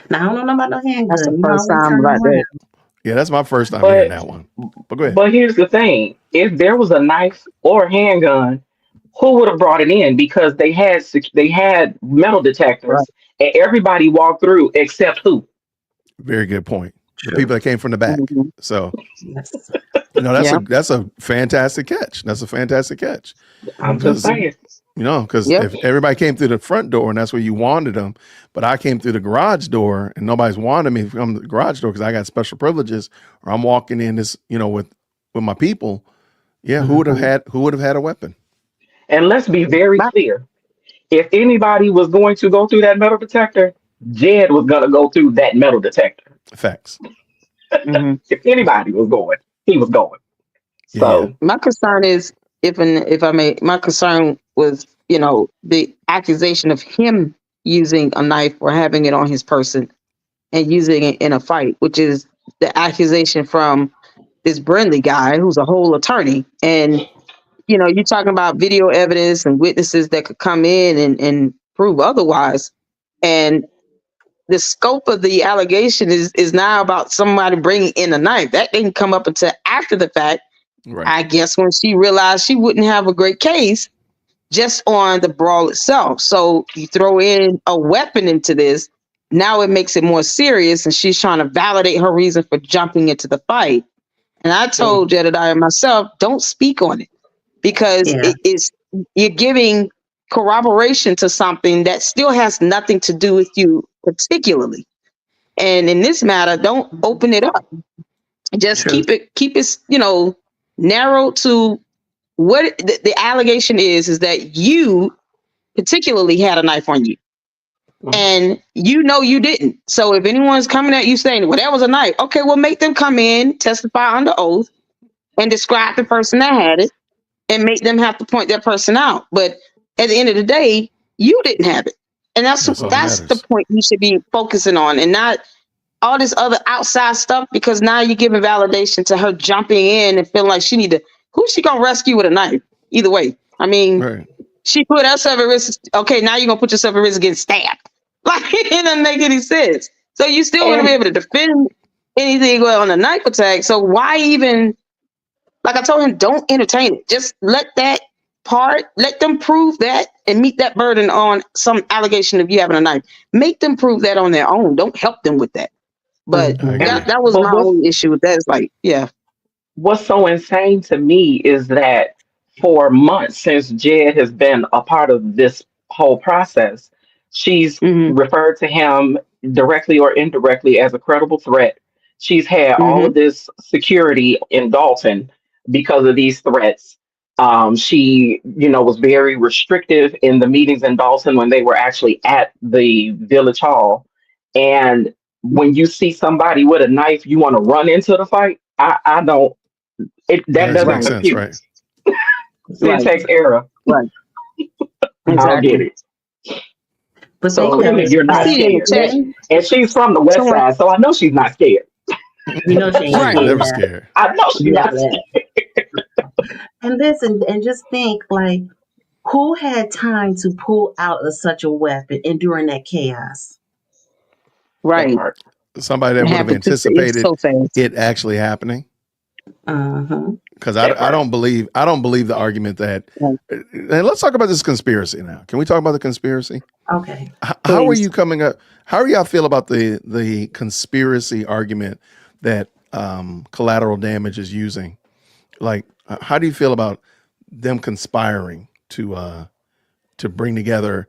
Now I don't know about the handgun. That's the first time about that. Yeah, that's my first time hearing that one. But go ahead. But here's the thing: if there was a knife or a handgun, who would have brought it in? Because they had metal detectors, and everybody walked through except who? Very good point. The people that came from the back. So, that's a fantastic catch. That's a fantastic catch. I'm just saying. Because if everybody came through the front door and that's where you wanted them, but I came through the garage door and nobody's wanted me to come to the garage door because I got special privileges, or I'm walking in this, with my people. Yeah, who would have had a weapon? And let's be very clear: if anybody was going to go through that metal detector, Jed was going to go through that metal detector. Facts. If anybody was going, he was going. So my concern is, if I may, my concern was, the accusation of him using a knife or having it on his person and using it in a fight, which is the accusation from this Brindley guy who's a whole attorney. And, you're talking about video evidence and witnesses that could come in and prove otherwise. And the scope of the allegation is now about somebody bringing in a knife. That didn't come up until after the fact Right. I guess when she realized she wouldn't have a great case just on the brawl itself. So you throw in a weapon into this, now it makes it more serious, and she's trying to validate her reason for jumping into the fight. And I told Jedediah myself, don't speak on it, because Yeah. you're giving corroboration to something that still has nothing to do with you particularly. And in this matter, don't open it up. Just True. keep it, narrow to what the allegation is that you particularly had a knife on you. And you didn't. So if anyone's coming at you saying, well, that was a knife, okay, well, make them come in, testify under oath, and describe the person that had it, and make them have to point that person out. But at the end of the day, you didn't have it. And that's all that the matters. point you should be focusing on, and not all this other outside stuff, because now you're giving validation to her jumping in and feeling like who's she gonna rescue with a knife? Either way. I mean, Right. she put herself at risk. Okay, now you're gonna put yourself at risk getting stabbed. Like, it doesn't make any sense. So you still want to be able to defend anything on a knife attack. So why even, like I told him, don't entertain it. Just let them prove that and meet that burden on some allegation of you having a knife. Make them prove that on their own. Don't help them with that. But that was my only issue with that. It's like, yeah. What's so insane to me is that for months since Jed has been a part of this whole process, she's referred to him directly or indirectly as a credible threat. She's had all of this security in Dalton because of these threats. She, was very restrictive in the meetings in Dalton when they were actually at the village hall. And when you see somebody with a knife, you want to run into the fight. I don't. That doesn't make sense, compute. right? Syntax error. Right. I'll get it. But So they clearly you're not scared. And she's from the west side, so I know she's not scared. You know she ain't Right. scared. Never scared. I know she's not Yeah. scared. And listen, and just think, like, who had time to pull out of such a weapon and during that chaos? Right. Somebody that would have anticipated it actually happening. Because I don't believe the argument that. And let's talk about this conspiracy now. Can we talk about the conspiracy? Okay. How are you coming up? How do y'all feel about the conspiracy argument that collateral damage is using? Like, how do you feel about them conspiring to bring together,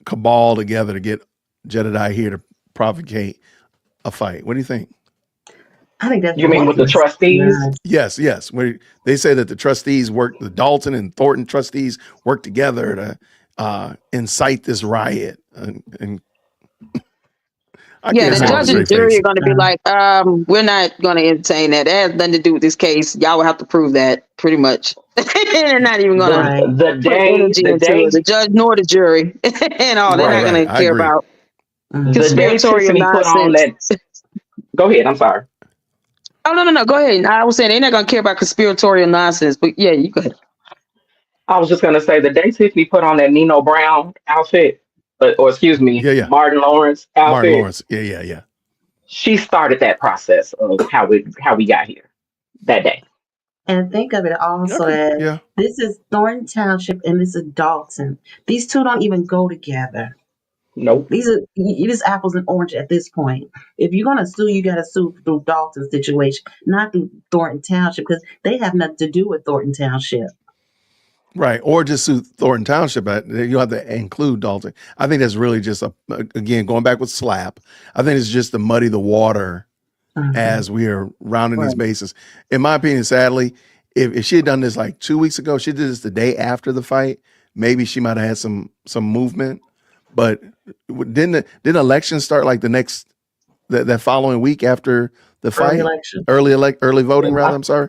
cabal together to get Jedediah here to provocate a fight? What do you think? I think that's. You mean with the trustees? Yes. Where they say that the trustees the Dalton and Thornton trustees work together to incite this riot. And the judge and jury are going to be like, we're not going to entertain that. That has nothing to do with this case. Y'all will have to prove that, pretty much. They're not even going to the judge nor the jury and all. They're not going to care about conspiratorial nonsense. Go ahead. I'm sorry. Oh, no. Go ahead. I was saying they're not going to care about conspiratorial nonsense, but yeah, you go ahead. I was just going to say the day Tiffany put on that Nino Brown outfit, or excuse me, Martin Lawrence outfit. Martin Lawrence. Yeah. She started that process of how we got here that day. And think of it also as this is Thornton Township and this is Dalton. These two don't even go together. Nope. It is apples and oranges at this point. If you're gonna sue, you gotta sue through Dalton's situation, not through Thornton Township, because they have nothing to do with Thornton Township. Right. Or just sue Thornton Township, but you have to include Dalton. I think that's really just again, going back with SLAP, I think it's just to muddy the water as we are rounding these bases. In my opinion, sadly, if she had done this like 2 weeks ago, she did this the day after the fight, maybe she might have had some movement. But didn't election start like that following week after the fight? Early voting, rather. I'm sorry.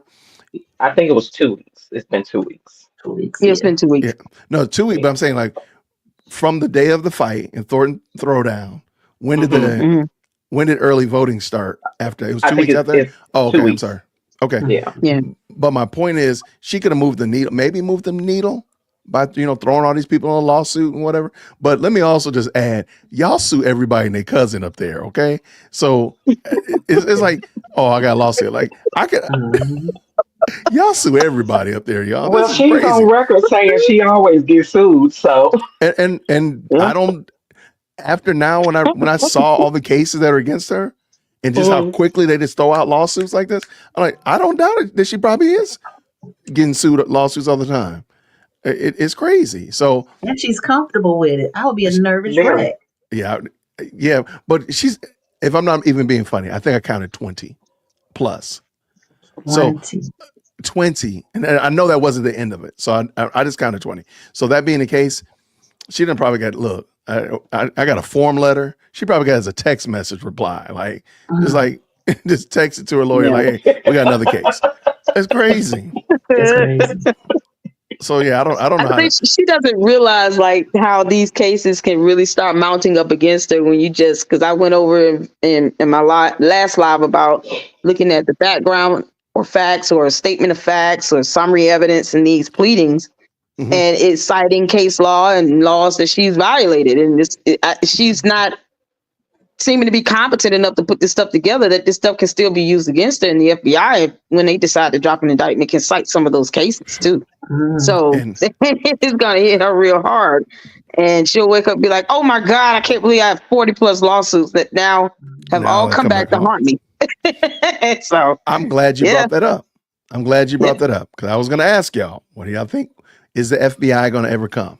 I think it was 2 weeks. It's been 2 weeks. 2 weeks. Yeah, it's been 2 weeks. Yeah. No, 2 weeks. But I'm saying like from the day of the fight and Thornton Throwdown, when did early voting start? After it was 2 weeks after. Oh, okay. I'm sorry. Okay. Yeah. But my point is, she could have moved the needle. Maybe moved the needle by throwing all these people in a lawsuit and whatever. But let me also just add, y'all sue everybody and their cousin up there, okay? So it's like, oh, I got a lawsuit. Like I could Y'all sue everybody up there, y'all. Well, This is she's crazy. on record saying she always gets sued. So, And I don't. After now, when I saw all the cases that are against her, and just how quickly they just throw out lawsuits like this, I'm like, I don't doubt it that she probably is getting sued at lawsuits all the time. It's crazy. So, And she's comfortable with it. I would be a nervous wreck. yeah, but she's. If I'm not even being funny, I think I counted 20 plus. 20. So 20, and I know that wasn't the end of it. So I just counted 20. So that being the case, she done probably got, look, I got a form letter. She probably got as a text message reply, like just like just text it to her lawyer, like, hey, we got another case. It's crazy. It's crazy. So yeah, I don't know how think she doesn't realize like how these cases can really start mounting up against her when you just, because I went over in my last live about looking at the background or facts or a statement of facts or summary evidence in these pleadings, and it's citing case law and laws that she's violated, and she's not seeming to be competent enough to put this stuff together, that this stuff can still be used against her, and the FBI, when they decide to drop an indictment, can cite some of those cases too. So it's gonna hit her real hard, and she'll wake up and be like, "Oh my God, I can't believe I have 40 plus lawsuits that now have all come back to haunt me." So I'm glad you brought that up. I'm glad you brought that up, because I was going to ask y'all, what do y'all think? Is the FBI going to ever come?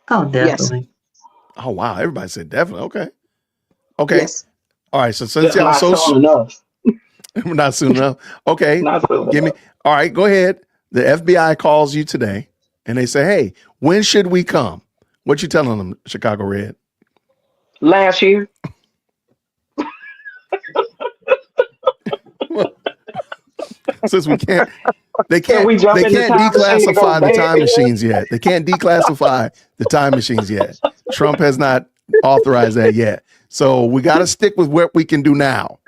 Oh, definitely. Oh wow, everybody said definitely. Okay. Yes. All right. So since y'all so soon enough. We're not soon enough. Okay. Give me. All right. Go ahead. The FBI calls you today, and they say, "Hey, when should we come?" What you telling them, Chicago Red? Last year. Since we can't, they can't we jump in the time machine to go declassify the back? time machines yet. They can't declassify the time machines yet. Trump has not authorized that yet. So we got to stick with what we can do now.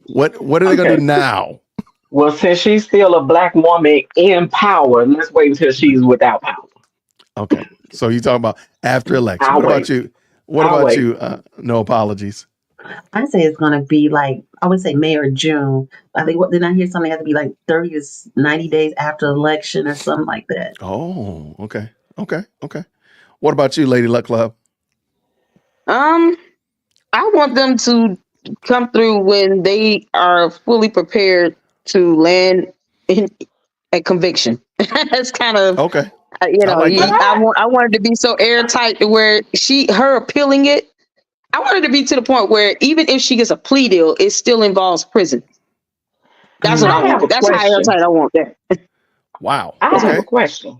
What are they going to do now? Well, since she's still a black woman in power, let's wait until she's without power. Okay. So you talking about after election. I'll What about wait. you? What I'll about wait. you? No apologies. I say it's gonna be like, I would say May or June. I think what did I hear something had to be like 30 to 90 days after election or something like that. Oh, okay. What about you, Lady Luck Club? I want them to come through when they are fully prepared to land in a conviction. That's kind of okay. I wanted to be so airtight to where her appealing it. I wanted to be to the point where even if she gets a plea deal, it still involves prison. That's what I want. That's how airtight I want that. Wow. I have a question.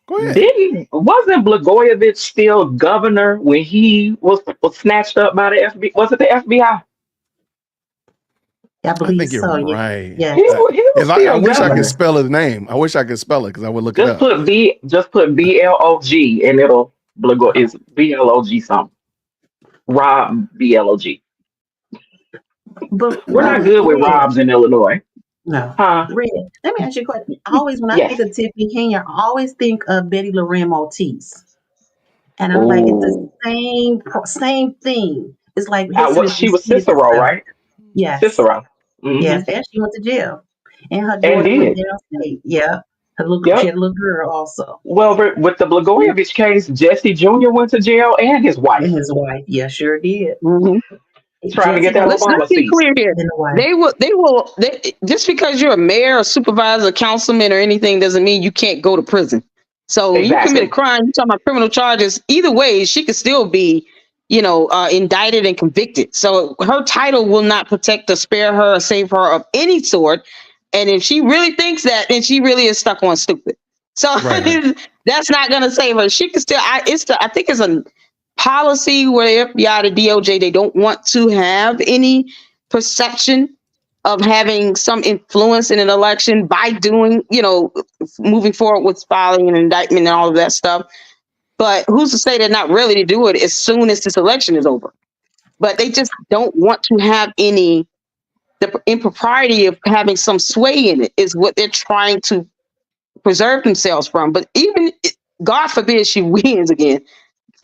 Go ahead. Wasn't Blagojevich still governor when he was snatched up by the FBI? Was it the FBI? I believe think you're so. right. Yeah. He was I still wish I governor. could spell his name. I wish I could spell it because I would look it Just up. put BLOG and it'll is BLOG something. Rob BLOG. But We're not good with Robs in Illinois. No. Huh? Red, let me ask you a question. I always, when I think of Tiffany Kenya, I always think of Betty Lorraine Ortiz. And I'm like, it's the same thing. It's like She was Cicero, right? Yes. Cicero. Mm-hmm. Yes, and she went to jail. And her And daughter went did. downstate. Yeah. She had a little girl also. Well, with the Blagojevich case, Jesse Jr. went to jail and his wife. And his wife, yeah, sure did. Trying to get that Let's Obama be seat. clear here. They will just because you're a mayor, a supervisor, a councilman, or anything doesn't mean you can't go to prison. So you commit a crime, you're talking about criminal charges. Either way, she could still be, indicted and convicted. So her title will not protect or spare her or save her of any sort. And if she really thinks that, then she really is stuck on stupid. So that's not going to save her. She can still. I think it's a policy where the FBI, the DOJ, they don't want to have any perception of having some influence in an election by doing, moving forward with filing an indictment and all of that stuff. But who's to say they're not ready to do it as soon as this election is over? But they just don't want to have the impropriety of having some sway in it is what they're trying to preserve themselves from. But even, God forbid she wins again,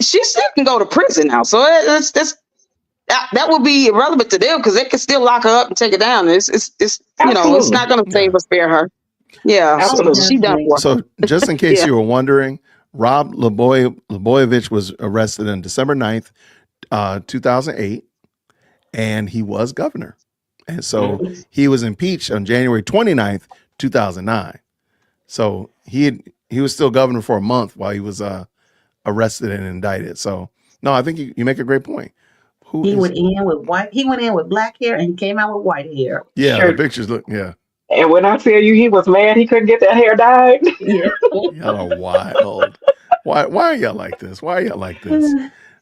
she still can go to prison now. So that will be irrelevant to them because they can still lock her up and take her down. It's not going to save or spare her. Yeah, Absolutely. she done for. So just in case Yeah. you were wondering, Rob Blagojevich was arrested on December 9th, 2008, and he was governor. And so he was impeached on January 29th, 2009. So he was still governor for a month while he was arrested and indicted. So no, I think you make a great point. He went in with white. He went in with black hair and he came out with white hair. Yeah, Sure. the pictures look. Yeah, And when I tell you he was mad he couldn't get that hair dyed. Yeah. y'all are wild. Why are y'all like this? Why are y'all like this?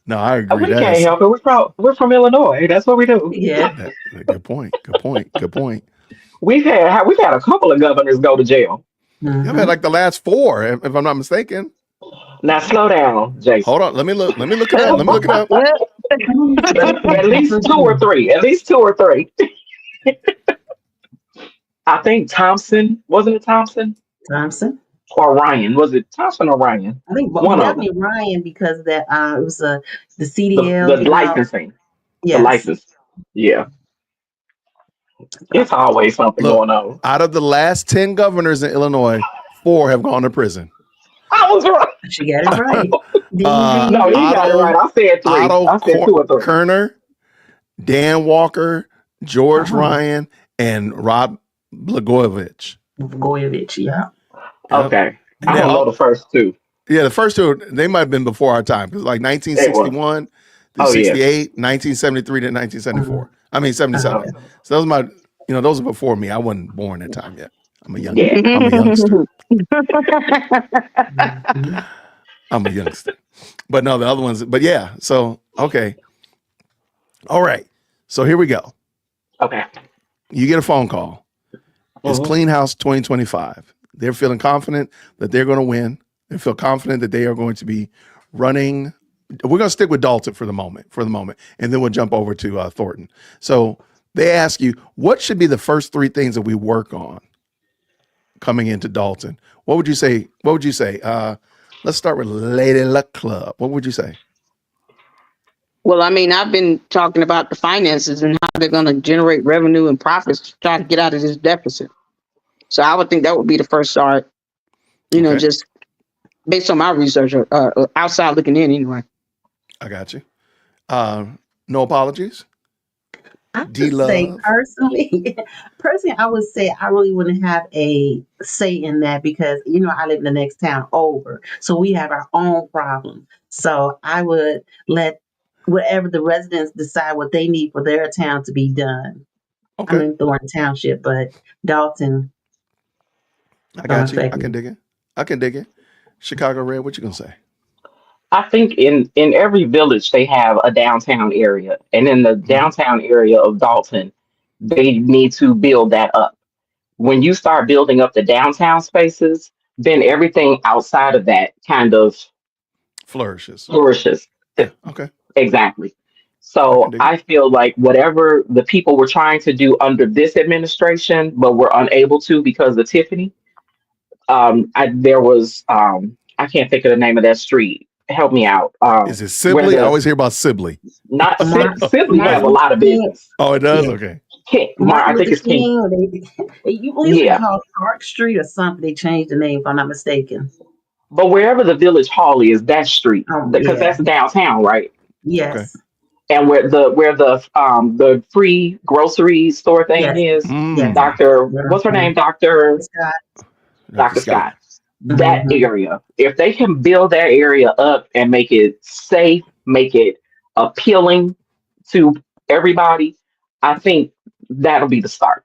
No, I agree. We can't help it. We're from Illinois. That's what we do. Yeah. Good point. Good point. Good point. We've had a couple of governors go to jail. I've had like the last 4, if I'm not mistaken. Now slow down, Jason. Hold on. Let me look it up. Let me look it up. At least 2 or 3. At least 2 or 3. I think Thompson. Wasn't it Thompson? Thompson. Or Ryan. Was it Thompson or Ryan? I think One of them. definitely Ryan because that it was the CDL. The licensing. Yes. The license. Yeah. It's always something going on. Out of the last 10 governors in Illinois, 4 have gone to prison. I was right. She got it right. No, you got it right. I said 3. I said 2 or 3. Kerner, Dan Walker, George Ryan, and Rob Blagojevich. Yeah. Okay. I don't know the first 2. Yeah, the first 2, they might have been before our time. Because like 1961 to 68, 1973 to 1974. I mean, 77. So those are those are before me. I wasn't born that time yet. I'm a youngster. I'm a youngster. But no, the other ones, but yeah. So, okay. All right. So here we go. Okay. You get a phone call. It's Clean House 2025. They're feeling confident that they're going to win. They feel confident that they are going to be running. We're going to stick with Dalton for the moment, and then we'll jump over to Thornton. So they ask you, what should be the first 3 things that we work on coming into Dalton? What would you say? Let's start with Lady Luck Club. What would you say? Well, I mean, I've been talking about the finances and how they're going to generate revenue and profits to try to get out of this deficit. So I would think that would be the first start, just based on my research, outside looking in anyway. I got you. No apologies. I would say personally, I would say I really wouldn't have a say in that because, I live in the next town over. So we have our own problems. So I would let whatever the residents decide what they need for their town to be done. Okay. I'm in Thornton Township, but Dalton. I got you. I can dig it. Chicago Red, what you going to say? I think in every village they have a downtown area, and in the downtown area of Dalton, they need to build that up. When you start building up the downtown spaces, then everything outside of that kind of flourishes. Yeah, okay. Exactly. So I feel like whatever the people were trying to do under this administration, but were unable to because of Tiffany. There was I can't think of the name of that street. Help me out. Is it Sibley? I always hear about Sibley. Not Sibley has a lot of business. Oh, it does? Okay. I think it's King. It called Park Street or something. They changed the name, if I'm not mistaken. But wherever the village hall is, that street, because that's downtown, right? Yes. Okay. And where the free grocery store thing is, Dr. What's her name? Dr. Scott. That area. If they can build that area up and make it safe, make it appealing to everybody, I think that'll be the start.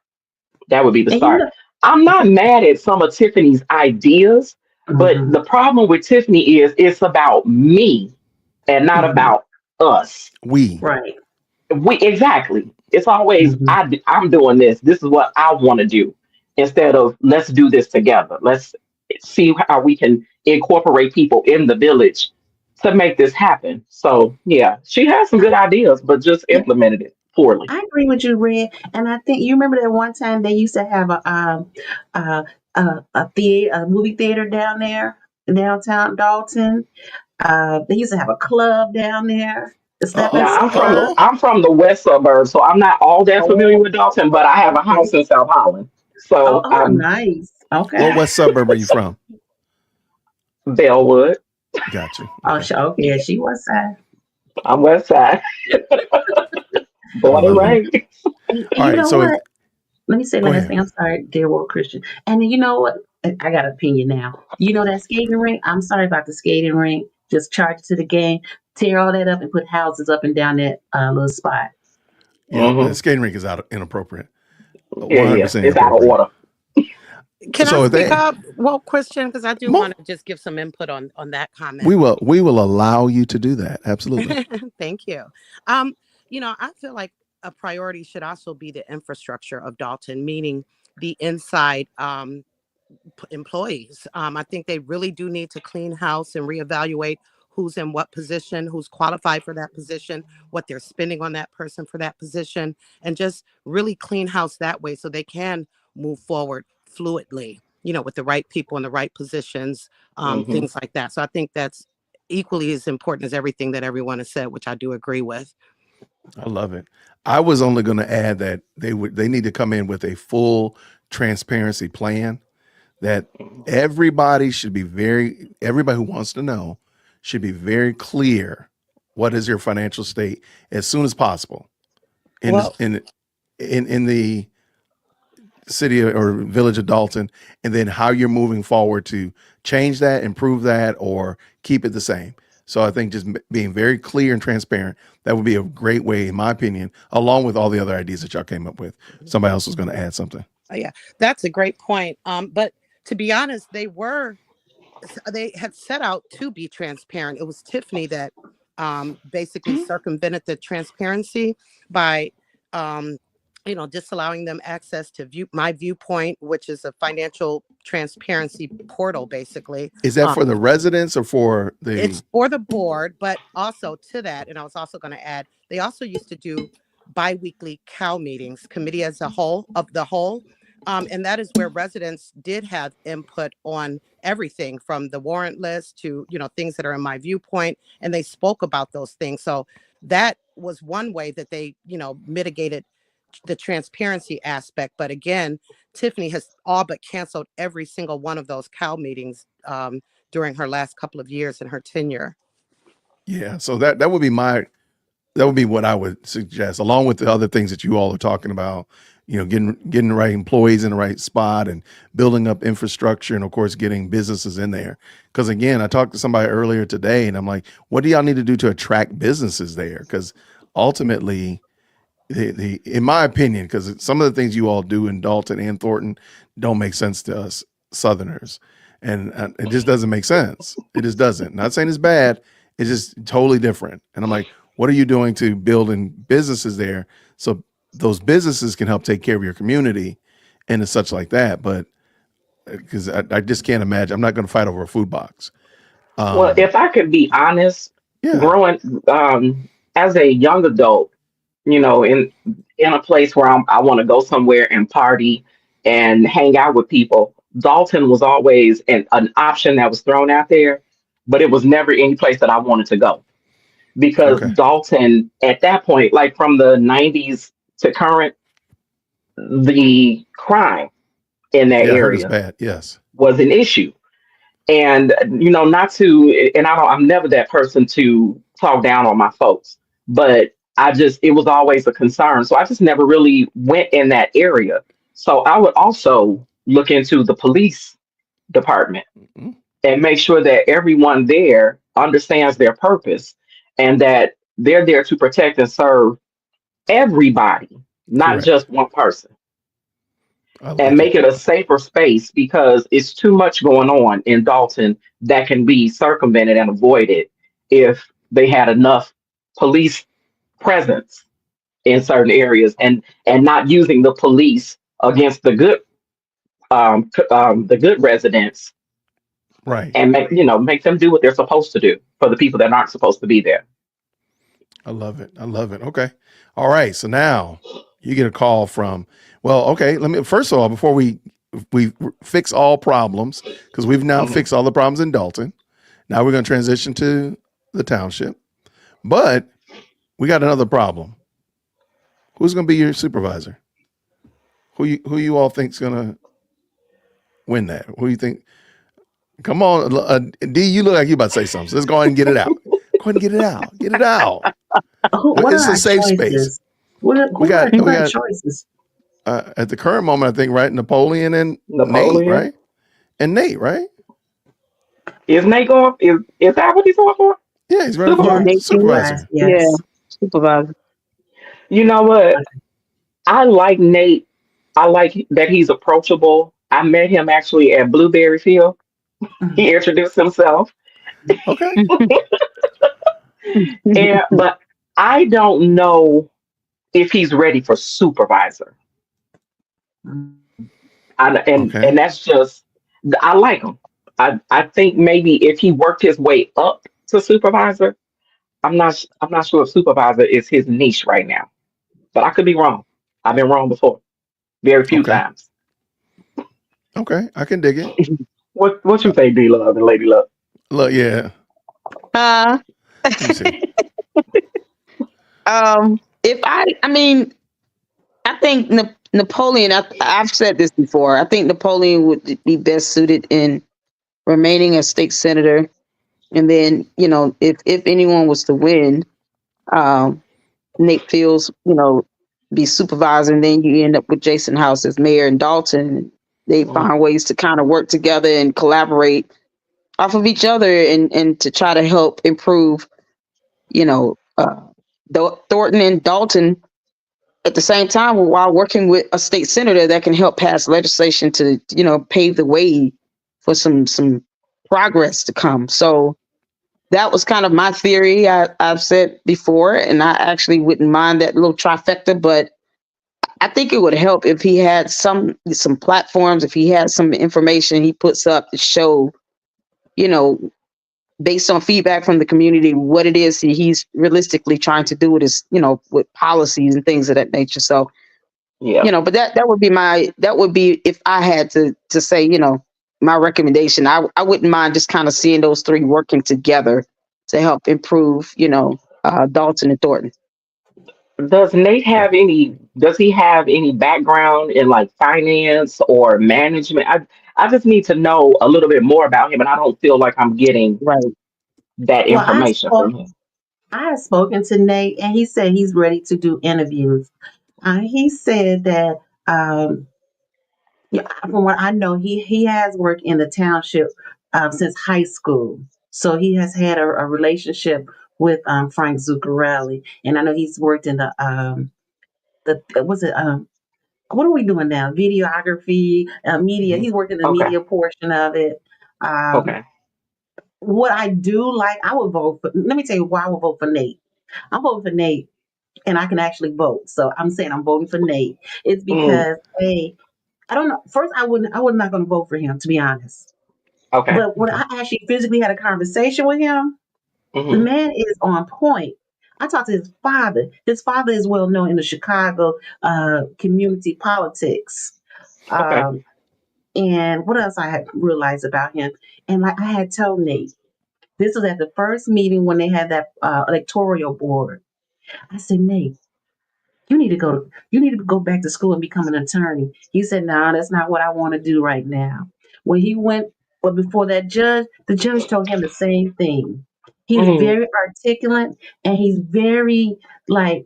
That would be the start. I'm not mad at some of Tiffany's ideas, but the problem with Tiffany is it's about me and not about us. We exactly. It's always I'm doing this. This is what I want to do instead of let's do this together. Let's see how we can incorporate people in the village to make this happen. So yeah, she has some good ideas, but just implemented it poorly. I agree with you, Red. And I think you remember that one time they used to have a movie theater down there in downtown Dalton. They used to have a club down there. I'm from the west suburbs, so I'm not all that familiar with Dalton, but I have a house in South Holland. So nice. Okay. What suburb are you from? Bellwood. Got you. Oh, Okay. okay. She was side. I'm West Side. I Born and love it. raised. All You right. know So what? Let me say go last ahead. thing. I'm sorry, dear world Christian. And you know what? I got an opinion now. You know that skating rink? I'm sorry about the skating rink. Just charge it to the game, tear all that up, and put houses up and down that little spot. Yeah, the Hmm. skating rink is inappropriate. Yeah, yeah. 100% It's out of inappropriate. order. Can I So if speak they, up? Well, Christian, because I do mo- want to just give some input on that comment. we will allow you to do that. Absolutely. Thank you. Um, I feel like a priority should also be the infrastructure of Dalton, meaning the inside employees. I think they really do need to clean house and reevaluate who's in what position, who's qualified for that position, what they're spending on that person for that position, and just really clean house that way so they can move forward fluidly, with the right people in the right positions, Hmm. things like that. So I think that's equally as important as everything that everyone has said, which I do agree with. I love it. I was only going to add that they need to come in with a full transparency plan that everybody who wants to know should be very clear what is your financial state as soon as possible in Well, this, in the city or village of Dalton, and then how you're moving forward to change that, improve that, or keep it the same. So I think just being very clear and transparent, that would be a great way, in my opinion, along with all the other ideas that y'all came up with. Somebody else was going to add something. yeah, that's a great point. But to be honest, they had set out to be transparent. It was Tiffany that basically circumvented the transparency by disallowing them access to my viewpoint, which is a financial transparency portal, basically. Is that for the residents or for It's the? for the board, but also to that, and I was also going to add, they also used to do biweekly COW meetings, committee as a whole of the whole. And that is where residents did have input on everything from the warrant list to, things that are in my viewpoint. And they spoke about those things. So that was one way that they, mitigated the transparency aspect. But again, Tiffany has all but canceled every single one of those COW meetings during her last couple of years in her tenure. Yeah, so that would be what I would suggest, along with the other things that you all are talking about. Getting the right employees in the right spot and building up infrastructure, and of course getting businesses in there. Because again, I talked to somebody earlier today, and I'm like, what do y'all need to do to attract businesses there? Because ultimately, in my opinion, because some of the things you all do in Dalton and Thornton don't make sense to us Southerners, and it just doesn't make sense. It just doesn't. Not saying it's bad. It's just totally different. And I'm like, what are you doing to building businesses there so those businesses can help take care of your community and such like that? But because I just can't imagine. I'm not going to fight over a food box. Well, if I could be honest, Yeah. growing as a young adult, in a place where I want to go somewhere and party and hang out with people, Dalton was always an option that was thrown out there, but it was never any place that I wanted to go because Okay. Dalton at that point, like from the 90s to current, the crime in that Yeah, I heard it's area bad. Yes. was an issue. And not to, and I'm never that person to talk down on my folks, but it was always a concern. So I just never really went in that area. So I would also look into the police department Mhm. and make sure that everyone there understands their purpose and that they're there to protect and serve everybody, not Correct. just one person, I and like it. make it a safer space because it's too much going on in Dalton that can be circumvented and avoided if they had enough police presence in certain areas and not using the police against the good residents Right. and make them do what they're supposed to do for the people that aren't supposed to be there. I love it. I love it. Okay. All right. So now you get a call from, well, okay, first of all, before we fix all problems, because we've now Mhm. fixed all the problems in Dalton. Now we're going to transition to the township. But we got another problem. Who's going to be your supervisor? Who you all think's going to win that? Who do you think? Come on, D, you look like you about to say something. So let's go ahead and get it out. Go ahead and get it out. Get it out. What It's are a our safe space. choices? What We are got our choices? at the current moment, I think, right? Napoleon and Nate, Napoleon. right? And Nate, right? Is Nate going? Is that what he's going for? Yeah, he's running Yeah, for Supervisor. Nate supervisor. Yeah, Yes. supervisor. You know what? I like Nate. I like that he's approachable. I met him actually at Blueberry Field. He introduced himself, Okay. but I don't know if he's ready for supervisor. Okay. And that's just I like him. I think maybe if he worked his way up to supervisor, I'm not sure if supervisor is his niche right now. But I could be wrong. I've been wrong before, very few Okay. times. Okay. I can dig it. What you think, D Love and Lady Love? Look, yeah. Let me see. I mean, I think Napoleon. I've said this before. I think Napoleon would be best suited in remaining a state senator, and then if anyone was to win, Nate Fields, be supervisor, and then you end up with Jason House as mayor and Dalton. They find ways to kind of work together and collaborate off of each other, and to try to help improve, Thornton and Dalton at the same time while working with a state senator that can help pass legislation to pave the way for some progress to come. So that was kind of my theory. I've said before, and I actually wouldn't mind that little trifecta, but I think it would help if he had some platforms, if he had some information he puts up to show, based on feedback from the community, what it is he's realistically trying to do with his, with policies and things of that nature. So, but that would be if I had to say, my recommendation. I wouldn't mind just kind of seeing those three working together to help improve, Dalton and Thornton. Does Nate have any? Does he have any background in like finance or management? I just need to know a little bit more about him, and I don't feel like I'm getting that Well, information from him. I have spoken to Nate, and he said he's ready to do interviews. He said that, from what I know, he has worked in the township since high school, so he has had a relationship with Frank Zuccarelli, and I know he's worked in the was it what are we doing now? Videography, media. He's worked in the media portion of it. Okay. What I do like, I would vote for. Let me tell you why I would vote for Nate. I'm voting for Nate, and I can actually vote. So I'm saying I'm voting for Nate. It's because I don't know. First, I was not going to vote for him, to be honest. Okay. But when I actually physically had a conversation with him, the man is on point. I talked to his father. His father is well known in the Chicago community politics. And what else I had realized about him? And like I had told Nate, this was at the first meeting when they had that electoral board. I said, Nate, you need to go back to school and become an attorney. He said, no, that's not what I want to do right now. When he went, but before that judge, the judge told him the same thing. He's very articulate, and he's very like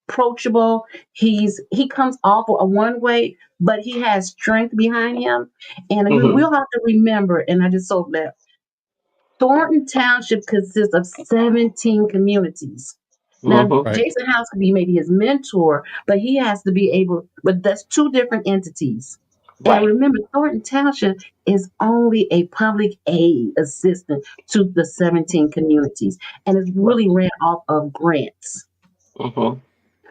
approachable. He comes off a one way, but he has strength behind him. And we'll have to remember, and I just hope that Thornton Township consists of 17 communities. Now, Jason House could be maybe his mentor, but he has to be able, but that's two different entities. And remember, Thornton Township is only a public aid assistant to the 17 communities, and it's really ran off of grants.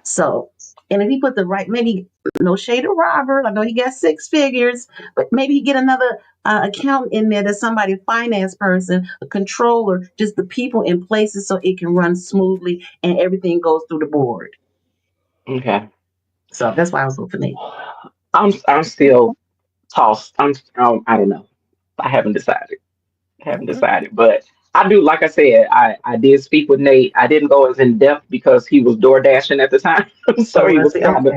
So, and if he put the right, maybe no shade of Robert, I know he got 6 figures, but maybe he get another account in there that's somebody, a finance person, a controller, just the people in places so it can run smoothly and everything goes through the board. Okay. So that's why I was voting for Nate. I'm still tossed. I don't know. I haven't decided. But I do, like I said, I did speak with Nate. I didn't go as in depth because he was door dashing at the time. So he was kind of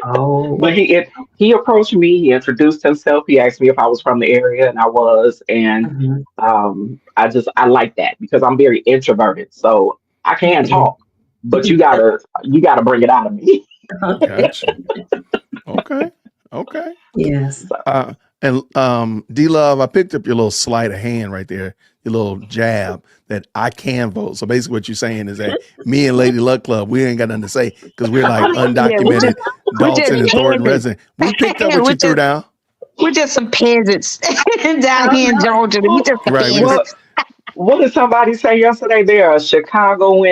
Oh, But he approached me. He introduced himself. He asked me if I was from the area, and I was. And mhm. I like that because I'm very introverted, so I can Yeah. talk, but you gotta bring it out of me. Gotcha. Okay. Okay. Yes. So, And D Love, I picked up your little sleight of hand right there, your little jab that I can vote. So basically, what you're saying is that me and Lady Luck Club, we ain't got nothing to say because we're like Yeah, undocumented we're just Dalton and Thornton peasants. resident. We picked up what we're you threw just down. we're just some peasants down here in Georgia. We just some Right. We just, what peasants. what did somebody say yesterday? They're a oh Chicagoan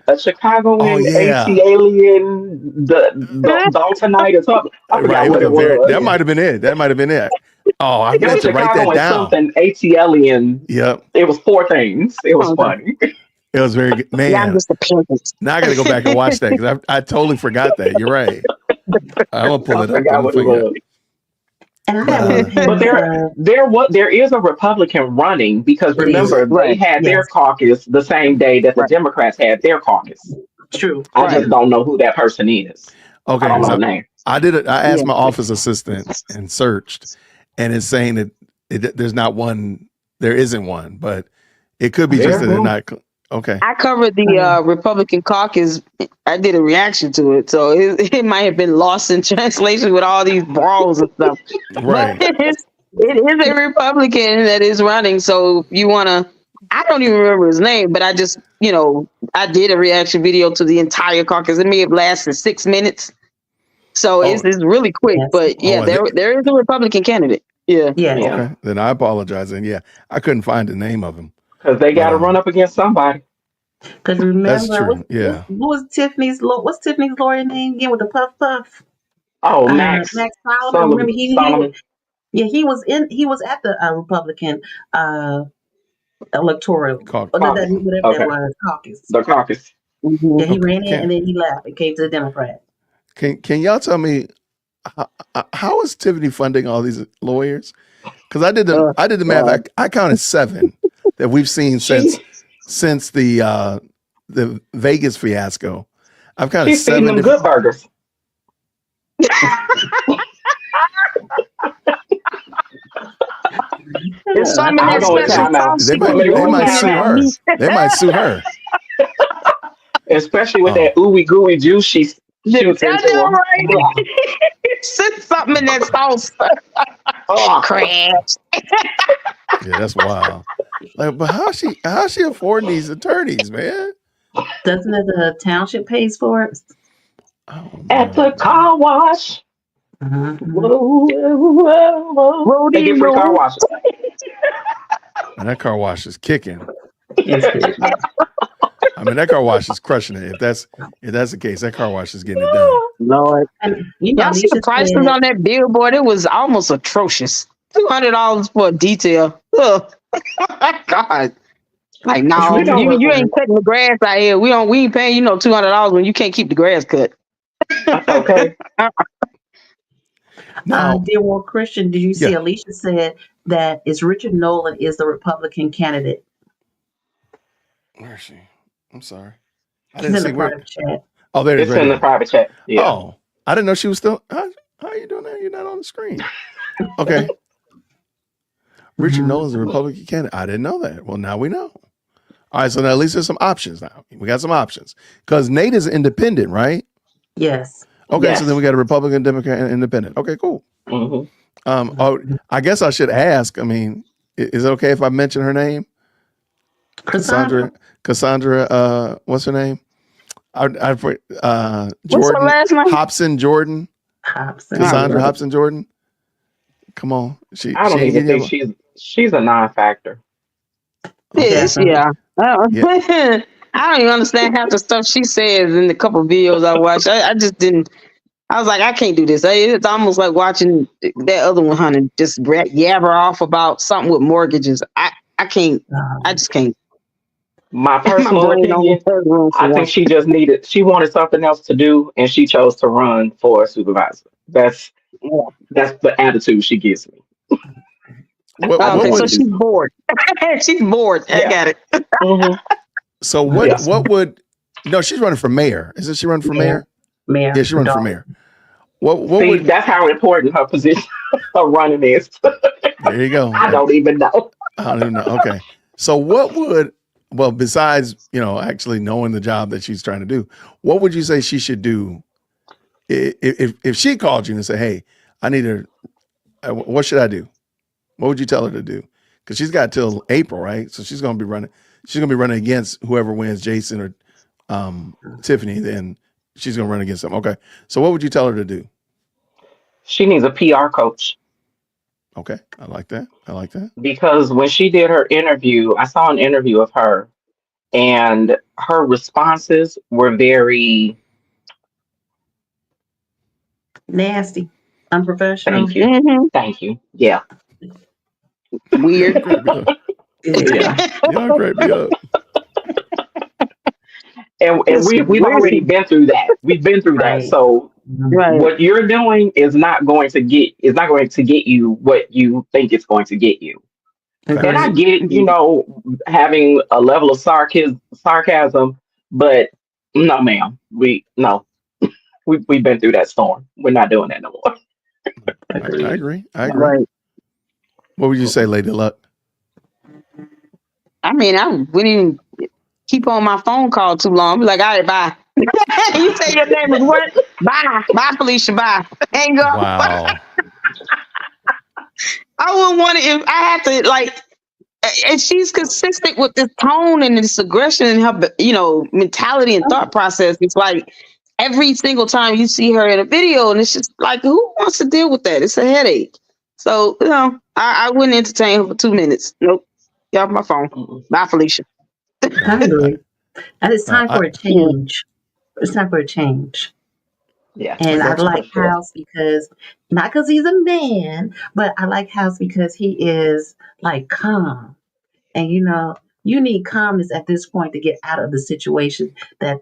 yeah. AT-alien, the Daltonite or something. I Right. forgot It was what a it very was. that might have been it. That might have been it. Oh, I It was meant to write that Chicagoan down. something AT-alien. Yep. It was four things. It was Okay. funny. It was very good. Yeah, I'm Man, just a peasant. now I got to go back and watch that because I totally forgot that. You're right. I'm going to pull I it up. forgot I'm going what to it figure it. was. And I But have one But past. there is a Republican running because It is. remember they Right, had their Yes. caucus the same day that the right, Democrats had their caucus. True. I right. just don't know who that person is. I okay. don't know the So name. I did it. I Yeah. asked my office assistant and searched, and it's saying that there's not one. There isn't one, but it could be just There that you they're go. not. Okay. I covered the Republican caucus. I did a reaction to it, so it might have been lost in translation with all these brawls and stuff. But Right. it is a Republican that is running. So if you want to, I don't even remember his name, but I just, I did a reaction video to the entire caucus. It may have lasted 6 minutes. So Oh, it's really quick. Yes. But yeah, oh, there is a Republican candidate. Yeah. Yes. Yeah, okay. Then I apologize. And yeah, I couldn't find the name of him, because they got but to run up against somebody. Because that's remember, true. Yeah. what's Tiffany's lawyer name again with the puff? Oh, Max Max Solomon. Remember Solomon. Solomon. he was at the Republican electoral or Caucus. whatever that Okay, was caucus. the caucus. Mhm. Yeah, he Okay. ran in and then he left and came to the Democrat. Can y'all tell me how is Tiffany funding all these lawyers? Because I did the math. I counted 7 that we've seen She since the Vegas fiasco. I've counted she's feeding 7 them different. good burgers. There's some in I'll that go in special timeout. sauce They she Put put me might in they on might sue that timeout. her. meat. They might sue her. Especially with Oh, that ooey gooey juice she shoots I into know, them. right? Send something in that sauce. Oh, Crabs. yeah, that's wild. Like, but how's she affording these attorneys, man? Doesn't it the township pays for it? Oh at the man. car wash. Mm-hmm. Whoa, whoa, whoa. They get free car Rodeo. washes. And that car wash is kicking. It's good. I mean, that car wash is crushing it. If that's the case, that car wash is getting it done. Lord. And Y'all see the Alicia prices said, on that billboard? It was almost atrocious. $200 for a detail. Ugh. God. Like, no, We don't you ain't cutting the grass out here. We ain't paying $200 when you can't keep the grass cut. okay. Now, Dear World Christian, did you see yeah, Alicia said that is Richard Nolan is the Republican candidate? where is she? I'm sorry. I She's didn't in see the where. private chat. Oh, there it is It's right in the there. private chat. Yeah. Oh, I didn't know she was still. How are you doing that? You're not on the screen. Okay. Richard Mhm. Nolan's a Republican candidate. I didn't know that. Well, now we know. All right, so now at least there's some options now. We got some options. Because Nate is independent, right? Yes. Okay, so then Yes. we got a Republican, Democrat, and independent. Okay, cool. hmm Oh, I guess I should ask. I mean, is it okay if I mention her name? Cassandra. Cassandra, what's her name? What's her Jordan last name? Hobson Jordan. Hobson. Cassandra Hobson Jordan. Come on. She I don't ain't even getting think she's a non-factor. Yes, Definitely. yeah. Yeah. I don't even understand half the stuff she says in the couple videos I watched. I just didn't. I was like, I can't do this. It's almost like watching that other one, honey, just yabber off about something with mortgages. I can't. I just can't. My My personal brain on the opinion, third room for I think one. she wanted something else to do and she chose to run for a supervisor. That's Yeah. that's the attitude she gives me. What Okay, so would she's bored. She's bored. I Yeah. got it. hmm so Yes. what would no, she's running for mayor. Isn't she running for mayor? mayor. Yeah, she for running for Dalton. mayor. What See, would that's how important her position, her running is. there you go. I don't even know. I don't even know. Okay. So what would besides, actually knowing the job that she's trying to do, what would you say she should do if she called you and said, "Hey, I need her, what should I do?" What would you tell her to do? Because she's got till April, right? So she's going to be running. She's going to be running against whoever wins, Jason or Tiffany. Then she's going to run against them. Okay. So what would you tell her to do? She needs a PR coach. Okay, I like that. Because when she did her interview, I saw an interview of her, and her responses were very Nasty, unprofessional. thank you. Mhm. Thank you. Yeah. Weird. Yeah. Y'all crack me up. And It's we've already weird. been through that. We've been through that. Right. So Right. what you're doing is not going to get you what you think it's going to get you. And I Agreed. get, having a level of sarcasm, but no, ma'am. We've been through that storm. We're not doing that no more. I agree. Right. What would you say, Lady Luck? I mean, I wouldn't even keep on my phone call too long. Be like, all right, bye. You say your name is what? Bye. Bye, Felicia. Bye. Hang up. Wow. I wouldn't want to, if I had to, like, and she's consistent with this tone and this aggression and her, mentality and thought process. It's like every single time you see her in a video, and it's just like, who wants to deal with that? It's a headache. So, I wouldn't entertain her for 2 minutes. Nope. Get off my phone. Bye, Felicia. I agree. And it's time for a change. It's time for a change. Yeah. And I like sure. House because not because he's a man, but I like House because he is like calm. And you need calmness at this point to get out of the situation that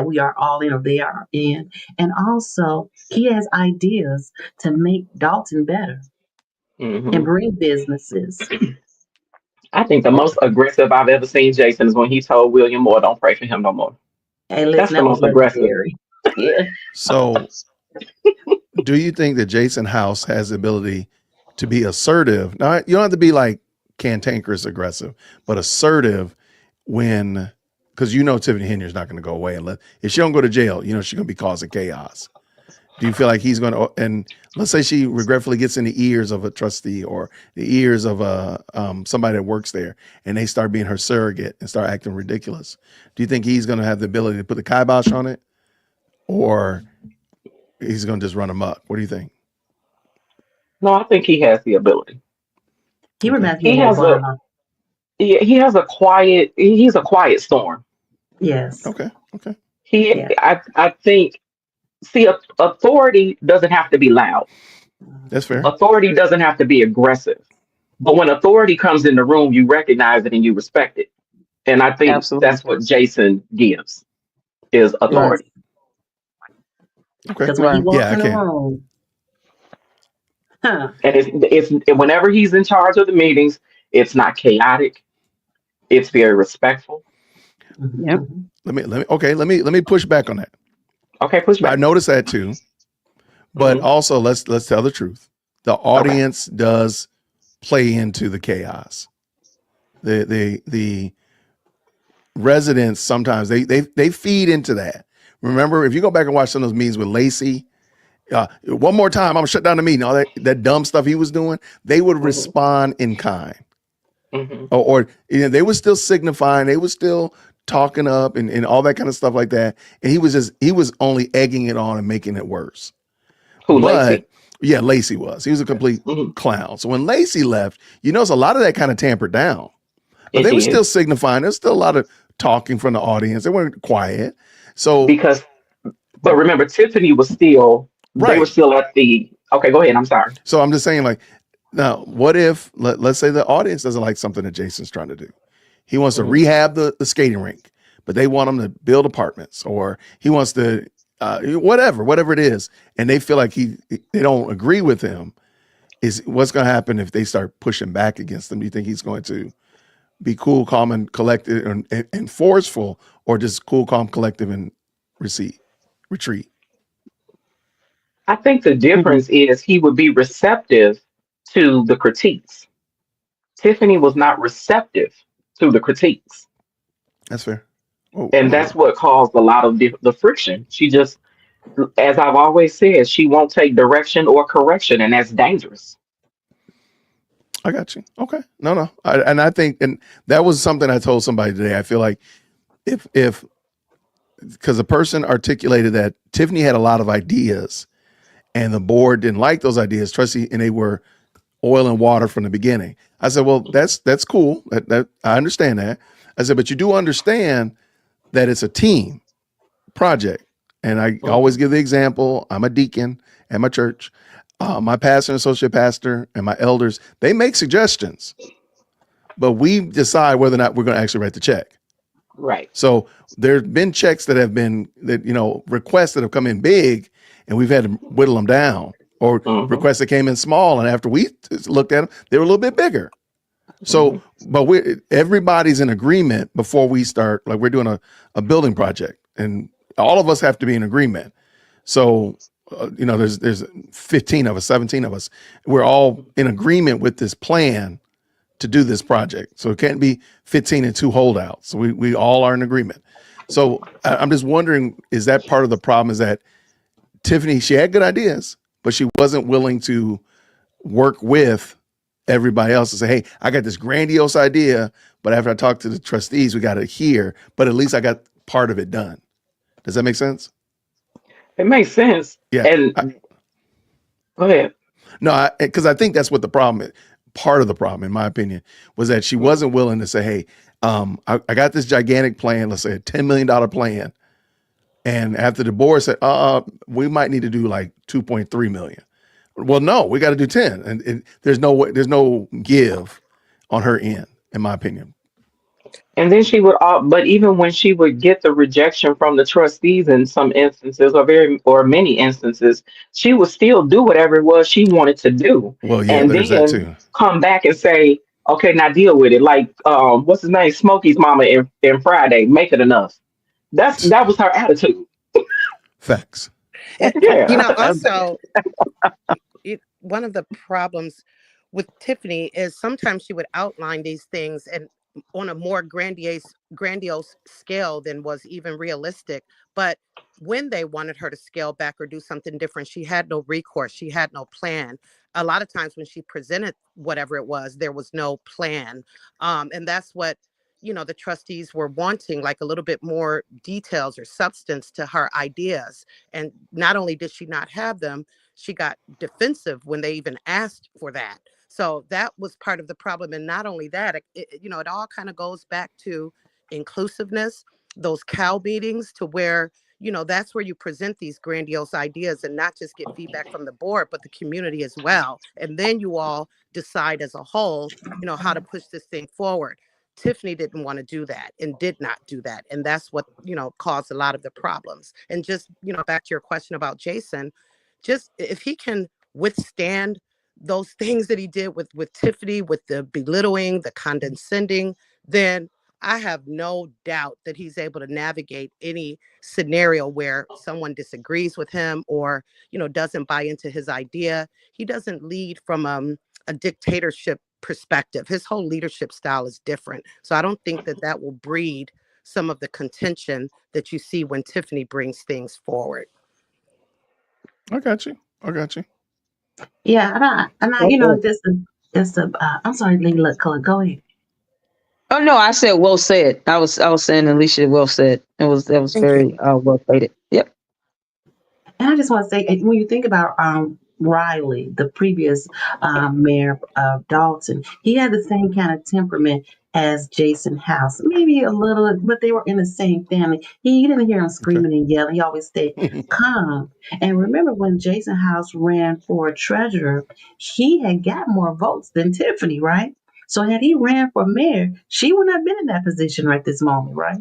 we are all in or they are in. And also he has ideas to make Dalton better and bring businesses. I think the most aggressive I've ever seen Jason is when he told William Moore, "Don't pray for him no more." Hey, listen, That's the that was most aggressive. legendary. Yeah. So, do you think that Jason House has the ability to be assertive? Now, you don't have to be like cantankerous aggressive, but assertive when, because Tiffany Henry's not going to go away unless if she don't go to jail, she's going to be causing chaos. Do you feel like he's going to, and let's say she regretfully gets in the ears of a trustee or the ears of somebody that works there, and they start being her surrogate and start acting ridiculous? Do you think he's going to have the ability to put the kibosh on it, or he's going to just run amok? What do you think? No, I think he has the ability. He reminds He me of has Obama. he's a quiet storm. Yes. Okay. Yeah. I think. See, authority doesn't have to be loud. That's fair. Authority doesn't have to be aggressive. But when authority comes in the room, you recognize it and you respect it. And I think that's what Jason gives, is authority. Okay. Because when he walks Yeah, in I the can. room, And it's whenever he's in charge of the meetings, it's not chaotic. It's very respectful. Yep. Let me push back on that. Okay, push back. I noticed that too. But also let's tell the truth. The audience does play into the chaos. The residents sometimes they feed into that. Remember, if you go back and watch some of those meetings with Lacey, one more time, I'm gonna shut down the meeting. All that dumb stuff he was doing, they would respond in kind. Or they were still signifying, they were still talking up and all that kind of stuff like that. And he was only egging it on and making it worse. Lacey? Yeah, Lacey was. He was a complete clown. So when Lacey left, a lot of that kind of tampered down. But they were still signifying. There's still a lot of talking from the audience. They weren't quiet. So but remember, Tiffany was still right. They were still at the. Okay, go ahead. I'm sorry. So I'm just saying, like, now, what if let's say the audience doesn't like something that Jason's trying to do? He wants to rehab the skating rink, but they want him to build apartments, or he wants to whatever it is, and they feel like they don't agree with him. Is what's going to happen if they start pushing back against him? Do you think he's going to be cool, calm, and collected and forceful, or just cool, calm, collective, and retreat? I think the difference is he would be receptive to the critiques. Tiffany was not receptive to the critiques. That's fair. Oh, And that's what caused a lot of the friction. She just, as I've always said, she won't take direction or correction, and that's dangerous. I got you. Okay. No. I think, and that was something I told somebody today. I feel like if because the person articulated that Tiffany had a lot of ideas and the board didn't like those ideas, trustee, and they were oil and water from the beginning. I said, well, that's cool. That I understand that. I said, but you do understand that it's a team project. And I always give the example. I'm a deacon at my church. My pastor and associate pastor and my elders, they make suggestions, but we decide whether or not we're going to actually write the check. Right. So there's been checks that have been, requests that have come in big and we've had to whittle them down, or requests that came in small. And after we looked at them, they were a little bit bigger. So, but everybody's in agreement before we start, like we're doing a building project, and all of us have to be in agreement. So, there's 15 of us, 17 of us. We're all in agreement with this plan to do this project. So it can't be 15 and 2 holdouts. So we all are in agreement. So I'm just wondering, is that part of the problem, is that Tiffany, she had good ideas, but she wasn't willing to work with everybody else and say, hey, I got this grandiose idea, but after I talk to the trustees, we got it here, but at least I got part of it done. Does that make sense? It makes sense. Yeah. And go ahead. No, because I think that's what the problem is. Part of the problem, in my opinion, was that she wasn't willing to say, hey, I got this gigantic plan, let's say a $10 million plan. And after the board said, we might need to do like 2.3 million. Well, no, we got to do 10. And there's no give on her end, in my opinion. And then she would, but even when she would get the rejection from the trustees in some instances, or many instances, she would still do whatever it was she wanted to do. Well, yeah, and there's then that too. Come back and say, okay, now deal with it. Like, what's his name? Smokey's mama in Friday, make it enough. That was her attitude. Facts. Yeah. Also, one of the problems with Tiffany is sometimes she would outline these things and on a more grandiose scale than was even realistic. But when they wanted her to scale back or do something different, she had no recourse. She had no plan. A lot of times when she presented whatever it was, there was no plan. And that's what, the trustees were wanting, like a little bit more details or substance to her ideas. And not only did she not have them, she got defensive when they even asked for that. So that was part of the problem. And not only that, it all kind of goes back to inclusiveness, those cow meetings, to where, that's where you present these grandiose ideas and not just get feedback from the board, but the community as well. And then you all decide as a whole, how to push this thing forward. Tiffany didn't want to do that and did not do that. And that's what, caused a lot of the problems. And just, back to your question about Jason, just if he can withstand those things that he did with Tiffany, with the belittling, the condescending, then I have no doubt that he's able to navigate any scenario where someone disagrees with him or, doesn't buy into his idea. He doesn't lead from a dictatorship perspective. His whole leadership style is different. So I don't think that will breed some of the contention that you see when Tiffany brings things forward. I got you. Yeah, and I this I'm sorry, Leila, go ahead. Oh no, I said well said. I was saying Alicia well said. That was Thank very you. well stated. Yep. And I just want to say, when you think about Riley, the previous mayor of Dalton, he had the same kind of temperament as Jason House, maybe a little, but they were in the same family. You didn't hear him screaming and yelling. He always stayed calm. And remember when Jason House ran for treasurer, he had got more votes than Tiffany, right? So had he ran for mayor, she would not have been in that position right this moment, right?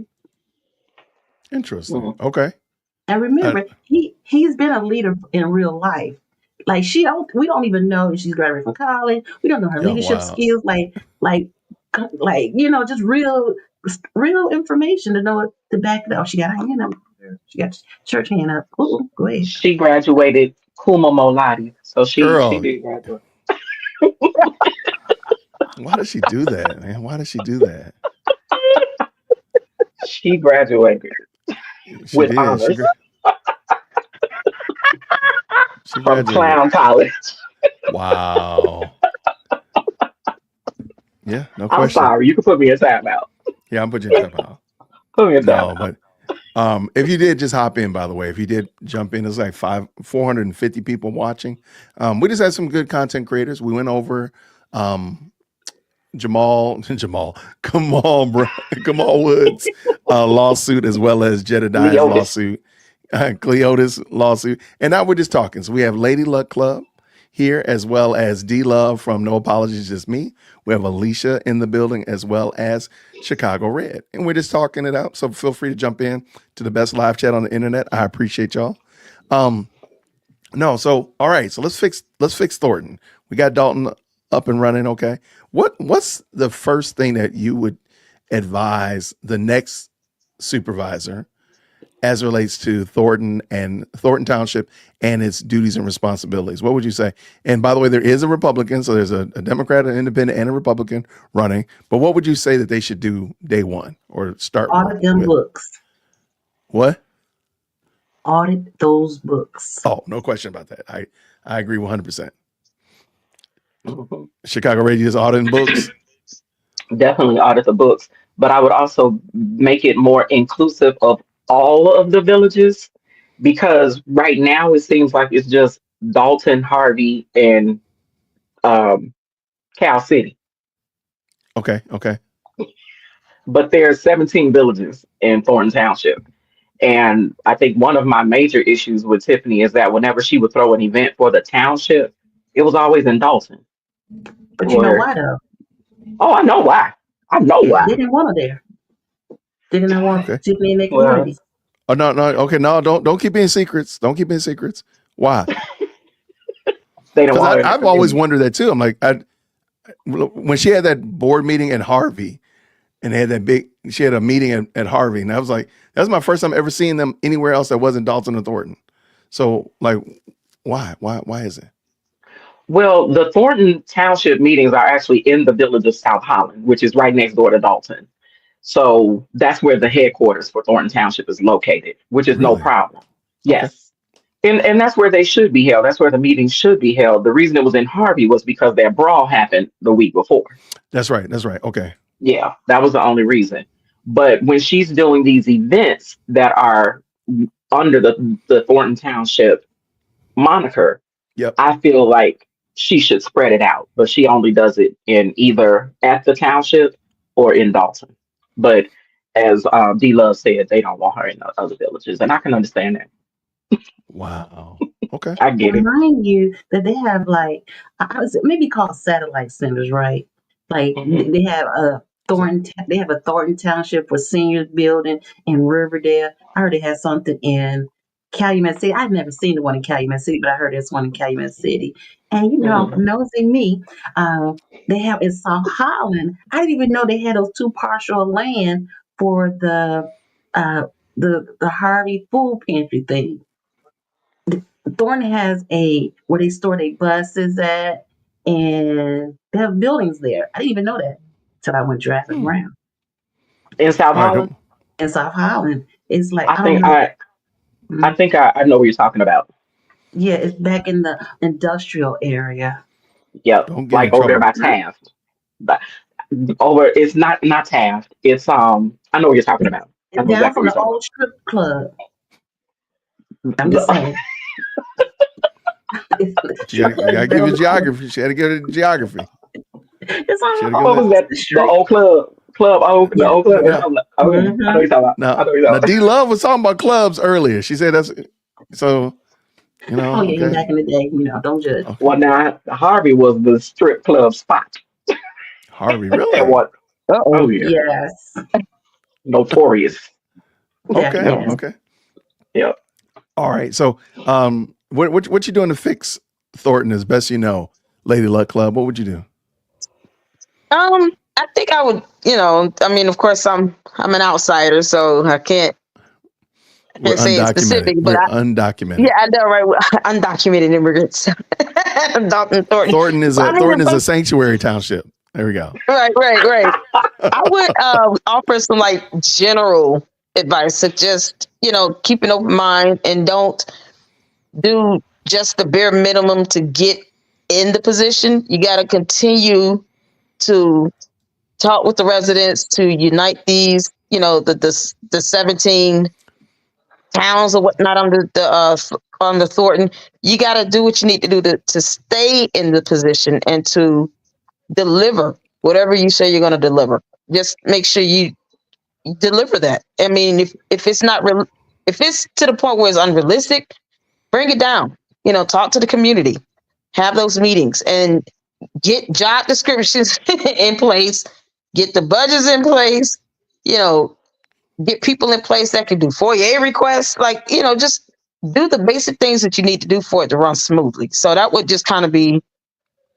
Interesting. Okay. And remember, he's been a leader in real life. Like we don't even know if she's graduated from college. We don't know her leadership skills. Just real information to know to back it up. She got her hand up. She got church hand up. Ooh, go ahead. She graduated Kuma Molati. So she Girl, did graduate. why does she do that, man? Why does she do that? She graduated She with did. honors She from graduated. Clown College. Wow. Yeah, no I'm question. sorry. You can put me in timeout. Yeah, I'm putting you in timeout. Put me in No, timeout. but if you did just hop in, by the way, if you did jump in, it's like 450 people watching. We just had some good content creators. We went over Kamal Woods lawsuit, as well as Jedediah's Leotis. lawsuit, Cleotis lawsuit. And now we're just talking. So we have Lady Luck Club here, as well as D Love from No Apologies, Just Me. We have Alicia in the building, as well as Chicago Red. And we're just talking it out. So feel free to jump in to the best live chat on the internet. I appreciate y'all. No, so all right, so let's fix Thornton. We got Dalton up and running. Okay. What's the first thing that you would advise the next supervisor as it relates to Thornton Township and its duties and responsibilities? What would you say? And by the way, there is a Republican, so there's a Democrat, an independent, and a Republican running. But what would you say that they should do day one or start Audit them with? books. What? Audit those books. Oh, no question about that. I agree 100%. Mhm. Chicago Radio's auditing books. Definitely audit the books, but I would also make it more inclusive of all of the villages, because right now it seems like it's just Dalton, Harvey, and um, Cal City. Okay. But there's 17 villages in Thornton Township. And I think one of my major issues with Tiffany is that whenever she would throw an event for the township, it was always in Dalton. But you know why though? Oh, I know why. I know why. They didn't want her there. They didn't want Tiffany in their Well, community. Oh no. Okay, no, don't keep any secrets. Don't keep any secrets. Why? They don't Because want her in the I've always community. wondered that too. I'm like, when she had that board meeting in Harvey, and they had she had a meeting at Harvey, and I was like, that's my first time ever seeing them anywhere else that wasn't Dalton or Thornton. So like, why is it? Well, the Thornton Township meetings are actually in the village of South Holland, which is right next door to Dalton. So that's where the headquarters for Thornton Township is located, which is no Really? problem. Okay. Yes. And that's where they should be held. That's where the meetings should be held. The reason it was in Harvey was because their brawl happened the week before. That's right. Okay. Yeah, that was the only reason. But when she's doing these events that are under the Thornton Township moniker, Yep. I feel like she should spread it out, but she only does it in either at the township or in Dalton. But as D Love said, they don't want her in the other villages, and I can understand that. Wow. Okay. I get it. Remind you that they have like maybe called satellite centers, right? Like Mhm. they have a Thornton Township for seniors building in Riverdale. I heard they had something in Calumet City. I've never seen the one in Calumet City, but I heard there's one in Calumet City. And you know, Mhm. nosy me, they have in South Holland. I didn't even know they had those two parcel of land for the Harvey food pantry thing. Thornton has where they store their buses at, and they have buildings there. I didn't even know that until I went driving around In South All right. Holland, in South Holland. It's like I I don't think know. I think I know what you're talking about. Yeah, it's back in the industrial area. Yep, Don't get in like over there trouble. by Taft. But it's not Taft. It's I know what you're talking about. I It's know down exactly from what the you're old strip club. I'm talking just about. saying. You gotta give you geography. She had to give it geography. It's She had to on give What it. was that? the The street. old club Oak, the Yeah. old club. Yeah. Okay, I know what you're talking about. I Now know what you're talking D Love was talking about clubs earlier. She said that's so. Oh yeah, Okay. back in the day, don't judge. Okay. Well, now Harvey was the strip club spot. Harvey, And really? what? Oh yeah, Yes. notorious. Okay. Yep, Yes. Okay. yep. All right. So, what you doing to fix Thornton as best you know, Lady Luck Club? What would you do? I think I would, I mean, of course I'm an outsider, so I can't We're and say it undocumented. specific, but We're undocumented. yeah, I know, right? Undocumented immigrants. Dalton Thornton. Thornton is But I a mean, Thornton is a but- sanctuary township. There we go. right. I would offer some like general advice to just, keep an open mind and don't do just the bare minimum to get in the position. You got to continue to talk with the residents to unite these, the 17 towns or whatnot on the Thornton. You got to do what you need to do to stay in the position and to deliver whatever you say you're going to deliver. Just make sure you deliver that. I mean, if it's not real, if it's to the point where it's unrealistic, bring it down. Talk to the community, have those meetings, and get job descriptions in place, get the budgets in place, get people in place that can do FOIA requests, just do the basic things that you need to do for it to run smoothly. So that would just kind of be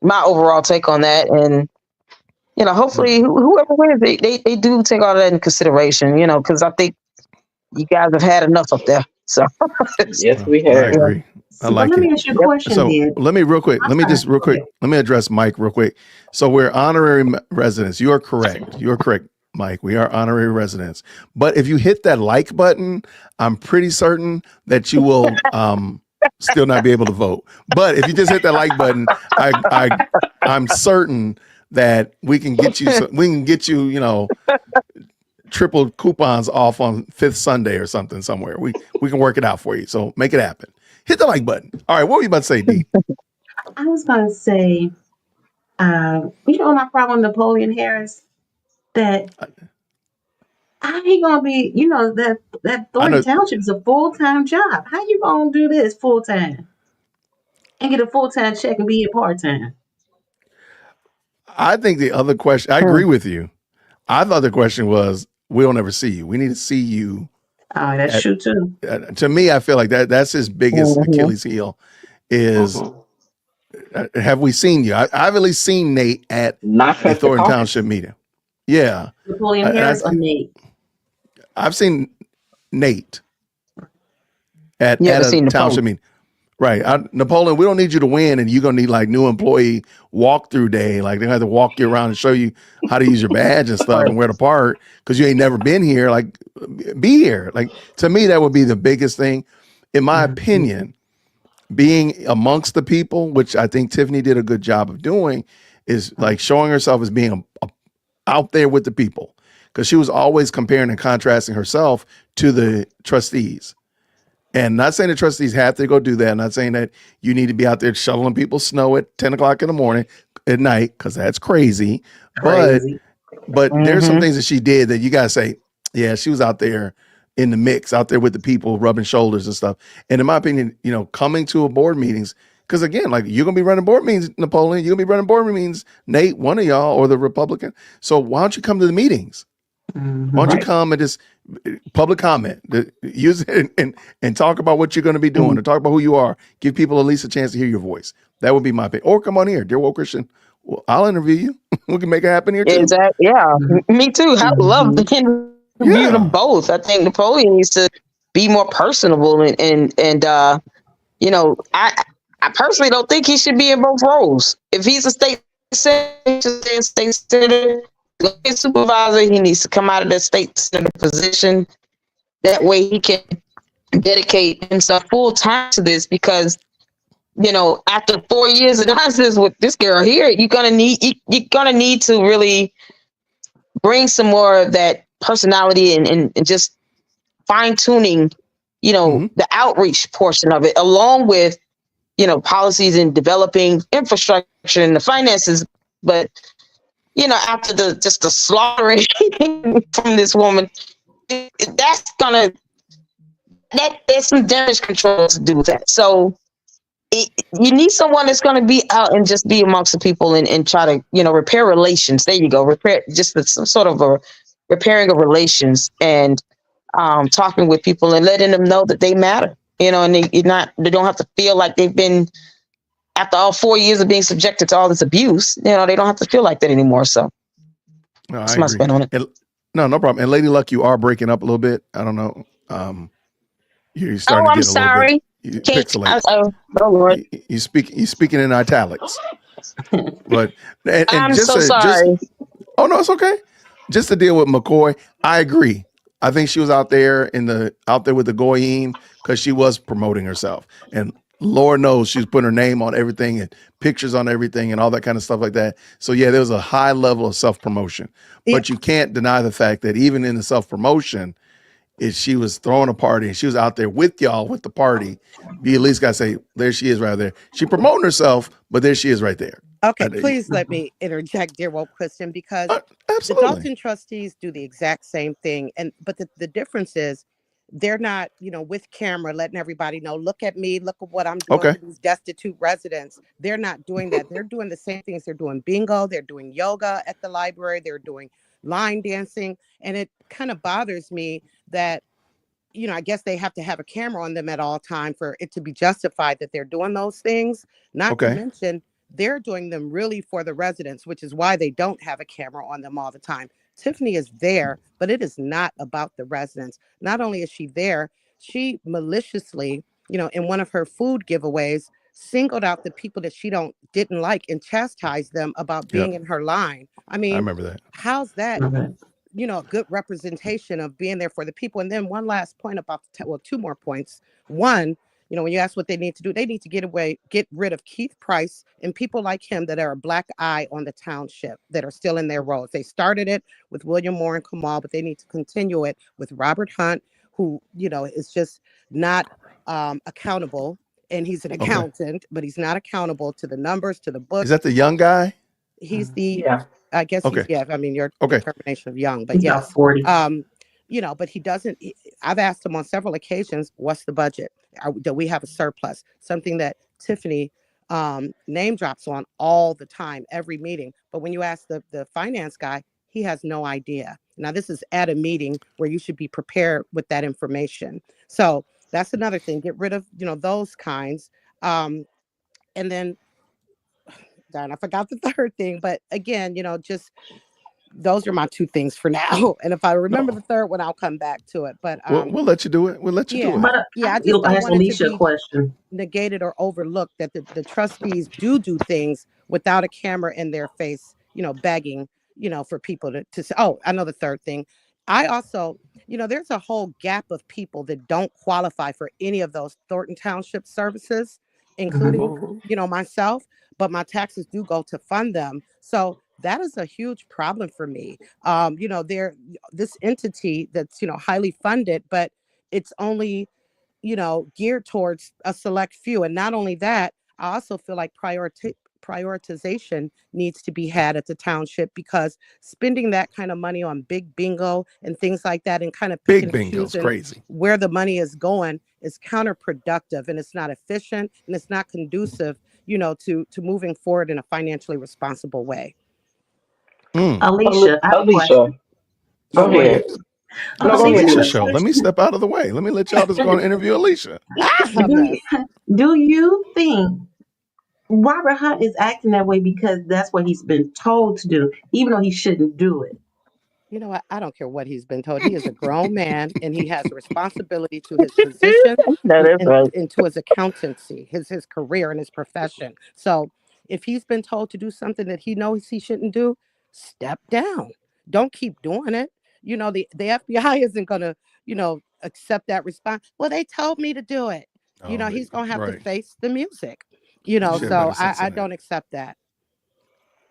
my overall take on that. And, hopefully whoever wins, they do take all that in consideration, because I think you guys have had enough up there. So Yes, we I have. agree. I like let it. me ask you a question So then. let me real quick. Let me address Mike real quick. So we're honorary residents. You are correct. You are correct, Mike. We are honorary residents. But if you hit that like button, I'm pretty certain that you will still not be able to vote. But if you just hit that like button, I'm certain that we can get you. Triple coupons off on 5th Sunday or something somewhere. We can work it out for you. So make it happen. Hit the like button. All right, what were you about to say, D? I was going to say, my problem with Napoleon Harris, that how he going to be, that Thornton Township is a full-time job. How you going to do this full-time and get a full-time check and be here part-time? I think the other question, I agree with you. I thought the question was, we don't ever see you. We need to see you. Oh, that's true too. To me, I feel like that's his biggest Achilles heel is, have we seen you? I've at least seen Nate at the Thornton Township meeting. Yeah. Napoleon Harris or Nate? I've seen Nate at a township meeting. Right. Napoleon, we don't need you to win, and you're going to need like new employee walkthrough day. Like they have to walk you around and show you how to use your badge and stuff and where to park because you ain't never been here. Like, be here. Like, to me, that would be the biggest thing. In my opinion, being amongst the people, which I think Tiffany did a good job of doing, is like showing herself as being out there with the people, because she was always comparing and contrasting herself to the trustees. And not saying the trustees have to go do that. Not saying that you need to be out there shoveling people's snow at 10 o'clock in the morning at night, because that's crazy. But there's some things that she did that you got to say, yeah, she was out there in the mix, out there with the people, rubbing shoulders and stuff. And in my opinion, coming to a board meetings, because again, like you're going to be running board meetings, Napoleon, you're going to be running board meetings, Nate, one of y'all, or the Republican. So why don't you come to the meetings? Why don't you come and just public comment, use it and talk about what you're going to be doing, or talk about who you are. Give people at least a chance to hear your voice. That would be my opinion. Or come on here, dear woke Christian. Well, I'll interview you. We can make it happen here too. Exactly. Yeah, me too. I would love to interview them both. I think Napoleon needs to be more personable and I personally don't think he should be in both roles. If he's a state senator, supervisor, he needs to come out of the state senator position. That way he can dedicate himself full time to this, because after 4 years of nonsense with this girl here, you're gonna need to really bring some more of that personality and just fine tuning, the outreach portion of it, along with policies and developing infrastructure and the finances. But after the slaughtering from this woman, there's some damage control to do with that. So you need someone that's going to be out and just be amongst the people and try to, repair relations. There you go. Repair, just some sort of a repairing of relations, and talking with people and letting them know that they matter, and they don't have to feel like they've been, after all 4 years of being subjected to all this abuse, they don't have to feel like that anymore. So that's my spin on it. No problem. And Lady Luck, you are breaking up a little bit. I don't know. You're Oh, starting to I'm get a little bit sorry. pixelate. Oh, Lord. You speaking in italics. But and I'm just so to just sorry. oh no, it's okay. Just to deal with McCoy, I agree. I think she was out there with the goyim because she was promoting herself, and Lord knows she's putting her name on everything and pictures on everything and all that kind of stuff like that. So yeah, there was a high level of self promotion, but you can't deny the fact that even in the self promotion, if she was throwing a party and she was out there with y'all with the party, you at least got to say, there she is right there. She promoting herself, but there she is right there. Okay, please let me interject, dear Woke Christian, because the absolutely. Dalton trustees do the exact same thing. But the difference is they're not, with camera letting everybody know, look at me, look at what I'm doing Okay. for these destitute residents. They're not doing that. They're doing the same things. They're doing bingo, they're doing yoga at the library, they're doing line dancing. And it kind of bothers me that I guess they have to have a camera on them at all time for it to be justified that they're doing those things. Not to Okay. mention, they're doing them really for the residents, which is why they don't have a camera on them all the time. Tiffany is there, but it is not about the residents. Not only is she there, she maliciously, in one of her food giveaways, singled out the people that she didn't like and chastised them about being in her line. I I mean, remember that. how's that a good representation of being there for the people? And then one last point about two more points. One, when you ask what they need to do, they need to get rid of Keith Price and people like him that are a black eye on the township that are still in their roles. They started it with William Moore and Kamal, but they need to continue it with Robert Hunt, who is just not accountable. And he's an accountant, but he's not accountable to the numbers, to the books. Is that the young guy? He's the Yeah. I guess Okay. I mean, your Okay. determination of young, but He's about yes. 40. But he doesn't. I've asked him on several occasions, what's the budget? Do we have a surplus? Something that Tiffany name drops on all the time, every meeting. But when you ask the finance guy, he has no idea. Now, this is at a meeting where you should be prepared with that information. So that's another thing. Get rid of, those kinds. And then, darn, I forgot the third thing. But again, just those are my two things for now. And if I remember the third one, I'll come back to it. But We'll let you do it. We'll let you do it. But I just don't ask want it to Alicia a be question. negated or overlooked that the trustees do things without a camera in their face, begging, for people to say. Oh, I know the third thing. I also, there's a whole gap of people that don't qualify for any of those Thornton Township services, including, myself, but my taxes do go to fund them. So that is a huge problem for me. They're this entity that's, highly funded, but it's only geared towards a select few. And not only that, I also feel like prioritization needs to be had at the township, because spending that kind of money on big bingo and things like that and kind of Big picking and bingo's choosing crazy. where the money is going is counterproductive, and it's not efficient, and it's not conducive, to moving forward in a financially responsible way. Alicia, I have a Alicia, question. go Go ahead. No, No, it's go ahead, Alicia's Alicia. show. Let me step out of the way. Let me let y'all just go and interview Alicia. Do you think Robert Hunt is acting that way because that's what he's been told to do, even though he shouldn't do it? You know what? I don't care what he's been told. He is a grown man, and he has a responsibility to his position That is right. and to his accountancy, his career and his profession. So if he's been told to do something that he knows he shouldn't do, step down. Don't keep doing it. The FBI isn't going to, accept that response. Well, they told me to do it. He's going to have to face the music, so I don't accept that.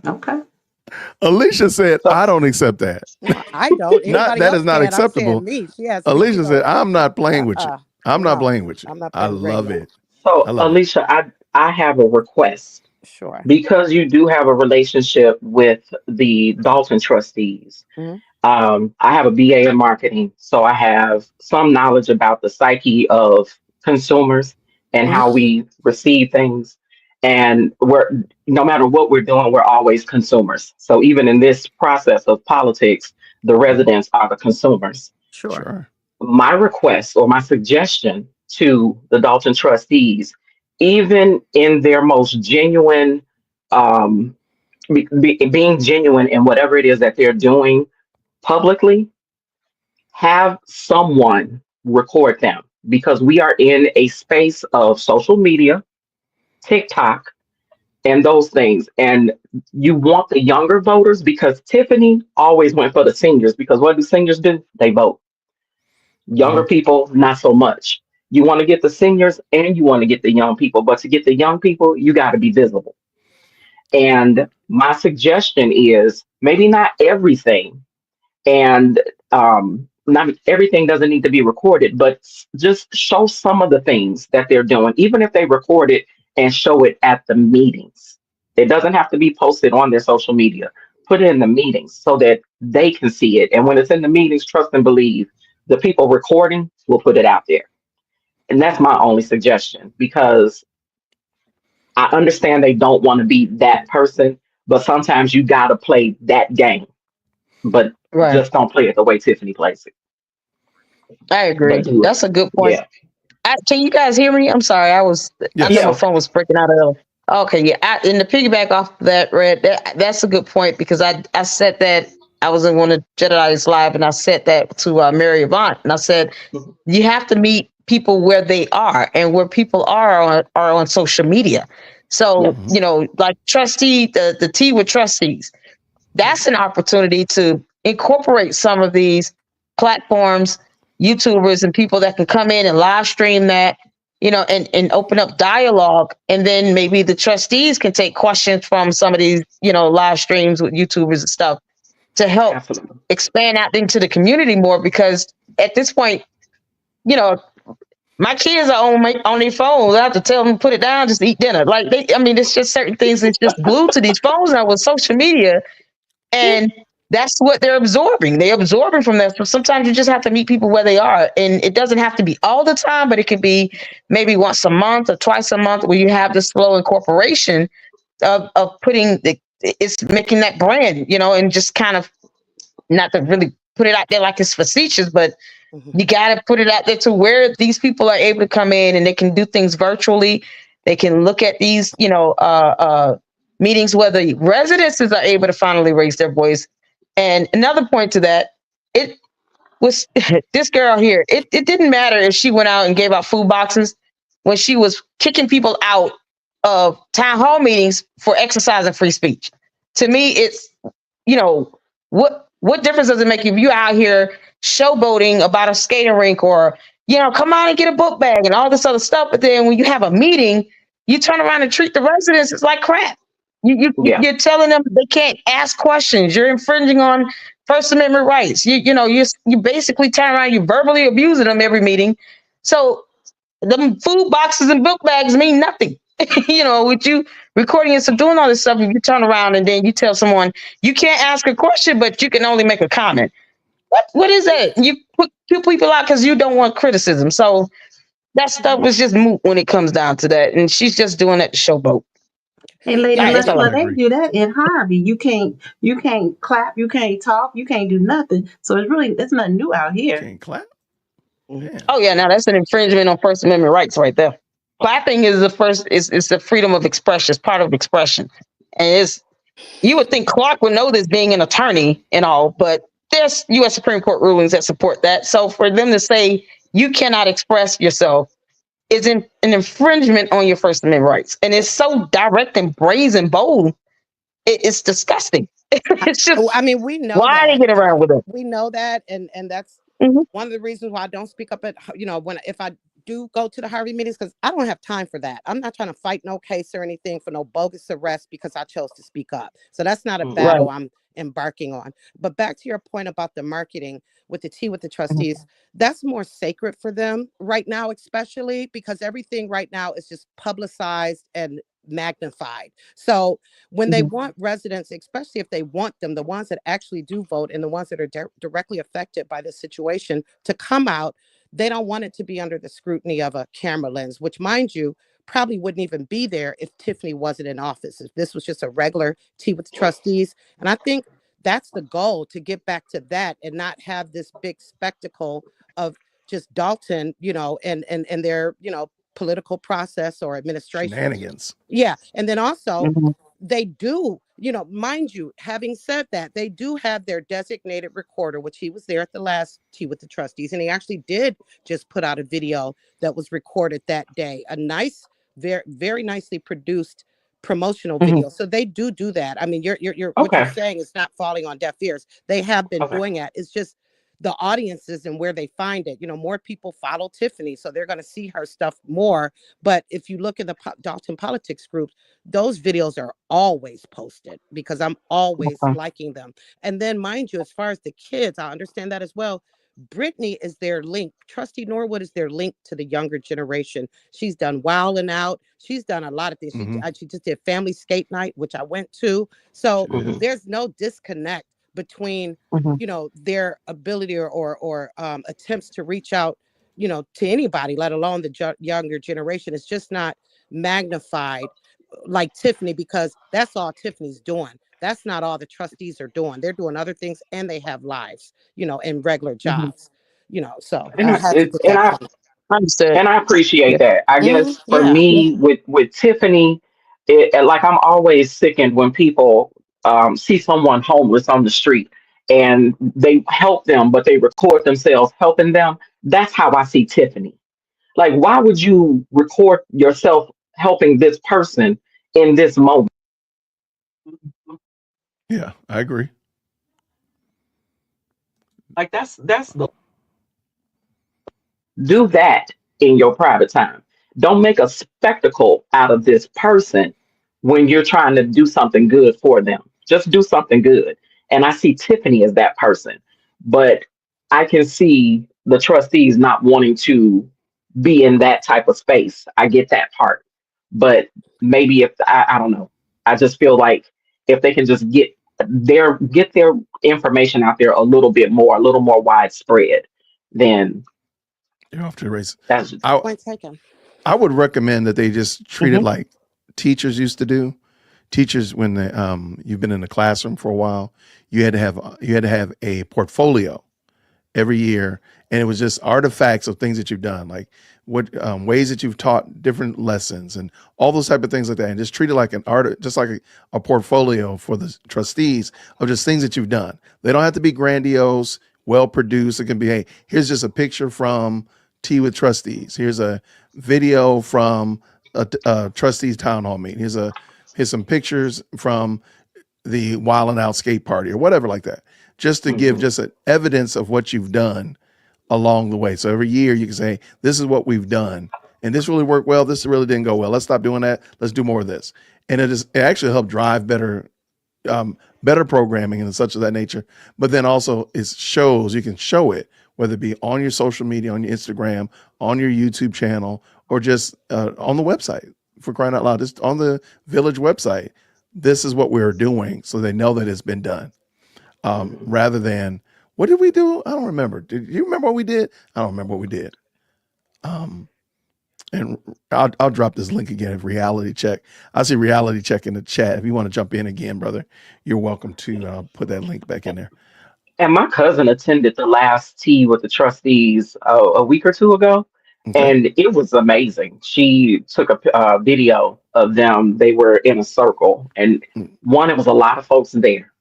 Okay. Alicia said, I don't accept that. No, I don't. Not that is not acceptable. Me. She has Alicia said, I'm not playing with you. I'm not playing with you. I'm not I playing love radio. it. So, I love Alicia, I have a request. Sure. Because you do have a relationship with the Dalton trustees. I have a BA in marketing, so I have some knowledge about the psyche of consumers and how we receive things. And no matter what we're doing, we're always consumers. So even in this process of politics, the residents are the consumers. Sure. My request or my suggestion to the Dalton trustees, even in their most genuine, being genuine in whatever it is that they're doing publicly, have someone record them. because we are in a space of social media, TikTok, and those things. And you want the younger voters because Tiffany always went for the seniors because what do seniors do? They vote. Younger people, not so much. You want to get the seniors and you want to get the young people, but to get the young people, you got to be visible. And my suggestion is maybe not everything, and not everything doesn't need to be recorded, but just show some of the things that they're doing, even if they record it and show it at the meetings. It doesn't have to be posted on their social media. Put it in the meetings so that they can see it. And when it's in the meetings, trust and believe the people recording will put it out there. And that's my only suggestion because I understand they don't want to be that person, but sometimes you got to play that game. But Right. just don't play it the way Tiffany plays it. I agree. But do it. That's a good point. Yeah. Can you guys hear me? I'm sorry. I know my phone was breaking out earlier. Okay, yeah. And the piggyback off that, Red, that's a good point because I said that I was in one of Jedediah's live and I said that to Mary Avant. And I said, you have to meet people where they are, and where people are on social media. So, like trustee, the Tea with Trustees, that's an opportunity to incorporate some of these platforms, YouTubers and people that can come in and live stream that, and open up dialogue. And then maybe the trustees can take questions from some of these, live streams with YouTubers and stuff to help expand out into the community more. Because at this point, my kids are on their phones. I have to tell them, put it down, just eat dinner. Like it's just certain things that's just glued to these phones now with social media. And that's what they're absorbing. They're absorbing from that. So sometimes you just have to meet people where they are. And it doesn't have to be all the time, but it can be maybe once a month or twice a month where you have this slow incorporation of putting it's making that brand, and just kind of not to really put it out there like it's facetious, but you got to put it out there to where these people are able to come in and they can do things virtually. They can look at these, meetings where the residences are able to finally raise their voice. And another point to that, it was this girl here. It didn't matter if she went out and gave out food boxes when she was kicking people out of town hall meetings for exercising free speech. To me, it's, what difference does it make if you're out here showboating about a skating rink or, come on and get a book bag and all this other stuff. But then when you have a meeting, you turn around and treat the residents like crap. You're telling them they can't ask questions. You're infringing on First Amendment rights. You basically turn around, you verbally abusing them every meeting. So the food boxes and book bags mean nothing. With you recording and so doing all this stuff, if you turn around and then you tell someone you can't ask a question, but you can only make a comment. What is that? You put two people out because you don't want criticism. So that stuff is just moot when it comes down to that. And she's just doing that to showboat. Hey, Lady That's all Lashla, I they do that in Harvey. You can't clap, you can't talk, you can't do nothing. So it's nothing new out here. Can't clap. Oh yeah, now that's an infringement on First Amendment rights right there. Clapping is the freedom of expression. It's part of expression, and you would think Clark would know this, being an attorney and all, but there's U.S. Supreme Court rulings that support that. So for them to say you cannot express yourself is an infringement on your First Amendment rights, and it's so direct and brazen, bold. It's disgusting. It's just. We know why they get around with it. We know that, and that's one of the reasons why I don't speak up at if I do go to the Harvey meetings, because I don't have time for that. I'm not trying to fight no case or anything for no bogus arrest because I chose to speak up. So that's not a battle I'm embarking on. But back to your point about the marketing with the Tea with the Trustees, that's more sacred for them right now, especially because everything right now is just publicized and magnified. So when they want residents, especially if they want them, the ones that actually do vote and the ones that are directly affected by this situation, to come out, they don't want it to be under the scrutiny of a camera lens, which, mind you, probably wouldn't even be there if Tiffany wasn't in office, if this was just a regular Tea with the Trustees. And I think that's the goal, to get back to that and not have this big spectacle of just Dalton, and their, political process or administration. Shenanigans. Yeah. And then also they do, mind you, having said that, they do have their designated recorder, which he was there at the last tea with the trustees, and he actually did just put out a video that was recorded that day. A nice, very, very nicely produced promotional video. So they do that. I mean, you're what you're Okay. saying is not falling on deaf ears. They have been Okay. doing it. It's just the audiences and where they find it. More people follow Tiffany, so they're going to see her stuff more. But if you look in the Dalton Politics groups, those videos are always posted because I'm always Okay. liking them. And then, mind you, as far as the kids, I understand that as well. Brittany is their link. Trustee Norwood is their link to the younger generation. She's done Wild and Out. She's done a lot of things. She just did Family Skate Night, which I went to. So there's no disconnect between their ability or attempts to reach out to anybody, let alone the younger generation. It's just not magnified like Tiffany, because that's all Tiffany's doing. That's not all the trustees are doing. They're doing other things, and they have lives, and regular jobs, so And I I, had to get and that I point. Understood. and I appreciate that. I guess for Yeah. me with Tiffany, like I'm always sickened when people see someone homeless on the street and they help them, but they record themselves helping them. That's how I see Tiffany. Like, why would you record yourself helping this person in this moment? Yeah, I agree. Like that's the do that in your private time. Don't make a spectacle out of this person when you're trying to do something good for them. Just do something good. And I see Tiffany as that person, but I can see the trustees not wanting to be in that type of space. I get that part. But maybe if I don't know. I just feel like if they can just get their information out there a little more widespread, then You're off to the race. that's Point taken. I would recommend that they just treat it like teachers used to do. Teachers, when they, you've been in the classroom for a while, you had to have a portfolio every year, and it was just artifacts of things that you've done, like what ways that you've taught different lessons and all those type of things like that, and just treat it like an art, just like a portfolio for the trustees of just things that you've done. They don't have to be grandiose, well produced. It can be, hey, here's just a picture from Tea with Trustees. Here's a video from a trustees town hall meeting. Here's some pictures from the Wild and Out skate party or whatever like that, just to give just an evidence of what you've done along the way. So every year you can say, this is what we've done, and this really worked well. This really didn't go well. Let's stop doing that. Let's do more of this. And it actually helped drive better programming and such of that nature. But then also it shows, you can show it, whether it be on your social media, on your Instagram, on your YouTube channel, or just on the website, for crying out loud, just on the village website. This is what we're doing, so they know that it's been done. Rather than, what did we do? I don't remember. Did you remember what we did? I don't remember what we did. And I'll drop this link again of Reality Check. I see Reality Check in the chat. If you want to jump in again, brother, you're welcome to put that link back in there. And my cousin attended the last tea with the trustees a week or two ago, and it was amazing. She took a video of them. They were in a circle, and it was a lot of folks there,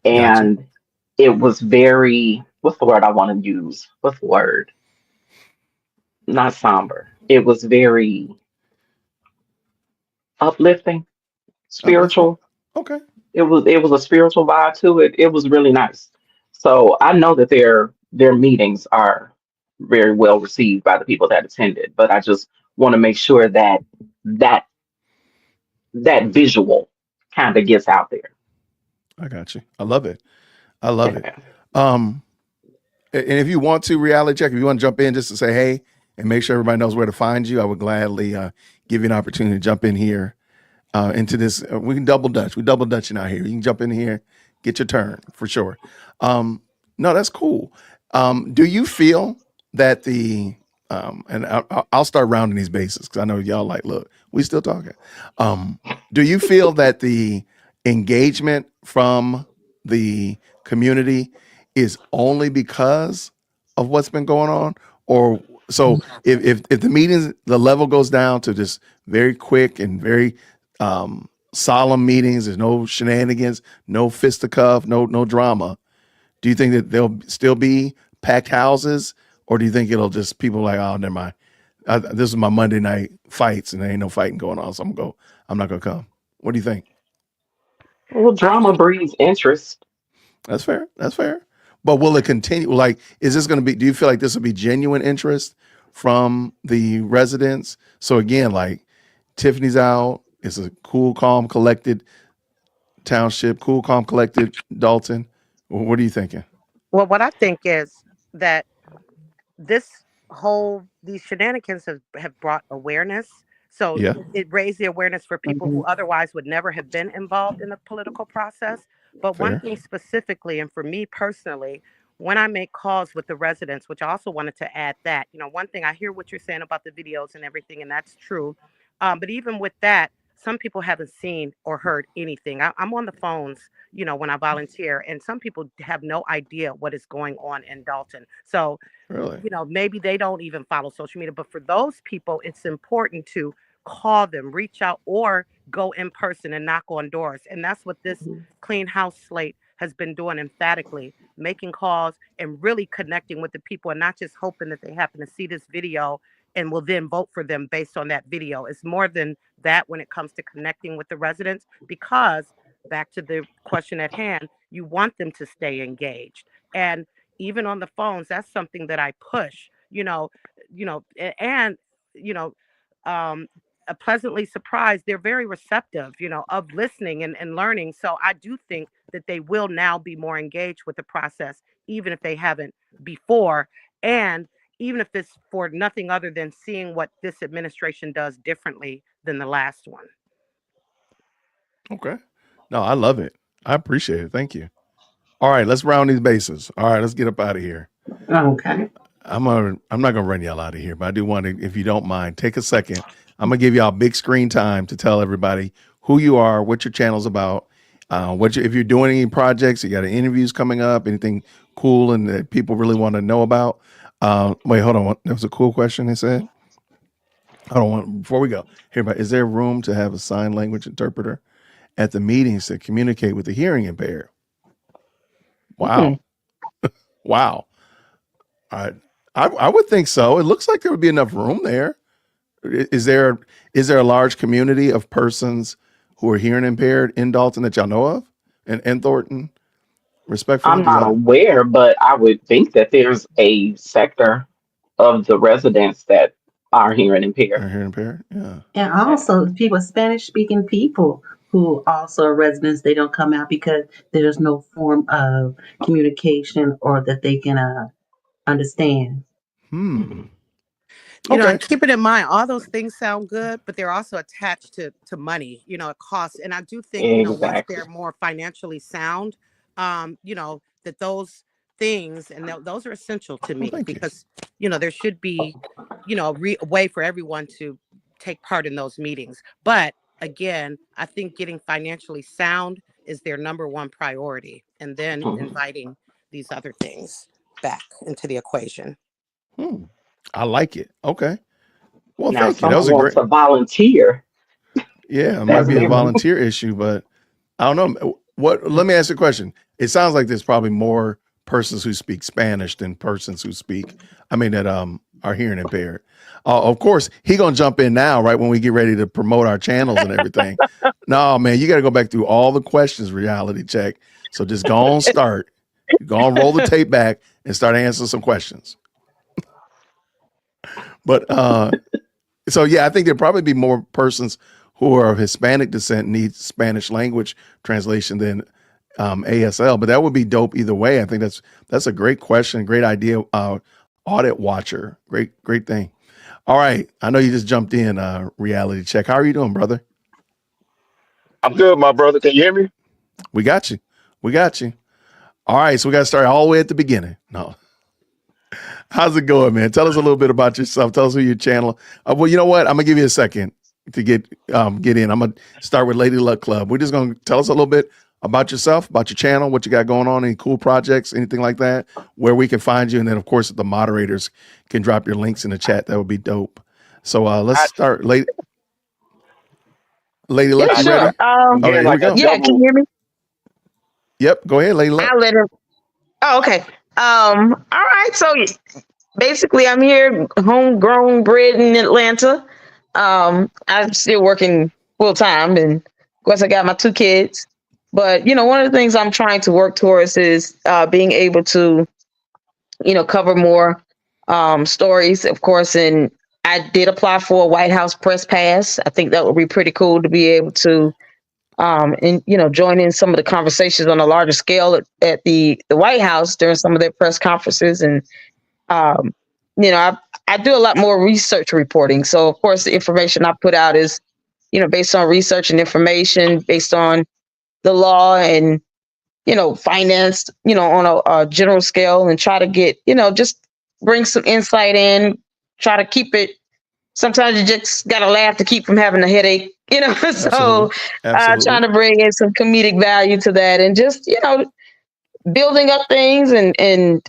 and it was very, what's the word I want to use? What's the word? Not somber. It was very uplifting, spiritual. Okay. It was a spiritual vibe to it. It was really nice. So I know that their meetings are very well received by the people that attended, but I just want to make sure that that visual kind of gets out there. I got you. I love it. I love it. And if you want to, Reality Check, if you want to jump in just to say hey and make sure everybody knows where to find you, I would gladly give you an opportunity to jump in here into this. We can double Dutch. We double Dutching out here. You can jump in here, get your turn for sure. No, that's cool. Do you feel that and I'll start rounding these bases because I know y'all like, look, we still talking. Do you feel that the engagement from the community is only because of what's been going on? Or so if the meetings, the level goes down to just very quick and very solemn meetings, there's no shenanigans, no fisticuff, no drama, do you think that there'll still be packed houses, or do you think it'll just people like, oh, never mind, this is my Monday night fights and there ain't no fighting going on, so I'm not gonna come? What do you think? Well, drama breeds interest. That's fair. That's fair. But will it continue? Like, is this going to be? Do you feel like this will be genuine interest from the residents? So again, like Tiffany's out. It's a cool, calm, collected township. Cool, calm, collected Dalton. What are you thinking? Well, what I think is that this these shenanigans have brought awareness. So Yeah. it raised the awareness for people who Mhm. otherwise would never have been involved in the political process. But one Fair. thing specifically, and for me personally, when I make calls with the residents, which I also wanted to add that, one thing I hear what you're saying about the videos and everything, and that's true. But even with that, some people haven't seen or heard anything. I'm on the phones, when I volunteer, and some people have no idea what is going on in Dalton. So Really? maybe they don't even follow social media, but for those people, it's important to call them, reach out, or go in person and knock on doors. And that's what this Mhm. clean house slate has been doing emphatically, making calls and really connecting with the people and not just hoping that they happen to see this video and will then vote for them based on that video. It's more than that when it comes to connecting with the residents, because back to the question at hand, you want them to stay engaged. And even on the phones, that's something that I push, and you know, um, pleasantly surprised. They're very receptive, of listening and learning. So I do think that they will now be more engaged with the process, even if they haven't before. And even if it's for nothing other than seeing what this administration does differently than the last one. Okay. No, I love it. I appreciate it. Thank you. All right, let's round these bases. All right, let's get up out of here. Okay. I'm not gonna run y'all out of here, but I do want to, if you don't mind, take a second. I'm gonna give y'all big screen time to tell everybody who you are, what your channel's about, if you're doing any projects, you got any interviews coming up, anything cool and that people really want to know about. Wait, hold on. There was a cool question they said. I don't want before we go. Here, but is there room to have a sign language interpreter at the meetings to communicate with the hearing impaired? Wow. Wow. I would think so. It looks like there would be enough room there. Is there a large community of persons who are hearing impaired in Dalton that y'all know of? And Thornton, respectfully, I'm do not y'all aware, but I would think that there's a sector of the residents that are hearing impaired. are hearing impaired? Yeah. And also, people, Spanish speaking people who also are residents, they don't come out because there's no form of communication or that they can understand. Okay. And keep it in mind, all those things sound good, but they're also attached to money, it costs. And I do think, once Exactly. they're more financially sound, that those things and those are essential to Well, me thank you. because, there should be, a way for everyone to take part in those meetings. But again, I think getting financially sound is their number one priority, and then Mhm. inviting these other things back into the equation. I like it. Okay. Well, Now, if thank you. That was someone a wants great. to volunteer, Yeah, it might that's be a different. volunteer issue, but I don't know. Let me ask you a question. It sounds like there's probably more persons who speak Spanish than persons who that are hearing impaired. Of course, he gonna jump in now, right when we get ready to promote our channels and everything. No, man, you got to go back through all the questions. Reality check. So just go on, go on, roll the tape back and start answering some questions. But so yeah, I think there'd probably be more persons who are of Hispanic descent need Spanish language translation than ASL. But that would be dope either way. I think that's a great question, great idea. Audit watcher, great thing. All right, I know you just jumped in. Reality check. How are you doing, brother? I'm good, my brother. Can you hear me? We got you. We got you. All right, so we got to start all the way at the beginning. No. How's it going, man? Tell us a little bit about yourself. Tell us who your channel. Well, you know what? I'm gonna give you a second to get in. I'm gonna start with Lady Luck Club. We're just gonna tell us a little bit about yourself, about your channel, what you got going on, any cool projects, anything like that, where we can find you, and then of course the moderators can drop your links in the chat. That would be dope. So let's start. Lady Lady Yeah, Luck, you sure. ready? I'm All right, getting here we like a go. Yeah, can you double. hear me? Yep, go ahead, Lady Luck. I'll let her. Oh, okay. All right. So basically, I'm here, homegrown, bred in Atlanta. I'm still working full time, and of course, I got my two kids. But one of the things I'm trying to work towards is being able to, cover more stories, of course. And I did apply for a White House press pass. I think that would be pretty cool to be able to and join in some of the conversations on a larger scale at the White House during some of their press conferences. And um, I do a lot more research reporting. So of course, the information I put out is based on research and information, based on the law and finance, on a general scale, and try to get just bring some insight in, try to keep it. Sometimes you just gotta laugh to keep from having a headache, so Absolutely. Absolutely. trying to bring in some comedic value to that, and just building up things, and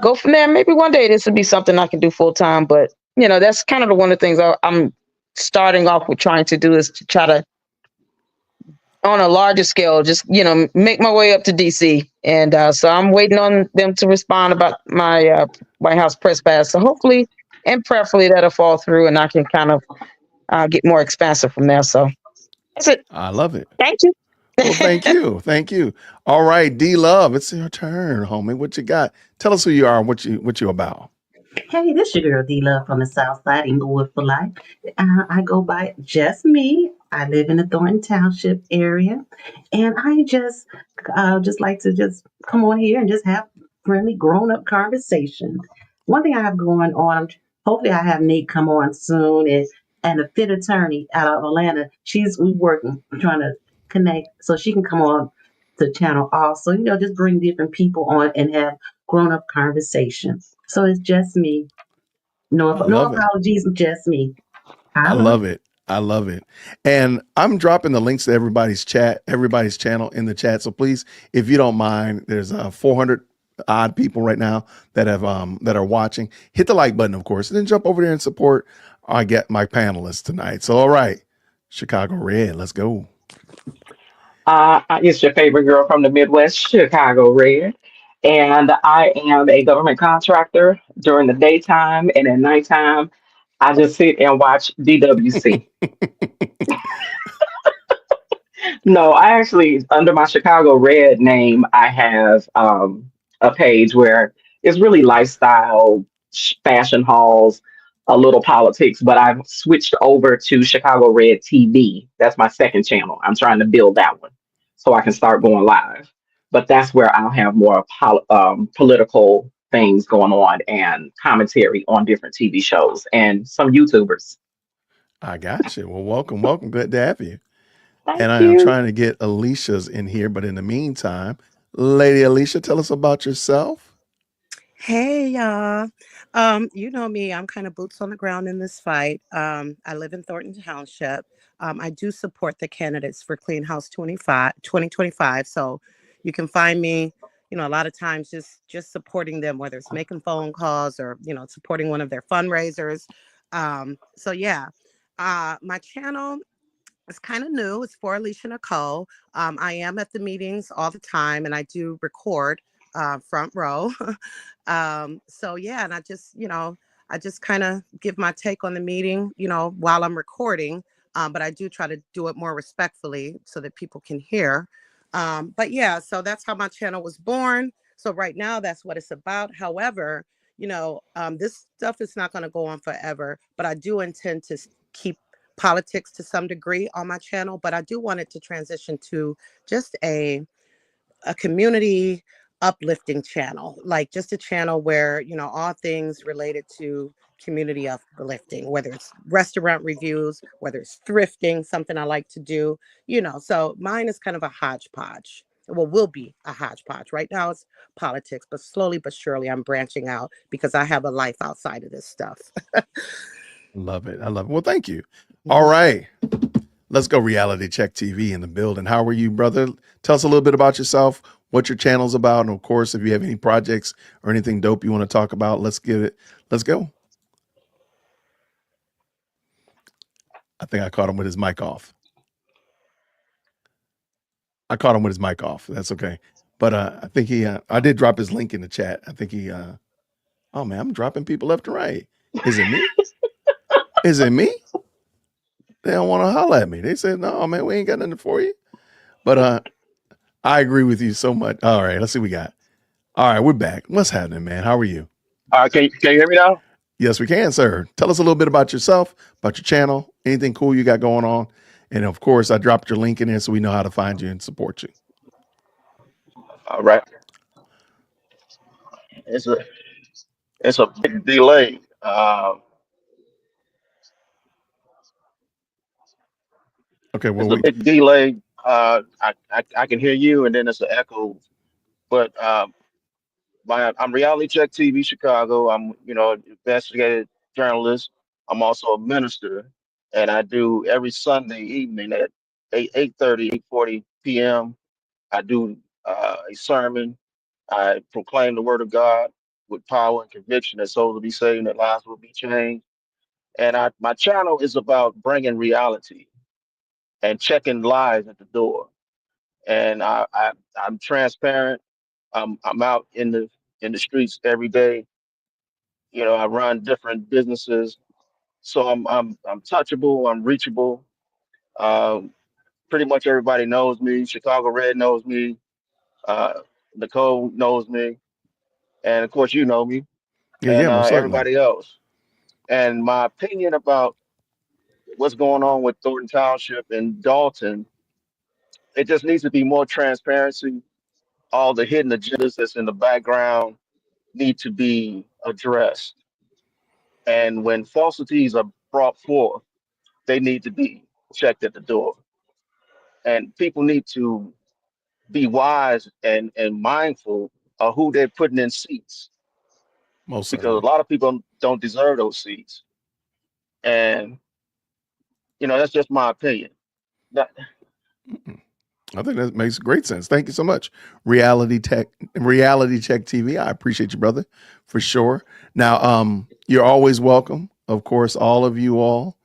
go from there. Maybe one day this would be something I can do full time, but that's kind of the one of the things I'm starting off with trying to do, is to try to, on a larger scale, just make my way up to DC. And so I'm waiting on them to respond about my White House press pass. So hopefully and prayerfully that'll fall through, and I can kind of get more expansive from there. So that's it. I love it. Thank you. Well, thank you. Thank you. All right, D Love, it's your turn, homie. What you got? Tell us who you are, what you about. Hey, this your girl D Love from the South Side, Inglewood for life. I go by Just Me. I live in the Thornton Township area, and I just like to just come on here and just have friendly, grown up conversation. One thing I have going on, hopefully I have Nate come on soon, and a fit attorney out of Atlanta. We working trying to connect so she can come on the channel also. Just bring different people on and have grown up conversation. So it's just me. No, I no love it. apologies, just me. I Holla. love it. I love it. And I'm dropping the links to everybody's channel in the chat. So please, if you don't mind, there's 400 odd people right now that are watching. Hit the like button, of course, and then jump over there and support my panelists tonight. So all right, Chicago Red, let's go. It's your favorite girl from the Midwest, Chicago Red. And I am a government contractor during the daytime, and at nighttime, I just sit and watch DWC. No, I actually, under my Chicago Red name, I have a page where it's really lifestyle, fashion hauls, a little politics, but I've switched over to Chicago Red TV. That's my second channel. I'm trying to build that one so I can start going live. But that's where I'll have more political things going on and commentary on different TV shows and some YouTubers. I got you. Well, welcome. Good to have you. And Thank I am you. trying to get Alicia's in here, but in the meantime, Lady Alicia, tell us about yourself. Hey y'all. You know me, I'm kind of boots on the ground in this fight. I live in Thornton Township. I do support the candidates for Clean House 2025. So you can find me, a lot of times just supporting them, whether it's making phone calls or, supporting one of their fundraisers. So yeah. My channel, it's kind of new. It's for Alicia Nicole. I am at the meetings all the time, and I do record front row. So yeah, and I just kind of give my take on the meeting, while I'm recording. But I do try to do it more respectfully so that people can hear. But yeah, so that's how my channel was born. So right now, that's what it's about. However, this stuff is not going to go on forever, but I do intend to keep politics to some degree on my channel, but I do want it to transition to just a community uplifting channel, like just a channel where, all things related to community uplifting, whether it's restaurant reviews, whether it's thrifting, something I like to do, so mine is kind of a hodgepodge. Well, will be a hodgepodge. Right now it's politics, but slowly but surely I'm branching out because I have a life outside of this stuff. Love it. I love it. Well, thank you. All right. Let's go Reality Check TV in the building. How are you, brother? Tell us a little bit about yourself, what your channel's about, and of course, if you have any projects or anything dope you want to talk about, let's get it. Let's go. I think I caught him with his mic off. I caught him with his mic off. That's okay. But I think I did drop his link in the chat. I think oh man, I'm dropping people left and right. Is it me? Is it me? They don't want to holler at me. They said, no, man, we ain't got nothing for you. But I agree with you so much. All right, let's see what we got. All right, we're back. What's happening, man? How are you? Can you hear me now? Yes, we can, sir. Tell us a little bit about yourself, about your channel, anything cool you got going on. And of course, I dropped your link in there so we know how to find you and support you. All right. It's a big delay. Okay, well, It's a big delay. I can hear you, and then it's an echo. But I'm Reality Check TV Chicago. I'm investigative journalist. I'm also a minister, and I do every Sunday evening at 8:30, 8:40 p.m. I do a sermon. I proclaim the word of God with power and conviction that souls will be saved and that lives will be changed. And my channel is about bringing reality and checking lies at the door. And I'm transparent. I'm out in the streets every day. I run different businesses, so I'm touchable. I'm reachable. Um, Pretty much everybody knows me. Chicago Red knows me. Uh, Nicole knows me, and of course you know me, yeah, and most certainly. everybody else. And my opinion about what's going on with Thornton Township and Dalton, it just needs to be more transparency. All the hidden agendas that's in the background need to be addressed. And when falsities are brought forth, they need to be checked at the door. And people need to be wise and mindful of who they're putting in seats, Most because certainly. a lot of people don't deserve those seats. And that's just my opinion. That, I think that makes great sense. Thank you so much. Reality Check TV. I appreciate you, brother, for sure. Now, you're always welcome. Of course, all of you all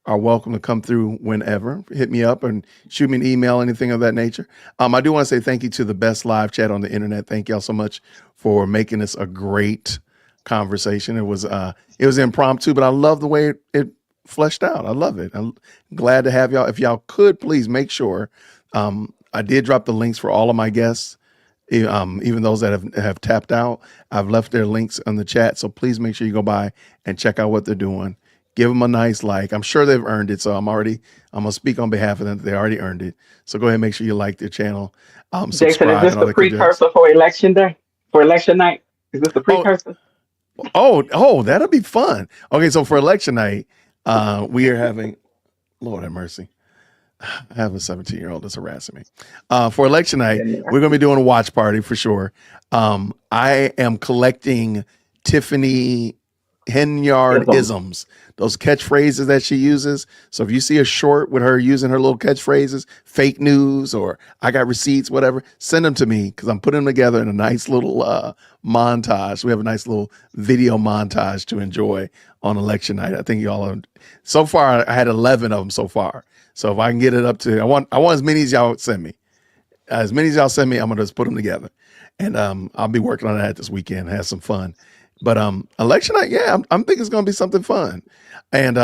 are welcome to come through whenever. Hit me up and shoot me an email, anything of that nature. I do want to say thank you to the best live chat on the internet. Thank y'all so much for making this a great conversation. It was impromptu, but I love the way it fleshed out. I love it. I'm glad to have y'all. If y'all could please make sure, I did drop the links for all of my guests, even those that have tapped out. I've left their links on the chat, so please make sure you go by and check out what they're doing. Give them a nice like. I'm sure they've earned it, so I'm gonna speak on behalf of them. They already earned it. So go ahead and make sure you like their channel, Jason, is subscribe, this and all the that good jazz. precursor for election day? For election night? Is this the precursor? Oh, that'll be fun. Okay, so for election night, we are having, Lord have mercy, I have a 17-year-old that's harassing me. For election night, we're going to be doing a watch party for sure. I am collecting Tiffany Henyard isms, those catchphrases that she uses. So if you see a short with her using her little catchphrases, fake news, or I got receipts, whatever, send them to me because I'm putting them together in a nice little montage. We have a nice little video montage to enjoy on election night. I think y'all are, so far, I had 11 of them so far. So if I can get it up to, I want as many as y'all send me. As many as y'all send me, I'm gonna just put them together, and I'll be working on that this weekend. Have some fun, but election night, yeah, I'm thinking it's gonna be something fun, and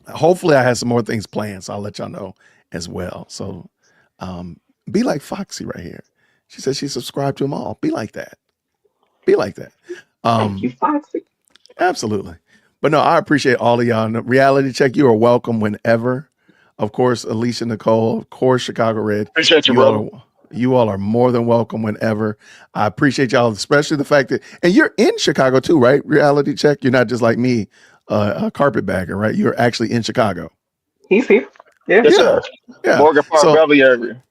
hopefully I have some more things planned. So I'll let y'all know as well. So be like Foxy right here. She says she subscribed to them all. Be like that. Be like that. Thank you, Foxy. Absolutely. But no, I appreciate all of y'all. Reality Check, you are welcome whenever. Of course, Alicia Nicole, of course, Chicago Red. Appreciate you, brother. You all are more than welcome whenever. I appreciate y'all, especially the fact that, and you're in Chicago too, right? Reality Check. You're not just like me, a carpetbagger, right? You're actually in Chicago. He's here. Yeah. Yes, sir. Yeah. Morgan Park, Beverly area.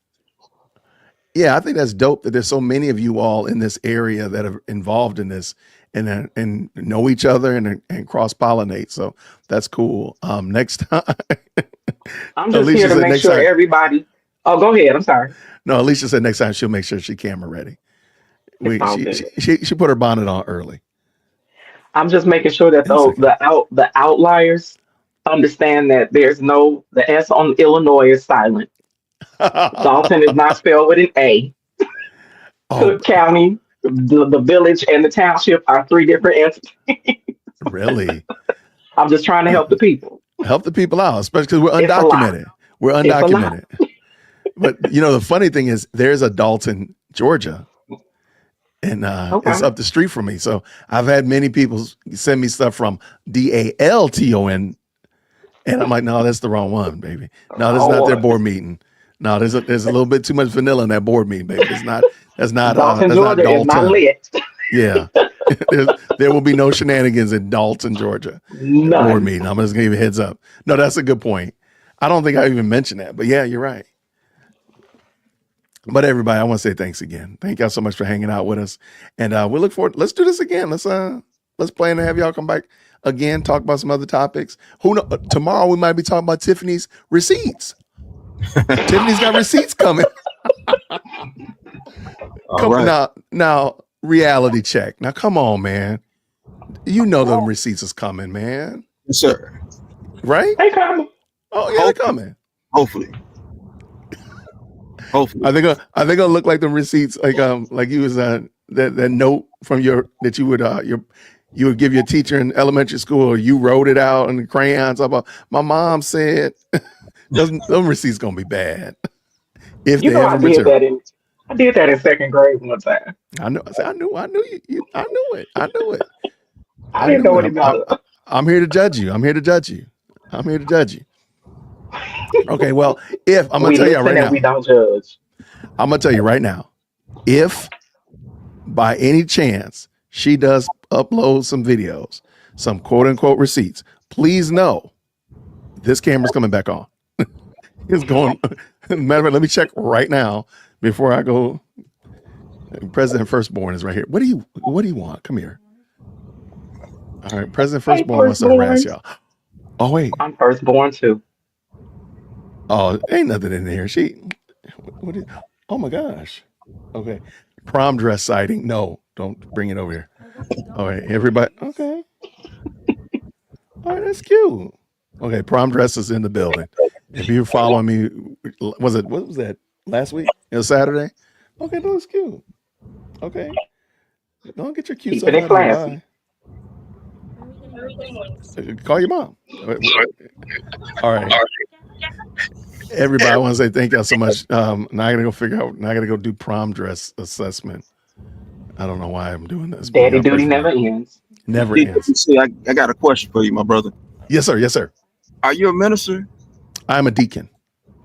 Yeah, I think that's dope that there's so many of you all in this area that are involved in this and know each other and cross pollinate. So that's cool. Next time, I'm just here to make sure everybody. Oh, go ahead. I'm sorry. No, Alicia said next time she'll make sure she's camera ready. She put her bonnet on early. I'm just making sure that the outliers understand that the S on Illinois is silent. Dalton is not spelled with an A. Cook County, the village, and the township are three different entities. Really? I'm just trying to help the people. Help the people out, especially because we're It's a lot. undocumented. We're It's a lot. undocumented. But the funny thing is, there's a Dalton, Georgia, and it's up the street from me. So I've had many people send me stuff from Dalton, and I'm like, no, that's the wrong one, baby. No, that's not their board meeting. No, there's a little bit too much vanilla in that board meeting, baby. That's not Dalton, Georgia is not Dalton. lit. Yeah. There will be no shenanigans in Dalton, Georgia. None. Board meeting. I'm just gonna give you a heads up. No, that's a good point. I don't think I even mentioned that, but yeah, you're right. But everybody, I want to say thanks again. Thank y'all so much for hanging out with us. And we look forward. Let's do this again. Let's plan to have y'all come back again, talk about some other topics. Who know? Tomorrow we might be talking about Tiffany's receipts. Tiffany's got receipts coming. Now, reality check. Now, come on, man. You know them receipts is coming, man. Yes, sir. Right? They coming. Oh, yeah, they're coming. Hopefully. Are they gonna look like the receipts like you was that note from that you would give your teacher in elementary school, or you wrote it out in the crayons about my mom said those receipts gonna be bad. If You they know, ever I did material. that in second grade one time. I knew it. I knew it. I didn't know any better. I'm here to judge you. Okay, well, if I'm gonna tell you right now, we don't judge. I'm gonna tell you right now, if by any chance she does upload some videos, some quote unquote receipts, please know this camera's coming back on. It's going. Matter of fact, let me check right now before I go. President Firstborn is right here. What do you want? Come here. All right, President Firstborn wants to harass y'all. Oh wait, I'm firstborn too. Oh, ain't nothing in there. Oh my gosh. Okay. Prom dress sighting. No, don't bring it over here. All right, everybody. Okay. All right, that's cute. Okay, prom dress is in the building. If you're following me, what was that? Last week? It was Saturday? Okay, that looks cute. Okay. Don't get your cute stuff Keeping it out of classy. Call your mom. All right. Everybody, I want to say thank y'all so much. Now I gotta go figure out. Now I gotta go do prom dress assessment. I don't know why I'm doing this. Daddy duty never ends. Never ends. See, I got a question for you, my brother. Yes, sir. Yes, sir. Are you a minister? I'm a deacon.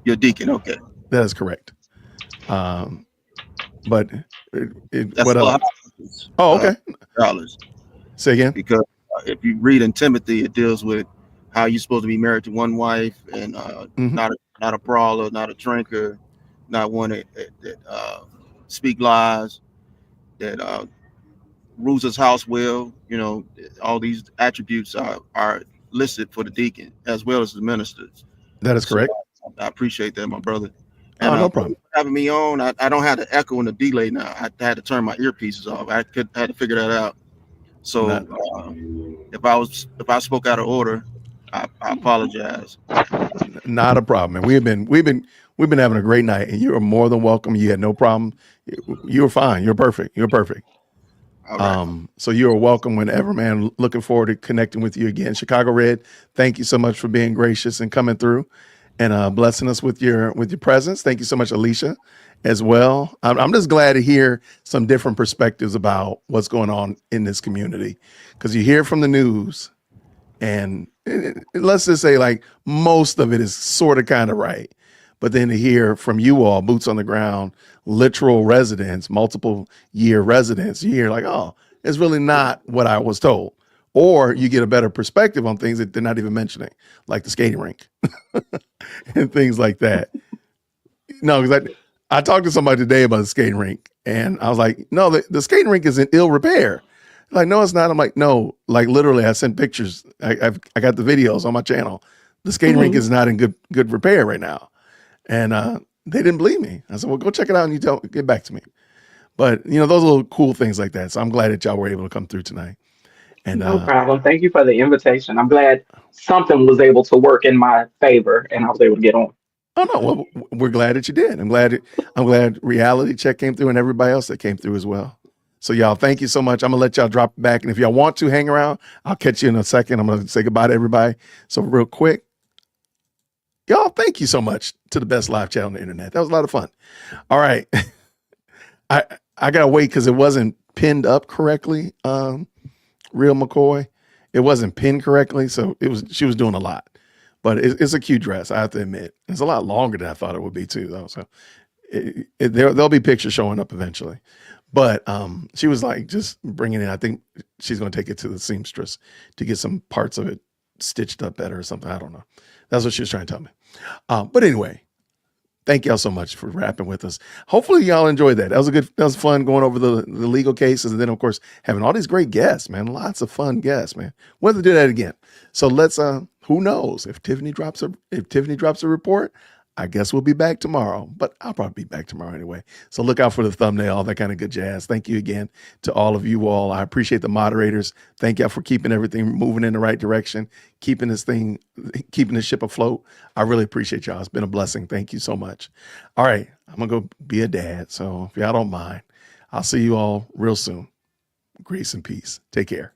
You're a deacon. Okay. That is correct. But That's what else? Oh, okay. Dollars. Say again. Because if you read in Timothy, it deals with how you're supposed to be married to one wife and not a brawler, not a drinker, not one that speak lies, that rules his house well. All these attributes are listed for the deacon as well as the ministers. That is correct. So I appreciate that, my brother. And no problem. Having me on, I don't have the echo and the delay now. I had to turn my earpieces off. I had to figure that out. So if I spoke out of order, I apologize. Not a problem. And we've been having a great night, and you are more than welcome. You had no problem. You were fine. You're perfect. All right. So you are welcome whenever, man. Looking forward to connecting with you again. Chicago Red, thank you so much for being gracious and coming through and blessing us with your presence. Thank you so much, Alicia, as well. I'm just glad to hear some different perspectives about what's going on in this community, because you hear from the news, and let's just say like most of it is sort of kind of right. But then to hear from you all, boots on the ground, literal residents, multiple year residents, you hear like, oh, it's really not what I was told. Or you get a better perspective on things that they're not even mentioning, like the skating rink and things like that. No, because I talked to somebody today about the skating rink, and I was like, no, the skating rink is in ill repair. Like, no, it's not. I'm like, no, like literally I sent pictures. I got the videos on my channel. The skating rink is not in good repair right now. And they didn't believe me. I said, well, go check it out and get back to me. But, those little cool things like that. So I'm glad that y'all were able to come through tonight. And no problem. Thank you for the invitation. I'm glad something was able to work in my favor and I was able to get on. Oh no, well, we're glad that you did. I'm glad reality check came through and everybody else that came through as well. So y'all, thank you so much. I'm gonna let y'all drop back. And if y'all want to hang around, I'll catch you in a second. I'm gonna say goodbye to everybody. So real quick, y'all, thank you so much to the best live chat on the internet. That was a lot of fun. All right. I gotta wait because it wasn't pinned up correctly. Real McCoy. It wasn't pinned correctly. So she was doing a lot. But it's a cute dress, I have to admit. It's a lot longer than I thought it would be too, though. So there'll be pictures showing up eventually. But she was like just bringing it. I think she's going to take it to the seamstress to get some parts of it stitched up better or something. I don't know. That's what she was trying to tell me. But anyway, thank y'all so much for rapping with us. Hopefully y'all enjoyed that. That was fun going over the legal cases. And then of course, having all these great guests, man, lots of fun guests, man. We'll have to do that again. So let's, who knows if Tiffany drops a report, I guess we'll be back tomorrow, but I'll probably be back tomorrow anyway. So look out for the thumbnail, all that kind of good jazz. Thank you again to all of you all. I appreciate the moderators. Thank y'all for keeping everything moving in the right direction, keeping the ship afloat. I really appreciate y'all. It's been a blessing. Thank you so much. All right. I'm going to go be a dad. So if y'all don't mind, I'll see you all real soon. Grace and peace. Take care.